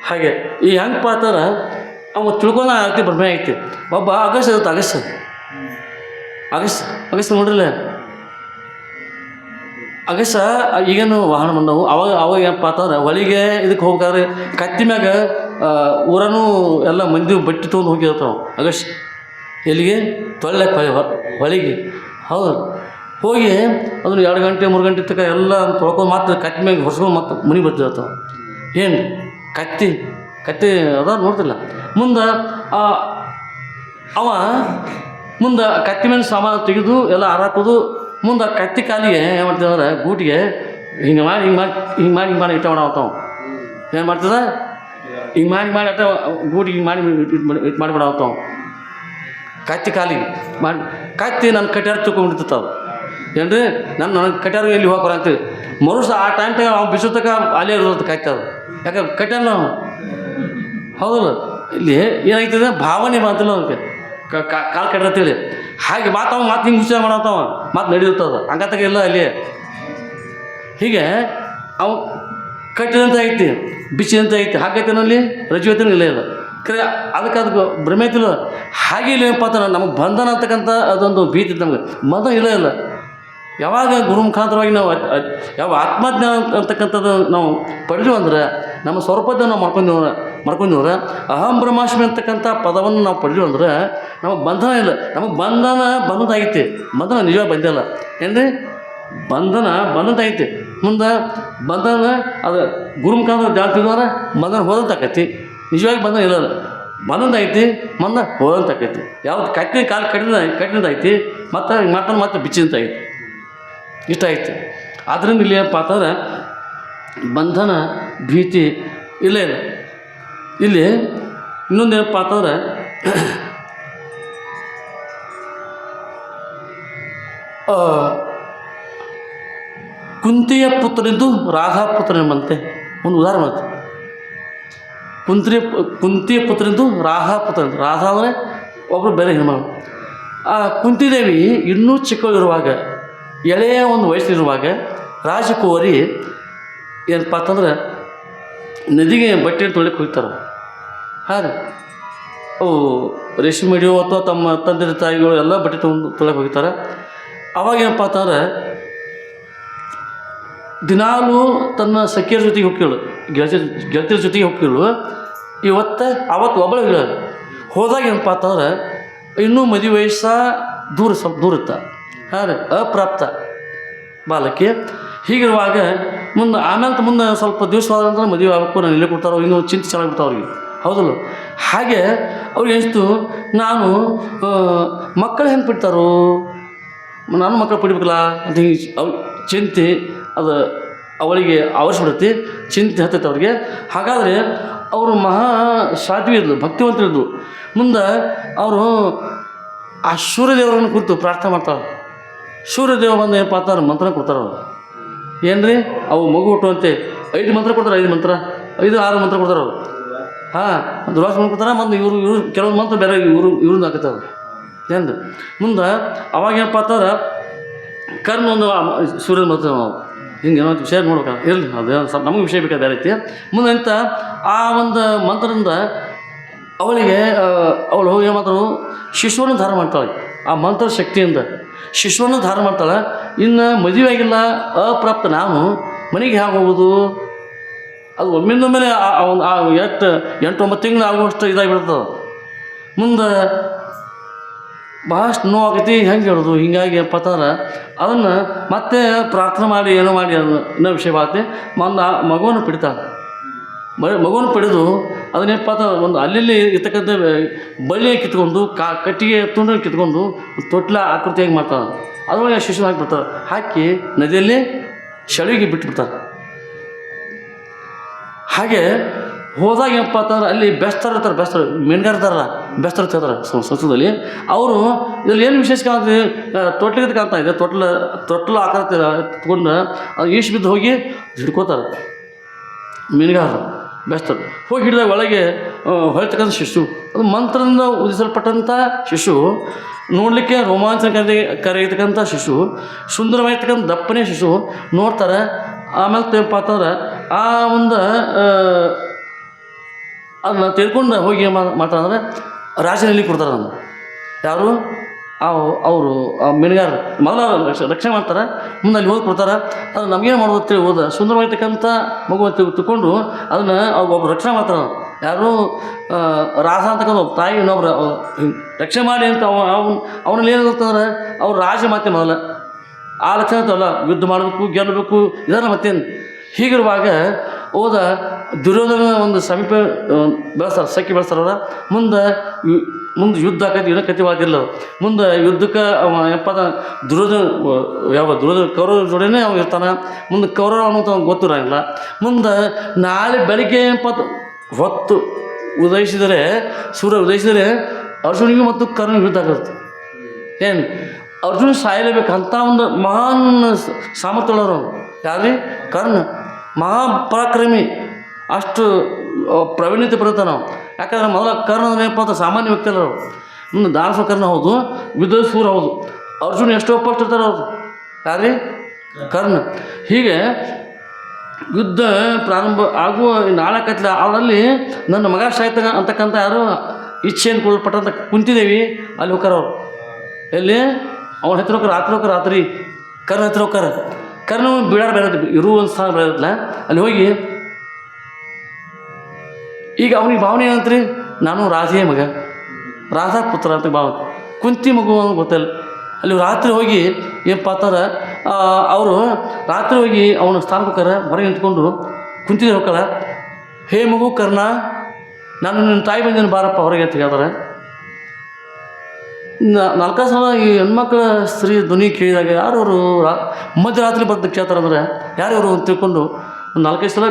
ಹಾಗೆ ಈ ಹೆಂಗಪ್ಪ ಅಂತಾರೆ ಅವ ತಿಳ್ಕೊಂಡು ಆಗ್ತಿ ಭ್ರಮೆ ಐತಿ. ಒಬ್ಬ ಆಗಸ್ಟ್ ಇರುತ್ತೆ, ಆಗಸ್ಟ್ ನೋಡ್ರಿಲ್ಲ, ಆಗಸ್ಟ್ ಈಗೇನು ವಾಹನ ಬಂದವು. ಅವಾಗ ಏನಪ್ಪ ಅಂತಂದ್ರೆ ಹೊಳಿಗೆ ಇದಕ್ಕೆ ಹೋಗ್ಬೇಕಾದ್ರೆ ಕತ್ತಿ ಮ್ಯಾಗ ಊರನೂ ಎಲ್ಲ ಮಂದಿ ಬಟ್ಟೆ ತೊಗೊಂಡು ಹೋಗಿರ್ತಾವೆ. ಆಗಸ್ಟ್ ಎಲ್ಲಿಗೆ ತೊಳ್ಳಕ್ಕೆ ಹೊಳಿಗೆ, ಹೌದು ಹೋಗಿ ಅದನ್ನು 2 ಗಂಟೆ 3 ಗಂಟೆ ತನಕ ಎಲ್ಲ ತೊಳ್ಕೊಂಡು ಮತ್ತೆ ಕತ್ತಿ ಮ್ಯಾಗ ಹೊಸ್ಕೊಂಡು ಮತ್ತೆ ಮನೆ ಬರ್ತಿರ್ತಾವೆ. ಏನು ಕತ್ತಿ ಅದ ನೋಡ್ತಿಲ್ಲ. ಮುಂದೆ ಅವ ಕತ್ತಿ ಮೇಲೆ ಸಾಮಾನು ತೆಗೆದು ಎಲ್ಲ ಹಾರಾಕೋದು. ಮುಂದೆ ಕತ್ತಿ ಕಾಲಿಗೆ ಏನು ಮಾಡ್ತಿದ್ರೆ ಗೂಟಿಗೆ ಹಿಂಗೆ ಮಾಡಿ ಇಟ್ಟ ಮಾಡಾವತ್ತಾವ. ಏನು ಮಾಡ್ತದ ಹಿಂಗೆ ಮಾಡಿ ಅಟ್ಟ ಗೂಟಿಗೆ ಹಿಂಗೆ ಮಾಡಿ ಮಾಡಿಬಿಡಾವತ್ತಾವ. ಕತ್ತಿ ಕಾಲಿಗೆ ಮಾಡಿ ಕತ್ತಿ ನನ್ನ ಕಟ್ಯಾರ ತಿಳ್ಕೊಂಡ್ಬಿಡ್ತಿರ್ತಾವ. ಏನು ರೀ ನನಗೆ ಕಟ್ಯಾರ ಎಲ್ಲಿ ಹೋಗ್ಬಾರ ಅಂತೇಳಿ ಮರುಸ ಆ ಟೈಮ್ ತಗ ಅವ್ನು ಬಿಸೋ ತಕ ಅಲ್ಲೇ ಇರೋದು ಕತ್ತಿ ಅದು. ಯಾಕೆ ಕಟ್ಯಾರ ನಾವು ಹೌದಲ್ಲ. ಇಲ್ಲಿ ಏನಾಗ್ತದೆ ಭಾವನೆ ಬಂತಿಲ್ಲ ಅವನಿಗೆ ಕಾಲು ಕಟ್ಟತ್ತೇಳಿ ಹಾಗೆ ಮಾತವ ಮಾತು ಹಿಂಗೆ ವಿಚಾರ ಮಾಡತ್ತವ ಮಾತು ನಡೆಯುತ್ತದ ಹಂಗತ್ತಾಗ ಇಲ್ಲ ಅಲ್ಲಿ. ಹೀಗೆ ಅವು ಕಟ್ಟಿದಂತ ಐತಿ, ಬಿಚ್ಚಿದಂತ ಐತಿ, ಹಾಗೈತೇನಲ್ಲಿ ರಜುವೈತನೂ ಇಲ್ಲ ಕರೆ ಅದಕ್ಕೆ ಭ್ರಮೆ ಐತಿಲ್ಲ. ಹಾಗೆ ಇಲ್ಲ ಏನಪ್ಪ ಅಂತ ನಮಗೆ ಬಂಧನ ಅಂತಕ್ಕಂಥ ಅದೊಂದು ಭೀತಿ ನಮಗೆ ಬಂಧನ ಇಲ್ಲ. ಯಾವಾಗ ಗುರು ಮುಖಾಂತರವಾಗಿ ನಾವು ಯಾವ ಆತ್ಮಜ್ಞಾನ ಅಂತಕ್ಕಂಥದ್ದು ನಾವು ಪಡೆದು ಅಂದ್ರೆ ನಮ್ಮ ಸ್ವರೂಪದ ನಾವು ಮಾಡ್ಕೊಂಡಿವ್ರೆ ಅಹಂ ಬ್ರಹ್ಮಾಸ್ಮಿ ಅಂತಕ್ಕಂಥ ಪದವನ್ನು ನಾವು ಪಡೆದು ಅಂದ್ರೆ ನಮಗೆ ಬಂಧನ ಇಲ್ಲ. ನಮಗೆ ಬಂಧನದಾಗೈತಿ, ಬಂಧನ ನಿಜವಾಗಿ ಬಂದಿಲ್ಲ ಏನ್ರಿ, ಬಂಧನದಾಗೈತಿ. ಮುಂದೆ ಬಂಧನ ಅದು ಗುರು ಮುಖಾಂತರ ಜಾಣ್ತಿದ್ರೆ ಬಂಧನ ಹೋದಂತಾಕೈತಿ. ನಿಜವಾಗಿ ಬಂಧನ ಇಲ್ಲ, ಬಂಧನದಾಗೈತಿ, ಬಂಧನ ಹೋದಂತಾಕೈತಿ. ಯಾವ್ದು ಕಟ್ಟಿನ ಕಾಲು ಕಟ್ಟಿನದೈತಿ, ಮತ್ತೆ ಬಿಚ್ಚಿದಂತಾಗೈತಿ. ಇಷ್ಟ ಐತಿ. ಆದ್ದರಿಂದ ಇಲ್ಲಿ ಏನಪ್ಪ ಅಂತಂದ್ರೆ ಬಂಧನ ಭೀತಿ ಇಲ್ಲ. ಇಲ್ಲಿ ಇನ್ನೊಂದೇನಪ್ಪ ಅಂತಂದ್ರೆ ಕುಂತಿಯ ಪುತ್ರನಿದ್ದು ರಾಧಾ ಪುತ್ರನೆಂಬಂತೆ ಒಂದು ಉದಾಹರಣೆ ಮಾಡ್ತೀವಿ. ಕುಂತಿ ಪುತ್ರಂದು ರಾಧಾ ಪುತ್ರ. ರಾಧಾ ಅಂದರೆ ಒಬ್ಬರು ಬೇರೆ ಹೆಣ್ಮಗಳು. ಆ ಕುಂತಿದೇವಿ ಇನ್ನೂ ಚಿಕ್ಕವರಿರುವಾಗ, ಎಳೆಯ ಒಂದು ವಯಸ್ಸಿರುವಾಗ ರಾಜಕುವರಿ ಏನಪ್ಪ ಅಂತಂದ್ರೆ ನದಿಗೆ ಬಟ್ಟೆ ತೊಳಿಕ್ಕೆ ಹೋಗ್ತಾರೆ. ಹಾಂ ರೀ, ಅವು ರೇಷ್ಮೆ ಹಿಡಿಯೋ ಅಥವಾ ತಮ್ಮ ತಂದೆ ತಾಯಿಗಳು ಎಲ್ಲ ಬಟ್ಟೆ ತೊಳಕ್ಕೆ ಹೋಗ್ತಾರೆ. ಅವಾಗ ಏನಪ್ಪ ಅಂತಂದ್ರೆ ದಿನಾಲೂ ತನ್ನ ಸಖಿಯರ ಜೊತೆಗೆ ಹೋಗ್ಕೇಳು, ಗೆಳತಿಯರ ಜೊತೆಗೆ ಹೋಗ್ಕೇಳು. ಅವತ್ತು ಒಬ್ಬಳು ಹೇಳೋದು ಹೋದಾಗ ಏನಪ್ಪ ಅಂತಂದ್ರೆ ಇನ್ನೂ ಮದುವೆ ವಯಸ್ಸ ಸ್ವಲ್ಪ ದೂರ ಇತ್ತ. ಹಾಂ ರೀ, ಅಪ್ರಾಪ್ತ ಬಾಲಕಿ. ಹೀಗಿರುವಾಗ ಮುಂದೆ ಸ್ವಲ್ಪ ದಿವಸವಾದಂದ್ರೆ ಮದುವೆ ಆಗಬೇಕು, ನಾನು ಇಲ್ಲೇ ಕೊಡ್ತಾರೋ, ಇನ್ನೂ ಚಿಂತೆ ಚೆನ್ನಾಗಿಬಿಡ್ತಾವೆ ಅವ್ರಿಗೆ, ಹೌದಲ್ಲ? ಹಾಗೆ ಅವ್ರಿಗೆ ಅನಿಸ್ತು, ನಾನು ಮಕ್ಕಳು ಹೆಂಗೆ ಬಿಡ್ತಾರೋ, ನಾನು ಮಕ್ಕಳು ಪಡಿಬೇಕಲ್ಲ ಅಂತ ಚಿಂತೆ ಅದು ಅವಳಿಗೆ ಆವರಿಸ್ಬಿಡುತ್ತೆ. ಚಿಂತೆ ಹತ್ತೈತೆ ಅವ್ರಿಗೆ. ಹಾಗಾದರೆ ಅವರು ಮಹಾ ಸಾಧ್ವಿ ಇದ್ಲು, ಭಕ್ತಿವಂತರಿದ್ದರು. ಮುಂದೆ ಅವರು ಆ ಸೂರ್ಯದೇವರನ್ನು ಕುರಿತು ಪ್ರಾರ್ಥನೆ ಮಾಡ್ತಾರೆ. ಸೂರ್ಯದೇವ ಬಂದು ಏನಪ್ಪ ಅಂತಾರೆ, ಮಂತ್ರ ಕೊಡ್ತಾರೆ. ಅವರು ಏನು ರೀ, ಅವು ಮಗು ಹುಟ್ಟುವಂತೆ 5 ಮಂತ್ರ ಕೊಡ್ತಾರೆ, 5 ಮಂತ್ರ 5-6 ಮಂತ್ರ ಕೊಡ್ತಾರೆ ಅವರು. ಹಾಂ, ದುರ್ವಾಸ ಮಂತ್ರ ಕೊಡ್ತಾರೆ. ಮತ್ತು ಇವರು ಕೆಲವೊಂದು ಮಂತ್ರ ಬೇರೆ ಇವ್ರನ್ನ ಹಾಕತ್ತಾರೆ. ಏನು ಮುಂದೆ ಅವಾಗ ಏನಪ್ಪ ಅಂತಾರೆ, ಕರ್ನ ಒಂದು ಸೂರ್ಯನ ಮಂತ್ರ ನಾವು ಹಿಂಗೆ ಏನೋ ವಿಷಯ ನೋಡ್ಬೇಕು, ಇರಲಿ ಅದು ಸ್ವಲ್ಪ ನಮಗೆ ವಿಷಯ ಬೇಕಾದ ಬೇರೆ ಐತಿ. ಮುಂದೆ ಅಂತ ಆ ಒಂದು ಮಂತ್ರದಿಂದ ಅವಳು ಹೋಗಿ ಏನು ಮಾಡ್ತಾಳು, ಶಿಶುವನ್ನು ಧಾರ ಮಾಡ್ತಾಳೆ. ಆ ಮಂತ್ರ ಶಕ್ತಿಯಿಂದ ಶಿಶುವನ್ನು ಧಾರ ಮಾಡ್ತಾಳೆ. ಇನ್ನು ಮದುವೆ ಆಗಿಲ್ಲ, ಅಪ್ರಾಪ್ತ ನಾನು ಮನೆಗೆ ಹೇಗೆ ಹೋಗೋದು? ಅದು ಒಮ್ಮಿಂದೊಮ್ಮೆಲೆ ಎಷ್ಟು 8-9 ತಿಂಗಳು ಆಗುವಷ್ಟು ಇದಾಗಿಬಿಡ್ತದೆ. ಮುಂದೆ ಭಾಳಷ್ಟು ನೋವಾಗೈತಿ, ಹೆಂಗೆ ಹೇಳೋದು? ಹೀಗಾಗಿ ಏನಪ್ಪ ಅಂತಂದ್ರೆ ಅದನ್ನು ಮತ್ತೆ ಪ್ರಾರ್ಥನೆ ಮಾಡಿ ಏನೋ ಮಾಡಿ ಇನ್ನೂ ವಿಷಯ ಬಾತಿ ಮಗುವನ್ನು ಪಿಡಿತಾಳೆ. ಮಗುವನ್ನು ಪಡೆದು ಅದನ್ನೇನಪ್ಪ ಅಂತ ಒಂದು ಅಲ್ಲಿ ಇರ್ತಕ್ಕಂಥ ಬಳ್ಳಿ ಕಿತ್ಕೊಂಡು ಕಟ್ಟಿಗೆ ತುಂಡು ಕಿತ್ಕೊಂಡು ತೊಟ್ಲ ಆಕೃತಿಯಾಗಿ ಮಾಡ್ತಾರೆ. ಅದರೊಳಗೆ ಶಿಶು ಹಾಕಿಬಿಡ್ತಾರೆ. ಹಾಕಿ ನದಿಯಲ್ಲಿ ಶೆಳವಿಗೆ ಬಿಟ್ಟುಬಿಡ್ತಾರೆ. ಹಾಗೆ ಹೋದಾಗ ಏನಪ್ಪ ಅಂತಂದ್ರೆ ಅಲ್ಲಿ ಬೆಸ್ತರು ಇರ್ತಾರೆ, ಬೆಸ್ತರು ಮೀನುಗಾರ ಇರ್ತಾರಲ್ಲ, ಬೆಸ್ತರು ಇರ್ತಾರೆ ಸಂಸ್ಕೃತದಲ್ಲಿ. ಅವರು ಇದರಲ್ಲಿ ಏನು ವಿಶೇಷ ಕಾಣ್ತದೆ, ತೊಟ್ಲಿಗೆ ಕಾಣ್ತಾ ಇದೆ, ತೊಟ್ಲು ಆಕಾರ ತಗೊಂಡು ಅದು ಈಶ್ ಬಿದ್ದು ಹೋಗಿ ಹಿಡ್ಕೋತಾರೆ ಮೀನುಗಾರರು, ಬೆಸ್ತರು ಹೋಗಿ ಹಿಡಿದಾಗ ಒಳಗೆ ಹೊಳಿತಕ್ಕಂಥ ಶಿಶು, ಅದು ಮಂತ್ರದಿಂದ ಉದಿಸಲ್ಪಟ್ಟಂಥ ಶಿಶು, ನೋಡಲಿಕ್ಕೆ ರೋಮಾಂಚನಕಾರಿಯಾಗಿರ್ತಕ್ಕಂಥ ಶಿಶು, ಸುಂದರವಾಗಿರ್ತಕ್ಕಂಥ ದಪ್ಪನೇ ಶಿಶು ನೋಡ್ತಾರೆ. ಆಮೇಲೆ ಏನಪ್ಪ ಅಂತಂದ್ರೆ ಆ ಒಂದು ಅದನ್ನ ತಿಳ್ಕೊಂಡು ಹೋಗಿ ಮಾತಾಡಿದ್ರೆ ರಾಜನಲ್ಲಿ ಕೊಡ್ತಾರೆ. ನಾನು ಯಾರು ಅವರು ಆ ಮೀನುಗಾರ ಮೊದಲ ರಕ್ಷಣೆ ಮಾಡ್ತಾರೆ. ಮುಂದೆ ಅಲ್ಲಿ ಹೋಗಿ ಕೊಡ್ತಾರೆ. ಅದು ನಮಗೇನು ಮಾಡೋದು ಅಂತೇಳಿ ಹೋದ ಸುಂದರವಾಗಿರ್ತಕ್ಕಂಥ ಮಗುವನ್ನು ತಿಳ್ಕೊಂಡು ಅದನ್ನು ಒಬ್ಬರು ರಕ್ಷಣೆ ಮಾಡ್ತಾರೆ. ಯಾರು ರಾಜ ಅಂತಕ್ಕಂಥ ಒಬ್ಬ ತಾಯಿ ಇನ್ನೊಬ್ರು ರಕ್ಷಣೆ ಮಾಡಿ ಅಂತ ಅವನಲ್ಲಿ ಏನು ಅಂತಂದ್ರೆ ಅವ್ರು ರಾಜ ಮಾತೆ ಮೊದಲ ಆ ಲಕ್ಷಣ ಅಂತಲ್ಲ, ಯುದ್ಧ ಮಾಡಬೇಕು, ಗೆಲ್ಲಬೇಕು, ಇದೆಲ್ಲ ಮತ್ತೇನು. ಹೀಗಿರುವಾಗ ಹೋದ ದುರ್ಯೋಧನ ಒಂದು ಸಮೀಪ ಬೆಳೆಸ್ತಾರೆ, ಸಖಿ ಬೆಳೆಸ್ತಾರ. ಮುಂದೆ ಯುದ್ಧ ಆಕೈತಿ, ಏನೋ ಕತಿವಾದಿಲ್ಲ. ಮುಂದೆ ಯುದ್ಧಕ್ಕೆ ಏನಪ್ಪ ದುರ್ಯೋಧನ ಕೌರವ ಜೋಡಿನೇ ಅವ ಇರ್ತಾನೆ. ಮುಂದೆ ಕೌರವ ಅನ್ನೋದು ಅವ್ನು ಗೊತ್ತಿರಂಗಿಲ್ಲ. ಮುಂದೆ ನಾಳೆ ಬೆಳಗ್ಗೆ ಹೊತ್ತು ಸೂರ್ಯ ಉದಯಿಸಿದರೆ ಅರ್ಜುನಿಗೆ ಮತ್ತು ಕರ್ಣಿಗೆ ಯುದ್ಧ ಆಗುತ್ತೆ. ಏನು ಅರ್ಜುನ ಸಾಯಲೇಬೇಕು ಅಂತ ಒಂದು ಮಹಾನ್ ಸಾಮರ್ಥ್ಯಗಳವರು. ಯಾವ್ರಿ? ಕರ್ಣ ಮಹಾಪರಾಕ್ರಮಿ, ಅಷ್ಟು ಪ್ರವೀಣ್ಯತೆ ಬರುತ್ತೆ ನಾವು. ಯಾಕಂದ್ರೆ ಮೊದಲ ಕರ್ಣ ಏನಪ್ಪ ಅಂತ ಸಾಮಾನ್ಯ ವ್ಯಕ್ತಿ ಅಲ್ಲ. ಮುಂದೆ ದಾನಸ ಕರ್ಣ ಹೌದು, ವಿದುರ ಹೌದು. ಅರ್ಜುನ ಎಷ್ಟೋ ಪಟ್ಟು ಇರ್ತಾರೆ ಅವರು. ಯಾರೀ? ಕರ್ಣ. ಹೀಗೆ ಯುದ್ಧ ಪ್ರಾರಂಭ ಆಗುವ ನಾಳಕತ್ಲ ಅವರಲ್ಲಿ ನನ್ನ ಮಗ ಸಾಯ್ತಾಗ ಅಂತಕ್ಕಂಥ ಯಾರು ಇಚ್ಛೆಯನ್ನು ಕೊಡಲ್ಪಟ್ಟಂಥ ಕುಂತಿದೇವಿ ಅಲ್ಲಿ ಹೋಗ್ತಾರೆ ಅವರು. ಎಲ್ಲಿ? ಅವನ ಹತ್ತಿರ ಹೋಗ್ತಾರೆ, ರಾತ್ರಿ ಕರ್ಣ ಹತ್ತಿರ ಹೋಗ್ತಾರೆ. ಕರ್ಣ ಬೀಳಾರ ಬೇರೆ ಇರುವ ಒಂದು ಸ್ಥಾನ ಬೇರೆಲ್ಲ. ಅಲ್ಲಿ ಹೋಗಿ ಈಗ ಅವನಿಗೆ ಭಾವನೆ ಏನಂತ್ರಿ, ನಾನು ರಾಜೇ ಮಗ, ರಾಧಾ ಪುತ್ರ ಅಂತ ಭಾವನೆ. ಕುಂತಿ ಮಗು ಅಂತ ಗೊತ್ತಿಲ್ಲ. ಅಲ್ಲಿ ರಾತ್ರಿ ಹೋಗಿ ಏನಪ್ಪ ಅಂತಾರೆ, ಅವರು ರಾತ್ರಿ ಹೋಗಿ ಅವನ ಸ್ಥಾನಕ್ಕೆ ಹೋಗ್ತಾರೆ. ಹೊರಗೆ ನಿಂತ್ಕೊಂಡು ಕುಂತಿದ್ರೆ ಹೋಗ್ತಾರೆ. ಹೇ ಮಗು ಕರ್ಣ, ನಾನು ನಿನ್ನ ತಾಯಿ ಬಂದಿನ ಬಾರಪ್ಪ ಹೊರಗೆ ಅಂತ ಹೇಳ್ತಾರೆ. 4 ಸಲ ಈ ಹೆಣ್ಮಕ್ಳ ಸ್ತ್ರೀ ಧ್ವನಿ ಕೇಳಿದಾಗ ಯಾರವರು ಮಧ್ಯರಾತ್ರಿ ಬಂದು ಕೇಳ್ತಾರೆ ಅಂದರೆ ಯಾರ್ಯಾರು ಅಂತ ತಿಳ್ಕೊಂಡು 4-5 ಸಲ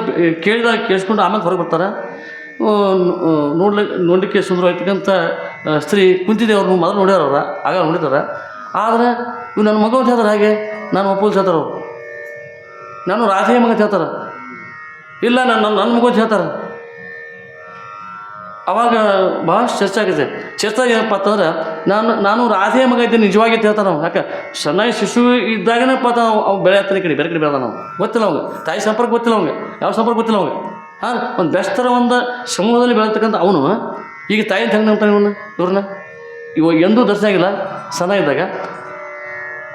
ಕೇಳಿಸ್ಕೊಂಡು ಆಮೇಲೆ ಹೊರಗೆ ಬರ್ತಾರೆ. ನೋಡಲಿಕ್ಕೆ ಸುಂದರವಾಗಿರ್ತಕ್ಕಂಥ ಸ್ತ್ರೀ ಕುಂತಿದ್ದೇವ್ರನ್ನು ಮೊದಲು ನೋಡ್ಯಾರ, ಆಗ ನೋಡಿದ್ದಾರೆ. ಆದರೆ ಇವು ನನ್ನ ಮಗ ಅಂತ ಹೇಳ್ತಾರೆ. ಹಾಗೆ ನಾನು ಒಪ್ಪೋದು ಹೇಳ್ತಾರೆ ಅವರು. ನಾನು ರಾಧೆಯ ಮಗ ಅಂತ ಹೇಳ್ತಾರೆ. ಇಲ್ಲ ನನ್ನ ಮಗು ಅಂತ ಹೇಳ್ತಾರೆ. ಅವಾಗ ಭಾಳಷ್ಟು ಚರ್ಚೆ ಆಗಿದೆ. ಚರ್ಚೆ ಏನಪ್ಪ ಅಂತಂದ್ರೆ ನಾನು ರಾಧೆಯ ಮಗ ಇದ್ದೀನಿ ನಿಜವಾಗಿ ಅಂತ ಹೇಳ್ತಾನೆ ನಾವು. ಯಾಕೆ ಚೆನ್ನಾಗಿ ಶಿಶು ಇದ್ದಾಗೇನಪ್ಪ ಅಂತ ಅವು ಬೆಳೆಯತ್ತಾನೆ ಕಡೆ ಬೇರೆ ಕಡೆ ಬೆಳೆದ ನಾವು ಗೊತ್ತಿಲ್ಲ ಅವಂಗೆ, ತಾಯಿ ಸಂಪರ್ಕ ಗೊತ್ತಿಲ್ಲ ಅವಂಗೆ, ಯಾವ ಸಂಪರ್ಕ ಗೊತ್ತಿಲ್ಲ ಅವಂಗೆ. ಹಾಂ, ಒಂದು ಬೆಸ್ತರ ಒಂದು ಸಮೂಹದಲ್ಲಿ ಬೆಳೆತಕ್ಕಂಥ ಅವನು ಈಗ ತಾಯಿ ಅಂತ ಹೆಂಗೆ ನಂಬ್ತಾನೆ ಇವ್ರನ್ನ ಇವಾಗ ಎಂದೂ ದರ್ಶನ ಆಗಿಲ್ಲ ಸಣ್ಣ ಇದ್ದಾಗ.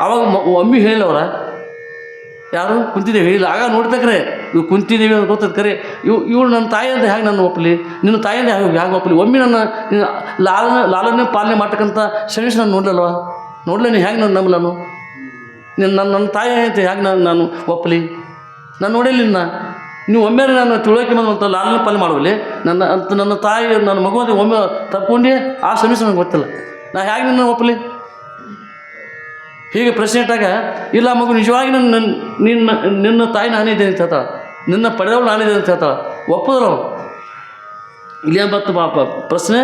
ಅವಾಗ ಒಮ್ಮೆ ಹೇಳಿಲ್ಲ ಅವರ ಯಾರು ಕುಂತಿದ್ದೇವೆ ಹೇಳಿಲ್ಲ. ಆಗ ನೋಡ್ತಕ್ರೆ ಇವು ಕುಂತಿದ್ದೇವೆ ಅಂತ ಗೊತ್ತದ ಕರೆ ಇವಳು ನನ್ನ ತಾಯಿ ಅಂತ ಹೇಗೆ ನನ್ನ ಒಪ್ಪಲಿ, ನಿನ್ನ ತಾಯಿ ಅಂತ ಹೇಗೆ ಒಪ್ಪಲಿ. ಒಮ್ಮೆ ನನ್ನ ಲಾಲನೆ ಪಾಲನೆ ಮಾಡ್ತಕ್ಕಂಥ ಸನ್ನಿವೇಶ ನಾನು ನೋಡ್ಲಲ್ವ, ನೋಡ್ಲೇ ನೀನು ಹೇಗೆ ನಾನು ನಂಬಲ್ಲ, ನನ್ನ ತಾಯಿ ಅಂತ ಹೇಗೆ ನಾನು ಒಪ್ಪಲಿ, ನಾನು ನೋಡಿಲ್ಲ ನಿನ್ನ. ನೀವು ಒಮ್ಮೆ ನಾನು ತಿಳುವಳಿಕೆ ಬಂದಂಥ ಲಾಲನೆ ಪಾಲನೆ ಮಾಡುವಲ್ಲಿ ನನ್ನ ತಾಯಿ ನನ್ನ ಮಗು ಅಂತ ಒಮ್ಮೆ ತಪ್ಕೊಂಡೆ ಆ ಸನ್ನಿವೇಶ ನನಗೆ ಗೊತ್ತಿಲ್ಲ, ನಾ ಹೇಗೆ ನಿನ್ನ ಒಪ್ಪಲಿ. ಹೀಗೆ ಪ್ರಶ್ನೆ ಇಟ್ಟಾಗ ಇಲ್ಲ ಮಗು ನಿಜವಾಗಿ ನಿನ್ನ ತಾಯಿ ನಾನಿದ್ದೇನೆ ಅಂತ ಹೇಳ್ತಾಳೆ, ನಿನ್ನ ಪಡೆದವಳು ನಾನಿದ್ದೇನೆ ಅಂತ ಹೇಳ್ತಾಳೆ, ಒಪ್ಪೋದಿಲ್ಲ ಅವನು. ಇಲ್ಲೇ ಬತ್ತು ಪಾಪ ಪ್ರಶ್ನೆ,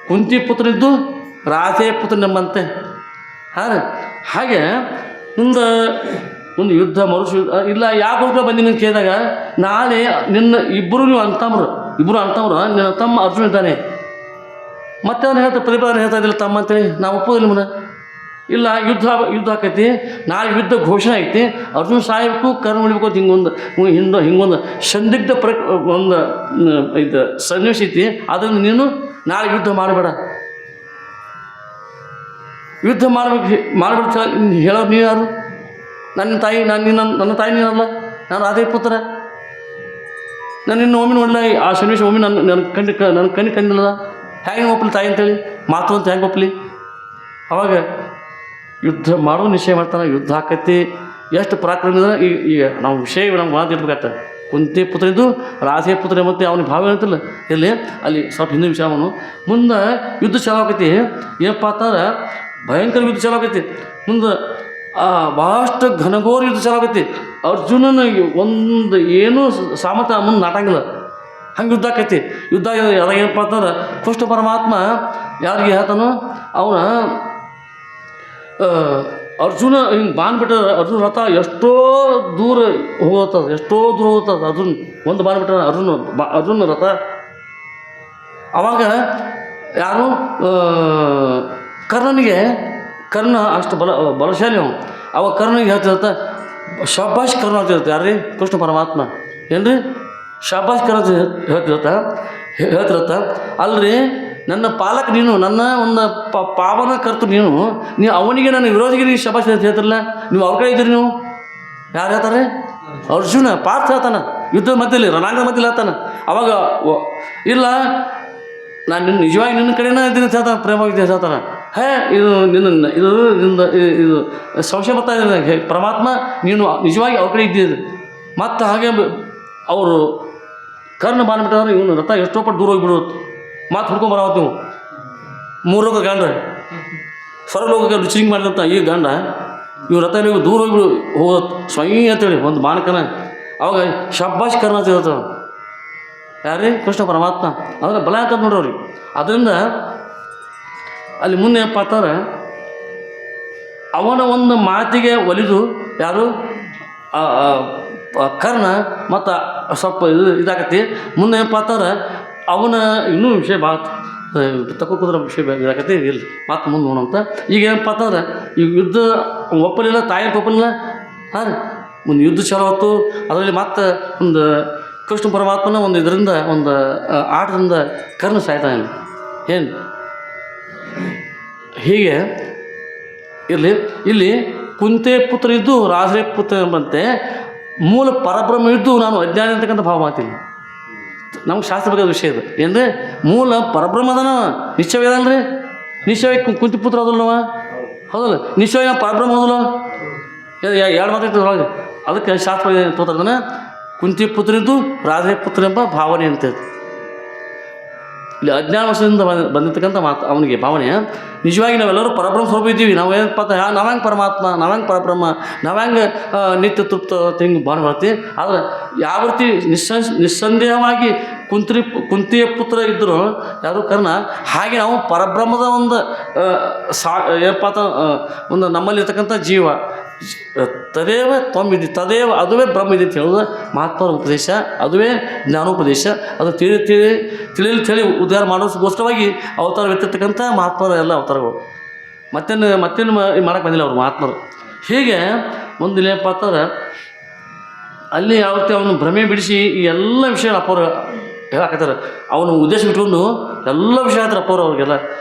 ಕುಂತಿ ಪುತ್ರನಿದ್ದು ರಾಧೆ ಪುತ್ರನೆಂಬಂತೆ. ಹಾಗೆ ಒಂದು ಯುದ್ಧ ಮರುಸು ಇಲ್ಲ ಯಾಕೆ ಬಂದಿನ ಕೇಳಿದಾಗ ನಾಳೆ ನಿನ್ನ ಇಬ್ಬರು ಅಂತಮ್ರು ನಿನ್ನ ತಮ್ಮ ಅರ್ಜುನ ಇದ್ದಾನೆ, ಮತ್ತೆ ಅವನು ಹೇಳ್ತಾ ಪ್ರತಿಪಾದನೆ ಹೇಳ್ತಾ ಇದ್ದಿಲ್ಲ ತಮ್ಮ ಅಂತೇಳಿ ನಾವು ಒಪ್ಪೋದಿಲ್ಲ ಮುನ್ನ. ಇಲ್ಲ ಯುದ್ಧ ಆಕೈತಿ, ನಾಳೆ ಯುದ್ಧ ಘೋಷಣೆ ಐತಿ, ಅರ್ಜುನ ಸಾಹೇಬಕ್ಕೂ ಕರ್ಣ ಉಳಿಬೇಕು ಅಂತ ಹಿಂಗೊಂದು ಸಂದಿಗ್ಧ ಒಂದು ಇದು ಸನ್ನಿವೇಶ ಐತಿ. ಅದನ್ನು ನೀನು ನಾಳೆ ಯುದ್ಧ ಮಾಡಬೇಡ, ಯುದ್ಧ ಮಾಡಬೇಡ ಹೇಳೋರು ನೀವು ಯಾರು? ನನ್ನ ತಾಯಿ ನನ್ನ ತಾಯಿ ನೀನಲ್ಲ, ನಾನು ರಾಧೆ ಪುತ್ರ. ನಾನು ನಿನ್ನ ಒಮ್ಮೆ ನೋಡಲ್ಲ, ಆ ಸನ್ನಿವೇಶ ಒಮ್ಮೆ ನನ್ನ ಕಣ್ಣಿಲ್ಲ, ಹೇಗೆ ಒಪ್ಪಲಿ ತಾಯಿ ಅಂತೇಳಿ ಮಾತು ಅಂತ ಹೆಂಗೆ ಒಪ್ಪಲಿ? ಅವಾಗ ಯುದ್ಧ ಮಾಡೋ ನಿಶ್ಚಯ ಮಾಡ್ತಾನೆ, ಯುದ್ಧ ಆಕೈತಿ. ಎಷ್ಟು ಪರಾಕ್ರಮ ಇದ್ರೆ ಈಗ ನಾವು ವಿಷಯ ನಮ್ಗೆ ಮಾತಿರ್ಬೇಕಾಗ್ತದೆ. ಕುಂತಿ ಪುತ್ರ ಇದ್ದು ರಾಧೆ ಪುತ್ರ ಮತ್ತು ಅವನಿಗೆ ಭಾವ ಏನಂತಿಲ್ಲ ಇಲ್ಲಿ ಅಲ್ಲಿ ಸ್ವಲ್ಪ ಹಿಂದಿನ ವಿಷಯ ಅವನು ಮುಂದೆ ಯುದ್ಧ ಚಾಲು ಆಕೈತಿ. ಏನಪ್ಪ ಅಂತಂದ್ರೆ ಭಯಂಕರ ಯುದ್ಧ ಚಾಲು ಆಕೈತಿ. ಮುಂದೆ ಭಾಳಷ್ಟು ಘನಘೋರ ಯುದ್ಧ ಚಾಲು ಆಕೈತಿ. ಅರ್ಜುನನ ಒಂದು ಏನೂ ಸಾಮರ್ಥ್ಯ ಮುಂದೆ ನಾಟಂಗಿಲ್ಲ, ಹಂಗೆ ಯುದ್ಧ ಆಕೈತಿ. ಯುದ್ಧ ಅದಾಗ ಏನಪ್ಪ ಅಂತಂದ್ರೆ ಕೃಷ್ಣ ಪರಮಾತ್ಮ ಯಾರಿಗೆ ಹೇಳ್ತಾನೋ ಅವನ ಅರ್ಜುನ ಹಿಂಗೆ ಬಾನ್ಬಿಟ್ಟ. ಅರ್ಜುನ ರಥ ಎಷ್ಟೋ ದೂರ ಹೋಗ್ತದೆ, ಒಂದು ಬಾನ್ಬಿಟ್ಟ ಅರ್ಜುನ ರಥ. ಅವಾಗ ಯಾರು ಕರ್ಣ ಅಷ್ಟು ಬಲಶಾಲಿ ಅವನು. ಅವಾಗ ಕರ್ಣಿಗೆ ಹೇಳ್ತಿರತ್ತ ಶಾಬಾಷ್ ಕರ್ಣ ಹೇಳ್ತಿರುತ್ತೆ. ಯಾರ್ರಿ? ಕೃಷ್ಣ ಪರಮಾತ್ಮ ಏನ್ರಿ ಶಾಬಾಷ್ ಕರ್ಣ ಹೇಳ್ತಿರತ್ತ. ಅಲ್ರಿ ನನ್ನ ಪಾಲಕ ನೀನು, ನನ್ನ ಒಂದು ಪಾವನ ಕರ್ತು ನೀನು ಅವನಿಗೆ ನನ್ನ ವಿರೋಧಿಗೆ ನೀವು ಶಬಾಷ್ ಹೇಳ್ತಿರಲ್ಲ, ನೀವು ಅವ್ರ ಕಡೆ ಇದ್ದೀರಿ. ನೀವು ಯಾರು ಹೇಳ್ತಾರೆ? ಅರ್ಜುನ ಪಾರ್ಥ ಹೇಳ್ತಾನೆ, ಯುದ್ಧದ ಮಧ್ಯದಲ್ಲಿ ರಣಾಂಗದ ಮಧ್ಯದಲ್ಲಿ ಹೇಳ್ತಾನೆ. ಅವಾಗ ಇಲ್ಲ ನಾನು ನಿಜವಾಗಿ ನಿನ್ನ ಕಡೆನೇ ಇದ್ದೀನಿ ಅಂತ ಹೇಳ್ತಾನೆ, ಪ್ರೇಮವಾಗಿ ಹೇಳ್ತಾನೆ. ಇದು ಸಂಶಯ ಬರ್ತಾ ಇದೆ, ಪರಮಾತ್ಮ ನೀನು ನಿಜವಾಗಿ ಅವ್ರ ಕಡೆ ಇದ್ದೀರಿ. ಮತ್ತು ಹಾಗೆ ಅವರು ಕರ್ಣ ಬಾನ್ಬಿಟ್ಟವ್ರೆ, ಇವನು ರಥ ಎಷ್ಟೋ ಪಟ್ಟು ದೂರ ಹೋಗಿಬಿಡೋದು. ಮಾತು ಹುಡ್ಕೊಂಬರವತ್ತು ನೀವು ಮೂರೋಗ ಗಂಡ ಸ್ವರ್ಗಲೋಕಕ್ಕೆ ರುಚಿಂಗ್ ಮಾಡಿದಂಥ ಈ ಗಂಡ ಇವ್ರ ರಥ ನೀವು ದೂರ ಹೋಗಿಬಿಡು ಹೋಗೋದು ಸ್ವಯಂ ಅಂತೇಳಿ ಒಂದು ಬಾನಕನ. ಅವಾಗ ಶಾಬಾಷ್ ಕರ್ಣ ಅಂತ ಹೇಳ್ತಾವೆ. ಯಾರೀ? ಕೃಷ್ಣ ಪರಮಾತ್ಮ. ಅದನ್ನು ಬಲ ಅಂತ ನೋಡ್ರಿ. ಅದರಿಂದ ಅಲ್ಲಿ ಮುಂದೆ ಏನಪ್ಪ ಅಂತಾರೆ ಅವನ ಒಂದು ಮಾತಿಗೆ ಒಲಿದು ಯಾರು ಕರ್ಣ ಮತ್ತು ಸ್ವಲ್ಪ ಇದಾಗತ್ತೆ. ಮುಂದೆ ಏನಪ್ಪ ಅಂತಾರೆ ಅವನ ಇನ್ನೂ ವಿಷಯ ಭಾಳ ತಗೋದ್ರ ವಿಷಯ ಇದಾಗತ್ತೆ, ಇಲ್ಲ ಮಾತು ಮುಂದೆ ನೋಡೋಂತ. ಈಗ ಏನಪ್ಪ ಅಂತಂದ್ರೆ ಈಗ ಯುದ್ಧ ಒಪ್ಪಲಿಲ್ಲ, ತಾಯಿ ಒಪ್ಪಲಿಲ್ಲ. ಮುಂದೆ ಯುದ್ಧ ಚಲೋ ಹೊತ್ತು. ಅದರಲ್ಲಿ ಮತ್ತೆ ಒಂದು ಕೃಷ್ಣ ಪರಮಾತ್ಮನ ಒಂದು ಇದರಿಂದ ಒಂದು ಆಟದಿಂದ ಕರ್ಣ ಸಾಯ್ತಾನೆ. ಏನು ಹೀಗೆ ಇಲ್ಲಿ ಕುಂತೆ ಪುತ್ರ ಇದ್ದು ರಾಧೆ ಪುತ್ರ ಎಂಬಂತೆ ಮೂಲ ಪರಬ್ರಹ್ಮ ಇದ್ದು ನಾನು ಅಜ್ಞಾನಿ ಅಂತಕ್ಕಂಥ ಭಾವ ಮಾತಿಲ್ಲ. ನಮ್ಗೆ ಶಾಸ್ತ್ರ ಬೇಕಾದ ವಿಷಯ ಇದು ಏನಂದರೆ ಮೂಲ ಪರಬ್ರಹ್ಮದನ ನಿಶ್ಚಯ ಇದಲ್ರಿ. ನಿಶ್ಚಯ ಕುಂತಿ ಪುತ್ರ ಅದಲ್ವ? ಹೌದಲ್ಲ, ನಿಶ್ಚಯ ಪರಬ್ರಹ್ಮ ಹೌದಲ್ಲ? ಎರಡು ಮಾತಾಡ್ತದೆ ಒಳಗೆ. ಅದಕ್ಕೆ ಶಾಸ್ತ್ರ ತೋತಾನೆ ಕುಂತಿ ಪುತ್ರ ಇದ್ದು ರಾಧೆ ಪುತ್ರ ಎಂಬ ಭಾವನೆ ಅಂತೇಳಿ. ಇಲ್ಲಿ ಅಜ್ಞಾನ ವರ್ಷದಿಂದ ಬಂದಿರ್ತಕ್ಕಂಥ ಮಾತು ಅವನಿಗೆ ಭಾವನೆ. ನಿಜವಾಗಿ ನಾವೆಲ್ಲರೂ ಪರಬ್ರಹ್ಮ ಸ್ವರೂಪ ಇದ್ದೀವಿ. ನಾವು ಏನಪ್ಪ ನಾವ್ಯಾಂಗೆ ಪರಮಾತ್ಮ, ನಾವ್ಯಾಂಗೆ ಪರಬ್ರಹ್ಮ, ನಾವ್ಯಾಂಗೆ ನಿತ್ಯ ತೃಪ್ತ ಹಿಂಗೆ ಭಾವನೆ ಬರ್ತೀವಿ. ಆದರೆ ಯಾವ ರೀತಿ ನಿಸ್ಸಂದೇಹವಾಗಿ ಕುಂತಿಯ ಪುತ್ರ ಇದ್ದರು ಯಾರು ಕರ್ಣ, ಹಾಗೆ ನಾವು ಪರಬ್ರಹ್ಮದ ಒಂದು ಏನಪ್ಪ ಒಂದು ನಮ್ಮಲ್ಲಿರ್ತಕ್ಕಂಥ ಜೀವ ತದೇವ ತ್ವಮಿದಿ, ತದೇವ ಅದುವೇ ಬ್ರಹ್ಮ ಇದೆ ಅಂತ ಹೇಳೋದು ಮಹಾತ್ಮರ ಉಪದೇಶ, ಅದುವೇ ಜ್ಞಾನೋಪದೇಶ. ಅದು ತಿಳಿಲಿ ಉದ್ಧಾರ ಮಾಡೋಸ್ಕೋಸ್ಕರವಾಗಿ ಅವತಾರ ಎತ್ತಿರ್ತಕ್ಕಂಥ ಮಹಾತ್ಮರ ಎಲ್ಲ ಅವತಾರಗಳು. ಮತ್ತೇನು ಮಾಡಕ್ಕೆ ಬಂದಿಲ್ಲ ಅವರು ಮಹಾತ್ಮರು. ಹೀಗೆ ಒಂದು ಏನಪ್ಪ ಅಂತಂದ್ರೆ ಅಲ್ಲಿ ಯಾವತ್ತೇ ಅವನು ಭ್ರಮೆ ಬಿಡಿಸಿ ಈ ಎಲ್ಲ ವಿಷಯ ಅಪ್ಪವ್ರು ಹೇಳಾಕತ್ತಾರೆ. ಅವನು ಉದ್ದೇಶ ಬಿಟ್ಕೊಂಡು ಎಲ್ಲ ವಿಷಯ ಹೇಳ್ತಾರೆ ಅಪ್ಪವ್ರು ಅವ್ರಿಗೆಲ್ಲ.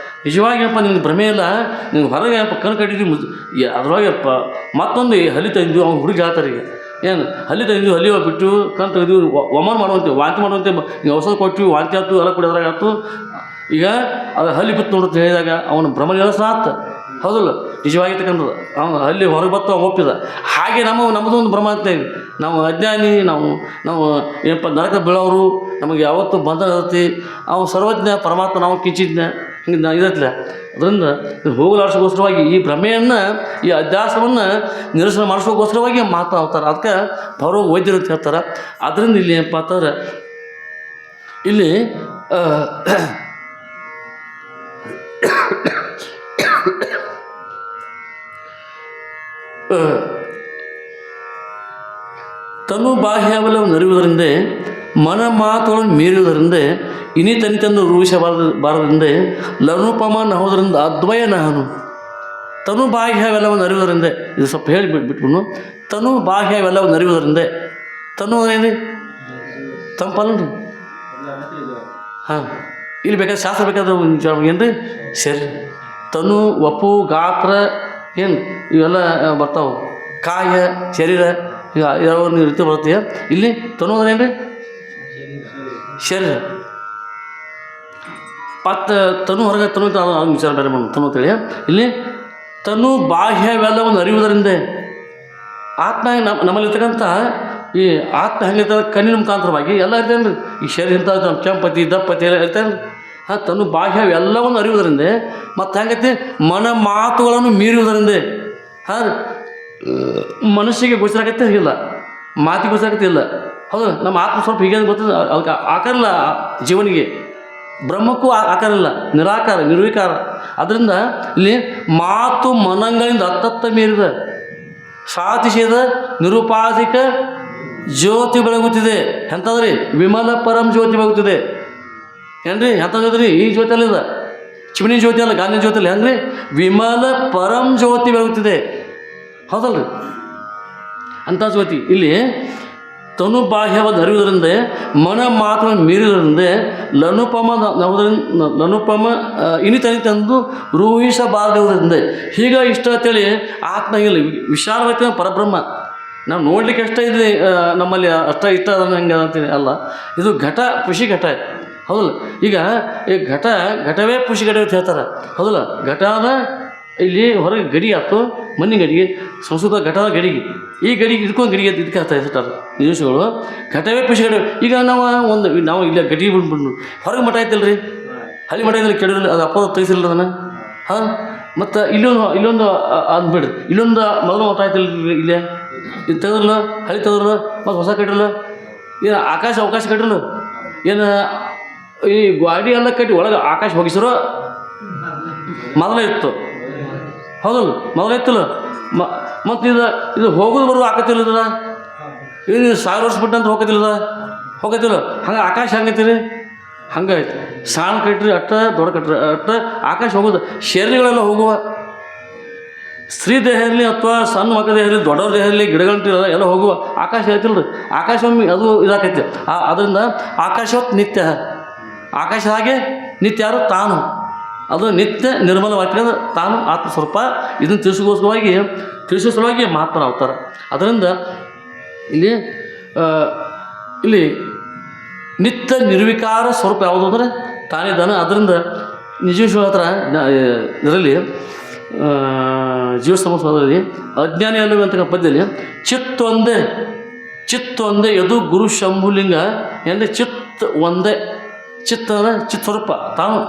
ನಿಜವಾಗಿ ಏನಪ್ಪ ನಿಮ್ಗೆ ಭ್ರಮೆ ಇಲ್ಲ, ನೀವು ಹೊರಗೆ ಕಣ್ಣು ಕಟ್ಟಿದ್ವಿ ಅದ್ರೊಳಗೆ ಮತ್ತೊಂದು ಹಲ್ಲಿ ತಂದಿದ್ದು ಅವ್ನು ಹುಡುಗಿ ಹೇಳ್ತಾರೆ. ಈಗ ಏನು ಹಲ್ಲಿ ತಂದಿದ್ದು, ಹಲ್ಲಿ ಬಿಟ್ಟು ಕಣ್ಣು ತೆಗೆದು ವಮನ ಮಾಡುವಂತೆ, ವಾಂತಿ ಮಾಡುವಂತೆ, ನೀವು ಔಷಧ ಕೊಟ್ಟು ವಾಂತಿ ಆಯ್ತು, ಎಲ್ಲ ಕುಡಿಯೋದ್ರಾಗ ಆಯ್ತು. ಈಗ ಅದು ಹಲ್ಲಿ ಬಿತ್ತು ನೋಡುತ್ತೆ ಹೇಳಿದಾಗ ಅವನು ಭ್ರಮ ಕೆಲಸ ಆತ. ಹೌದಲ್ಲ, ನಿಜವಾಗಿರ್ತಕ್ಕಂಥದ್ದು. ಅವನು ಅಲ್ಲಿ ಹೊರಗೆ ಬತ್ತು ಅವ್ನು ಒಪ್ಪಿದ. ಹಾಗೆ ನಮ್ಮದು ಒಂದು ಭ್ರಮ ಅಂತ ಇದೆ. ನಾವು ಅಜ್ಞಾನಿ, ನಾವು ಏನಪ್ಪ ನರಕ ಬೀಳೋರು, ನಮಗೆ ಯಾವತ್ತೂ ಬಂಧ ಇರತ್ತೆ. ಅವನು ಸರ್ವಜ್ಞ ಪರಮಾತ್ಮ, ನಾವು ಕಿಂಚಿಜ್ಞ, ಹಿಂಗೆ ಇರತ್ತಿಲ್ಲ. ಅದರಿಂದ ಹೋಗಲಾಡಿಸೋಗೋಸ್ಕರವಾಗಿ ಈ ಭ್ರಮೆಯನ್ನು, ಈ ಅಧ್ಯಾಸವನ್ನು ನಿರಸನ ಮಾಡಿಸೋಗೋಸ್ಕರವಾಗಿ ಮಾತನಾಡ್ತಾರೆ. ಅದಕ್ಕೆ ಬರೋ ವೈದ್ಯರು ಅಂತ ಹೇಳ್ತಾರೆ. ಅದರಿಂದ ಇಲ್ಲಿ ಏನಪ್ಪ ಅಂತಂದ್ರೆ ಇಲ್ಲಿ ತನು ಬಾಹ್ಯವಲ್ಲವನ್ನು ಅರಿಯುವುದರಿಂದ, ಮನ ಮಾತುಗಳನ್ನು ಮೀರುವುದರಿಂದ, ತನಿತಂದು ರೂಪಿಸಬಾರದಿಂದ, ಲನುಪಮ ನಹುವುದರಿಂದ ಅದ್ವಯ ನಹನು. ತನು ಬಾಹ್ಯವೆಲ್ಲವನ್ನು ಅರಿಯುವುದರಿಂದ, ಇದು ಸ್ವಲ್ಪ ಹೇಳಿ ಬಿಟ್ಬಿಟ್ಟು, ತನು ಬಾಹ್ಯವೆಲ್ಲವನ್ನು ಅರಿಯುವುದರಿಂದ, ತನು ಏನ್ರಿ ತಂಪಲ್ರಿ. ಹಾಂ, ಇಲ್ಲಿ ಬೇಕಾದ್ರೆ ಶಾಸ್ತ್ರ ಬೇಕಾದ್ರೆ ಏನು ರೀ ಸರಿ. ತನು, ವಪು, ಗಾತ್ರ ಏನು ಇವೆಲ್ಲ ಬರ್ತಾವೆ. ಕಾಯ, ಶರೀರ, ಈಗ ಯಾವ ರೀತಿ ಬರ್ತೀಯ. ಇಲ್ಲಿ ತನು ಅಂದ್ರೆ ಏನು ರೀ ಶರೀರ. ತನು ಹೊರಗೆ ತನು ವಿಚಾರ ಬೇರೆ ಮಾಡೋದು. ತನು ಅಂತೇಳಿ ಇಲ್ಲಿ ತನು ಬಾಹ್ಯವೆಲ್ಲವನ್ನು ಅರಿಯುವುದರಿಂದ, ಆತ್ಮ ನಮ್ಮಲ್ಲಿರ್ತಕ್ಕಂಥ ಈ ಆತ್ಮ ಹೆಂಗಿರ್ತದೆ ಕಣ್ಣಿನ ಮುಖಾಂತರವಾಗಿ ಎಲ್ಲ ಇರ್ತೇನೆ ರೀ. ಈ ಶರೀರ ಇಂಥ ಕೆಂಪತಿ ದಪ್ಪತಿ ಎಲ್ಲ ಇರ್ತೇನೆ. ತನು ಬಾಹ್ಯವೆಲ್ಲವನ್ನು ಅರಿಯುವುದರಿಂದ, ಮತ್ತು ಹೆಂಗೈತಿ ಮನ ಮಾತುಗಳನ್ನು ಮೀರುವುದರಿಂದ. ಹಾಂ, ಮನಸ್ಸಿಗೆ ಗೋಚರಾಗತ್ತೆ ಇಲ್ಲ, ಮಾತಿಗೆ ಗೋಚರಾಗತ್ತೆ ಇಲ್ಲ. ಹೌದು, ನಮ್ಮ ಆತ್ಮ ಸ್ವಲ್ಪ ಹೀಗೆ ಗೊತ್ತಿದೆ. ಅದಕ್ಕೆ ಆಕಾರ ಇಲ್ಲ ಜೀವನಿಗೆ, ಬ್ರಹ್ಮಕ್ಕೂ ಆಕಾರ ಇಲ್ಲ, ನಿರಾಕಾರ ನಿರ್ವಿಕಾರ. ಅದರಿಂದ ಇಲ್ಲಿ ಮಾತು ಮನಗಳಿಂದ ಹತ್ತತ್ತ ಮೀರಿದ ಸಾತಿಸಿದ ನಿರುಪಾಧಿಕ ಜ್ಯೋತಿ ಬೆಳಗುತ್ತಿದೆ. ಎಂಥದ್ರಿ ವಿಮಲ ಪರಂ ಜ್ಯೋತಿ ಬೆಳಗುತ್ತಿದೆ. ಏನ್ರಿ ಎಂಥದ್ರಿ ಈ ಜ್ಯೋತಿ ಅಲ್ಲಿದ ಚಿಮಣಿ ಜ್ಯೋತಿ ಅಲ್ಲ, ಗಾಂಧಿ ಜ್ಯೋತಿ ಅಲ್ಲ. ಹೆಂಗ್ರಿ ವಿಮಲ ಪರಂ ಜ್ಯೋತಿ ಬೆಳಗುತ್ತಿದೆ. ಹೌದಲ್ರಿ ಅಂಥ ಜ್ಯೋತಿ. ಇಲ್ಲಿ ತನು ಬಾಹ್ಯವಾದ ಅರಿಯುವುದರಿಂದ, ಮನ ಮಾತುಗಳನ್ನು ಮೀರುವುದರಿಂದ, ಲನುಪಮ ತನಿತಂದು ರೂಹಿಸಬಾರದುವುದರಿಂದ. ಹೀಗ ಇಷ್ಟ ಅಂತೇಳಿ ಆತ್ಮ ಇಲ್ಲ, ವಿಶಾಲವಾದ ಪರಬ್ರಹ್ಮ. ನಾವು ನೋಡ್ಲಿಕ್ಕೆ ಅಷ್ಟೇ ಇದೆ ನಮ್ಮಲ್ಲಿ, ಅಷ್ಟ ಇಷ್ಟ ಅದನ್ನು ಹೆಂಗೆ ಅಂತೀನಿ ಅಲ್ಲ. ಇದು ಘಟ ಪುಷಿ ಘಟ. ಹೌದಲ್ಲ, ಈಗ ಈ ಘಟವೇ ಪುಷಿ ಘಟ ಅಂತ ಹೇಳ್ತಾರೆ. ಹೌದಲ್ಲ, ಘಟನ ಇಲ್ಲಿ ಹೊರಗೆ ಗಡಿ ಆಯ್ತು, ಮಣ್ಣಿನ ಗಡಿಗೆ, ಸಂಸ್ಕೃತ ಘಟದ ಗಡಿಗೆ, ಈ ಗಡಿಗೆ ಇಟ್ಕೊಂಡು ಗಡಿಗೆ ಇದಕ್ಕೆ ಹೇಳ್ತಾ ಇರ್ತಾರೆ ನಿಜಗಳು. ಘಟವೇ ಪುಷಿ ಘಟ. ಈಗ ನಾವು ಇಲ್ಲಿ ಗಡಿ ಬಿಡ್ಬಿಟ್ಟು ಹೊರಗೆ ಮಠ ಐತಿಲ್ರಿ, ಹಳ್ಳಿ ಮಠ ಇದ್ರಲ್ಲಿ ಕೆಡಿರಲಿ, ಅದು ಅಪ್ಪ ತೆಗಿಸಿಲ್ಲ ಅದನ್ನು. ಹಾಂ, ಮತ್ತು ಇಲ್ಲೊಂದು ಅಂದ್ಬಿಡ್ರಿ, ಇಲ್ಲೊಂದು ಮೊದಲು ಮಠ ಆಯ್ತಿಲ್ರಿ, ಇಲ್ಲೇ ಇದು ತೆಗೆದ್ರಲ್ಲ, ಹಳ್ಳಿ ತೆಗೆದ್ರಲ್ಲ, ಮತ್ತು ಹೊಸ ಕಟ್ಟಿರಲ್ಲ, ಏನು ಅವಕಾಶ ಕಟ್ಟಿರಲ್ಲ, ಏನು ಈ ಗಾಡಿ ಎಲ್ಲ ಕಟ್ಟಿ ಒಳಗೆ ಆಕಾಶ ಹೋಗಿಸಿರೋ ಮೊದಲೇ ಇತ್ತು. ಹೌದಲ್ಲ, ಮೊದಲೇ ಇತ್ತಲ್ಲ. ಮತ್ತು ಇದು ಹೋಗೋದು ಬರೋದು ಆಕತಿಲ್ಲದ, ಇದು 1000 ವರ್ಷ ಬಿಟ್ಟಂತ ಹೋಗತ್ತಿಲ್ಲ. ಹಂಗೆ ಆಕಾಶ ಹಂಗೈತಿ, ಹಂಗಾಯ್ತು. ಸಣ್ಣ ಕಟ್ರಿ ಅಟ್ಟ, ದೊಡ್ಡ ಕಟ್ರಿ ಅಟ್ಟ ಆಕಾಶ ಹೋಗೋದು. ಶರೀರಗಳೆಲ್ಲ ಹೋಗುವ, ಸ್ತ್ರೀ ದೇಹ ಇರಲಿ ಅಥವಾ ಸಣ್ಣ ಮಕ್ಕಳ ದೇಹ ಇರಲಿ, ದೊಡ್ಡವ್ರ ದೇಹ ಇರಲಿ, ಗಿಡಗಂಟು ಎಲ್ಲ ಹೋಗುವ ಆಕಾಶ ಐತಿಲ್ರಿ. ಆಕಾಶ ಒಮ್ಮೆ ಅದು ಇದಾಕೈತಿ. ಅದರಿಂದ ಆಕಾಶವತ್ತು ನಿತ್ಯ, ಆಕಾಶ ಹಾಗೆ ನಿತ್ಯ ಯಾರು ತಾನು, ಅದು ನಿತ್ಯ ನಿರ್ಮಲವಾಗಿರೋದು ತಾನು ಆತ್ಮಸ್ವರೂಪ. ಇದನ್ನು ತಿಳಿಸೋ ಸಲುವಾಗಿ ಮಾತನಾಡ್ತಾರೆ. ಅದರಿಂದ ಇಲ್ಲಿ ನಿತ್ಯ ನಿರ್ವಿಕಾರ ಸ್ವರೂಪ ಯಾವುದು ಅಂದರೆ ತಾನಿದ್ದಾನೆ. ಅದರಿಂದ ನಿಜೇಶ್ವರ ಹತ್ರ ಇದರಲ್ಲಿ ಜೀವ ಸಮಸ್ಯೆಯಲ್ಲಿ ಅಜ್ಞಾನಿ ಅನ್ನುವಂಥ ಪದ್ಯದಲ್ಲಿ ಚಿತ್ತ ಒಂದೇ ಯದು ಗುರು ಶಂಭುಲಿಂಗ ಅಂದರೆ ಚಿತ್ತ ಒಂದೇ. ಚಿತ್ತ ಅಂದರೆ ಚಿತ್ತ ಸ್ವರೂಪ ತಾನು.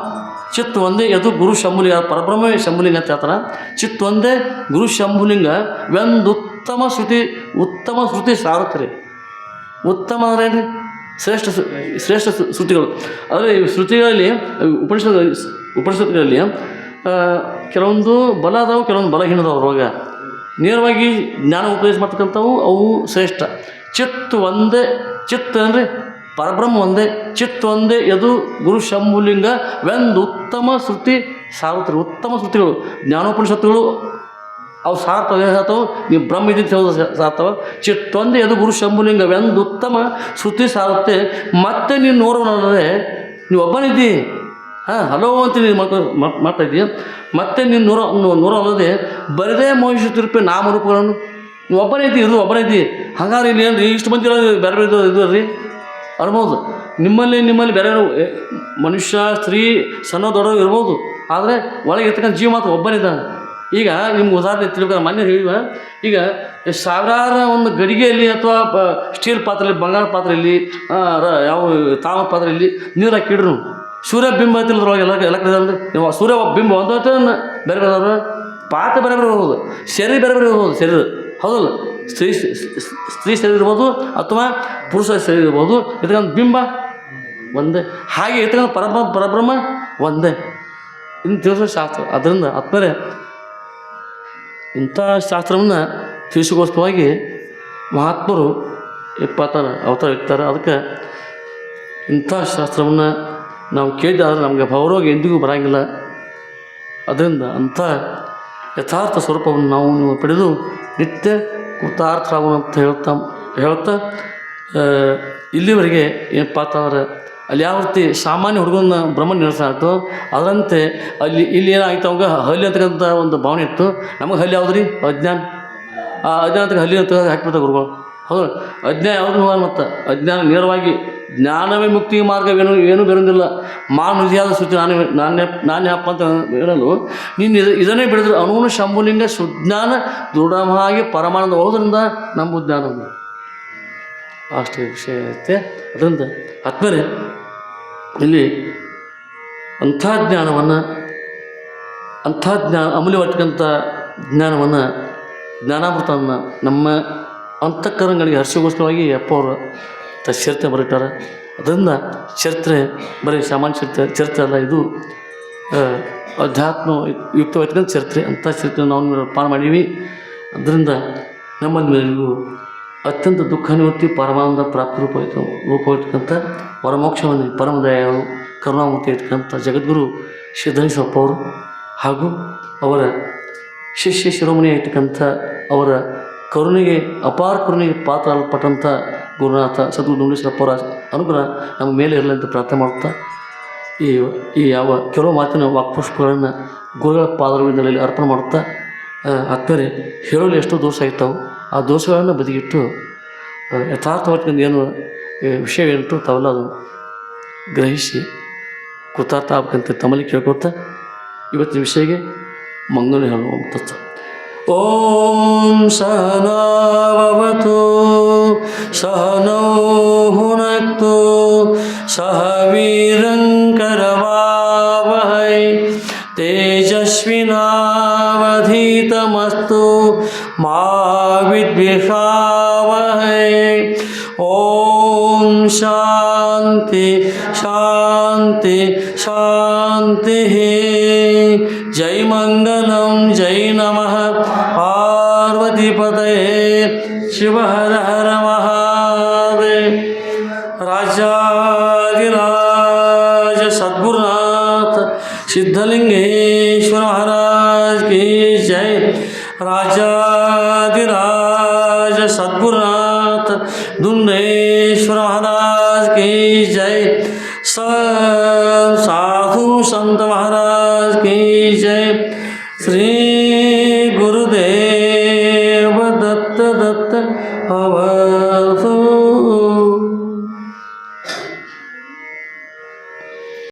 ಚಿತ್ತ ಒಂದೇ ಯದು ಗುರು ಶಂಭುಲಿಂಗ, ಪರಬ್ರಹ್ಮವೇ ಶಂಭುಲಿಂಗ ಅಂತ ಹೇಳ್ತಾರೆ. ಚಿತ್ತ ಒಂದೇ ಗುರು ಶಂಭುಲಿಂಗ ಒಂದು ಉತ್ತಮ ಶ್ರುತಿ ಸಾರುತ್ತಾರೆ. ಉತ್ತಮ ಅಂದರೆ ಏನು? ಶ್ರೇಷ್ಠ ಶ್ರುತಿಗಳು. ಆದರೆ ಶ್ರುತಿಗಳಲ್ಲಿ ಉಪನಿಷತ್ತುಗಳಲ್ಲಿ ಕೆಲವೊಂದು ಬಲ ಅದಾವು, ಕೆಲವೊಂದು ಬಲಹೀನದವ್ರೊಳಗೆ. ನೇರವಾಗಿ ಜ್ಞಾನ ಉಪದೇಶ ಮಾಡ್ತಕ್ಕಂಥವು ಅವು ಶ್ರೇಷ್ಠ. ಚಿತ್ತ ಒಂದೇ, ಚಿತ್ತ ಅಂದರೆ ಪರಬ್ರಹ್ಮ ಒಂದೇ, ಚಿತ್ತ ಒಂದೇ ಯದು ಗುರು ಶಂಭುಲಿಂಗ ವೆಂದು ಉತ್ತಮ ಶ್ರುತಿ ಸಾರುತ್ತಾರೆ. ಉತ್ತಮ ಶ್ರುತಿಗಳು ಜ್ಞಾನೋಪನಿಷತ್ತುಗಳು ಅವು ಸಾರ್ತವೆ, ಹೇಳ್ತಾವೆ. ನೀವು ಬ್ರಹ್ಮ ಇದ್ದಿದ್ದು ಹೇಳೋದು ಸಾರ್ತವೆ. ಚಿತ್ತೊಂದೇ ಯದು ಗುರು ಶಂಭುಲಿಂಗ ವೆಂದು ಉತ್ತಮ ಶ್ರುತಿ ಸಾರುತ್ತೆ. ಮತ್ತೆ ನೀನು ನೋಡೋಣಲ್ಲದೆ ನೀವು ಒಬ್ಬನಿದ್ದಿ, ಹಲೋ ಅಂತ ನೀನು ಮಾಡ್ತಾಯಿದ್ದೀಯ. ಮತ್ತೆ ನೀನು ನೂರ ಅಲ್ಲದೆ ಬರದೇ ಮೋಹಿಸುತ್ತಿರುಪೆ ನಾಮರೂಪಗಳನ್ನು. ನೀವು ಒಬ್ಬನೇ ಇದ್ದಿ, ಇದು ಒಬ್ಬನೇ ಇದ್ದಿ. ಹಾಗಾದ್ರೆ ಇಲ್ಲಿ ಏನು ರೀ ಇಷ್ಟು ಮಂದಿ ಬೇರೆ ಬೇರೆ ಇದು ರೀ ಅನ್ಬೋದು. ನಿಮ್ಮಲ್ಲಿ ಬೇರೆ ಮನುಷ್ಯ, ಸ್ತ್ರೀ, ಸಣ್ಣ ದೊಡ್ಡವರು ಇರ್ಬೋದು. ಆದರೆ ಒಳಗೆ ಇರ್ತಕ್ಕಂಥ ಜೀವ ಮಾತ್ರ ಒಬ್ಬನಿದ್ದಾನೆ. ಈಗ ನಿಮ್ಗೆ ಉದಾಹರಣೆ ತಿಳ್ಕೊಂಡು ಮೊನ್ನೆ ಹೇಳಿವ, ಈಗ ಸಾವಿರಾರು ಒಂದು ಗಡಿಗೆಯಲ್ಲಿ ಅಥವಾ ಸ್ಟೀಲ್ ಪಾತ್ರೆಯಲ್ಲಿ, ಬಂಗಾರ ಪಾತ್ರೆಯಲ್ಲಿ, ಯಾವ ತಾಮ್ರ ಪಾತ್ರೆಯಲ್ಲಿ ನೀರು ಹಾಕಿಡ್ರು ಸೂರ್ಯ ಬಿಂಬ ತಿಳ್ದ್ರೊಳಗೆ ಎಲ್ಲ ಕಡೆ ಅಂದರೆ ನೀವು ಸೂರ್ಯ ಬಿಂಬ ಒಂದು ಬೇರೆ ಬೇರೆ ಅವ್ರ ಪಾತ್ರೆ ಬೇರೆ ಬೇರೆ ಇರ್ಬೋದು, ಶರೀರ ಬೇರೆ ಬೇರೆ ಇರ್ಬೋದು. ಶರೀರ ಹೌದಲ್ಲ, ಸ್ತ್ರೀ ಶರೀರ ಇರ್ಬೋದು ಅಥವಾ ಪುರುಷ ಶರೀರ ಇರ್ಬೋದು. ಇರ್ತಕ್ಕಂಥ ಬಿಂಬ ಒಂದೇ, ಹಾಗೆ ಇರ್ತಕ್ಕಂಥ ಪರಬ್ರಹ್ಮ ಒಂದೇ. ಇನ್ನು ತಿಳಿಸೋ ಶಾಸ್ತ್ರ. ಅದರಿಂದ ಆತ್ಮರೇ ಇಂಥ ಶಾಸ್ತ್ರವನ್ನು ತಿಳಿಸಿಗೋಸ್ಕರವಾಗಿ ಮಹಾತ್ಮರು 26 ಅವತಾರ ಇರ್ತಾರೆ. ಅದಕ್ಕೆ ಇಂಥ ಶಾಸ್ತ್ರವನ್ನು ನಾವು ಕೇಳಿದಾದ್ರೆ ನಮಗೆ ಭವರೋಗ ಎಂದಿಗೂ ಬರೋಂಗಿಲ್ಲ. ಅದರಿಂದ ಅಂಥ ಯಥಾರ್ಥ ಸ್ವರೂಪವನ್ನು ನೀವು ಪಡೆದು ನಿತ್ಯ ಕೃತಾರ್ಥರಾಗೋಣ ಅಂತ ಹೇಳ್ತಾ ಇಲ್ಲಿವರೆಗೆ ಏನಪ್ಪ ಅಂತಂದ್ರೆ ಅಲ್ಲಿ ಯಾವ ರೀತಿ ಸಾಮಾನ್ಯ ಹುಡುಗನ ಬ್ರಹ್ಮನ್ ನಡೆಸಾಯ್ತು, ಅದರಂತೆ ಇಲ್ಲಿ ಏನಾಯ್ತು ಅವಾಗ ಹಲ್ಲಿ ಅಂತಕ್ಕಂಥ ಒಂದು ಭಾವನೆ ಇತ್ತು. ನಮಗೆ ಹಲ್ಲಿ ಯಾವ್ದು ರೀ? ಅಜ್ಞಾನ. ಆ ಅಜ್ಞಾನಕ್ಕೆ ಹಲ್ಲಿ ಅಂತ ಹಾಕಿಬಿಡ್ತಾರೆ ಗುರುಗಳು. ಹೌದು, ಅಜ್ಞಾನ ಯಾವುದು? ಮತ್ತು ಅಜ್ಞಾನ ನೇರವಾಗಿ ಜ್ಞಾನವೇ ಮುಕ್ತಿ ಮಾರ್ಗವೇನು ಏನೂ ಬೇರೊಂದಿಲ್ಲ. ನಿಧಿಯಾದ ಸೂಚನೆ ನಾನೇ ಹಪ್ಪ ಅಂತ ಹೇಳಲು ನೀನು ಇದನ್ನೇ ಬಿಡಿದ್ರು ಅನುಗುಣ ಶಂಭುಲಿಂಗ ಸುಜ್ಞಾನ ದೃಢವಾಗಿ ಪರಮಾನಂದ ಹೋದ್ರಿಂದ ನಮ್ಮ ಜ್ಞಾನ ಅಷ್ಟೇ ವಿಷಯ ಐತೆ. ಅದರಿಂದ ಆತ್ಮರೇ ಇಲ್ಲಿ ಅಂಥ ಅಮೂಲ್ಯವಾಗ್ತಕ್ಕಂಥ ಜ್ಞಾನವನ್ನು, ಜ್ಞಾನಾಮೃತವನ್ನು ನಮ್ಮ ಅಂತಃಕರಣಗಳಿಗೆ ಹರ್ಷಗೋಸ್ಕರವಾಗಿ ಅಪ್ಪ ಅವರು ಚರಿತ್ರೆ ಬರೀತಾರೆ. ಅದರಿಂದ ಚರಿತ್ರೆ ಬರೀ ಸಾಮಾನ್ಯ ಚರಿತ್ರೆ ಅಲ್ಲ, ಇದು ಅಧ್ಯಾತ್ಮ ಯುಕ್ತವಾಗಿರ್ತಕ್ಕಂಥ ಚರಿತ್ರೆ. ಅಂಥ ಚರಿತ್ರೆ ನಾವು ಪಾನ ಮಾಡೀವಿ. ಅದರಿಂದ ನಮ್ಮಲ್ಲಿಗೂ ಅತ್ಯಂತ ದುಃಖ ನಿವೃತ್ತಿ ಪರಮಾನಂದ ಪ್ರಾಪ್ತಿ ರೂಪವಾಗಿರ್ತಕ್ಕಂಥ ಪರಮೋಕ್ಷವನ್ನು ಪರಮದಯಾಳು ಕರುಣಾಮೂರ್ತಿ ಇರ್ತಕ್ಕಂಥ ಜಗದ್ಗುರು ಶ್ರೀ ಧನೇಶ್ವರಪ್ಪ ಅವರು ಹಾಗೂ ಅವರ ಶಿಷ್ಯ ಶಿರೋಮಣಿ ಆಗಿರ್ತಕ್ಕಂಥ ಅವರ ಕರುಣೆಗೆ, ಅಪಾರ ಕರುಣೆಗೆ ಪಾತ್ರಪಟ್ಟಂಥ ಗುರುನಾಥ ಸದ್ಗುರು ದುಂಡೇಶ್ವರಪ್ಪ ಅವರ ಅನುಗ್ರಹ ನಮ್ಮ ಮೇಲೆ ಇರಲಿ ಅಂತ ಪ್ರಾರ್ಥನೆ ಮಾಡುತ್ತಾ ಈ ಯಾವ ಕೆಲವು ಮಾತಿನ ವಾಕ್ಪುಷ್ಪಗಳನ್ನು ಗುರುಗಳ ಪಾದಗಳಲ್ಲಿ ಅರ್ಪಣೆ ಮಾಡುತ್ತಾ, ಆತ್ಮರೇ ಹೇಳಲು ಎಷ್ಟೋ ದೋಷ ಆಗಿರ್ತಾವೆ. ಆ ದೋಷಗಳನ್ನು ಬದಿಗಿಟ್ಟು ಯಥಾರ್ಥವಾಗಿ ಏನು ವಿಷಯ ಏನಿಟ್ಟು ತಾವೆಲ್ಲ ಅದು ಗ್ರಹಿಸಿ ಕೃತಾರ್ಥ ಆಗ್ಬೇಕಂತ ತಮ್ಮಲ್ಲಿ ಕೇಳ್ಕೊತಾ ಇವತ್ತಿನ ವಿಷಯಕ್ಕೆ ಮಂಗಲ ಹೇಳುವಂಥ. ಓಂ ಸಹನಾವವತು ಸಹನೋ ಭುನಕ್ತು ಸಹ ವೀರಂಕರವಾವಹೈ ತೇಜಸ್ವಿನಾವಧೀತಮಸ್ತು ಮಾ ವಿದ್ವಿಷಾವಹೈ. ಓಂ ಶಾಂತಿ ಶಾಂತಿ ಶಾಂತಿ. ಜೈ ಮಂಗಲಂ, ಜೈ ನಮಃ ಪಾರ್ವತೀಪತಯೇ ಶಿವ ಹರ ಹರ ಮಹಾದೇವ. ರಾಜಾಧಿರಾಜ ಸದ್ಗುರುನಾಥ ಸಿದ್ಧಲಿಂಗೇಶ್ವರ ಮಹಾರಾಜ್ ಕಿ ಜೈ. ರಾಜಾ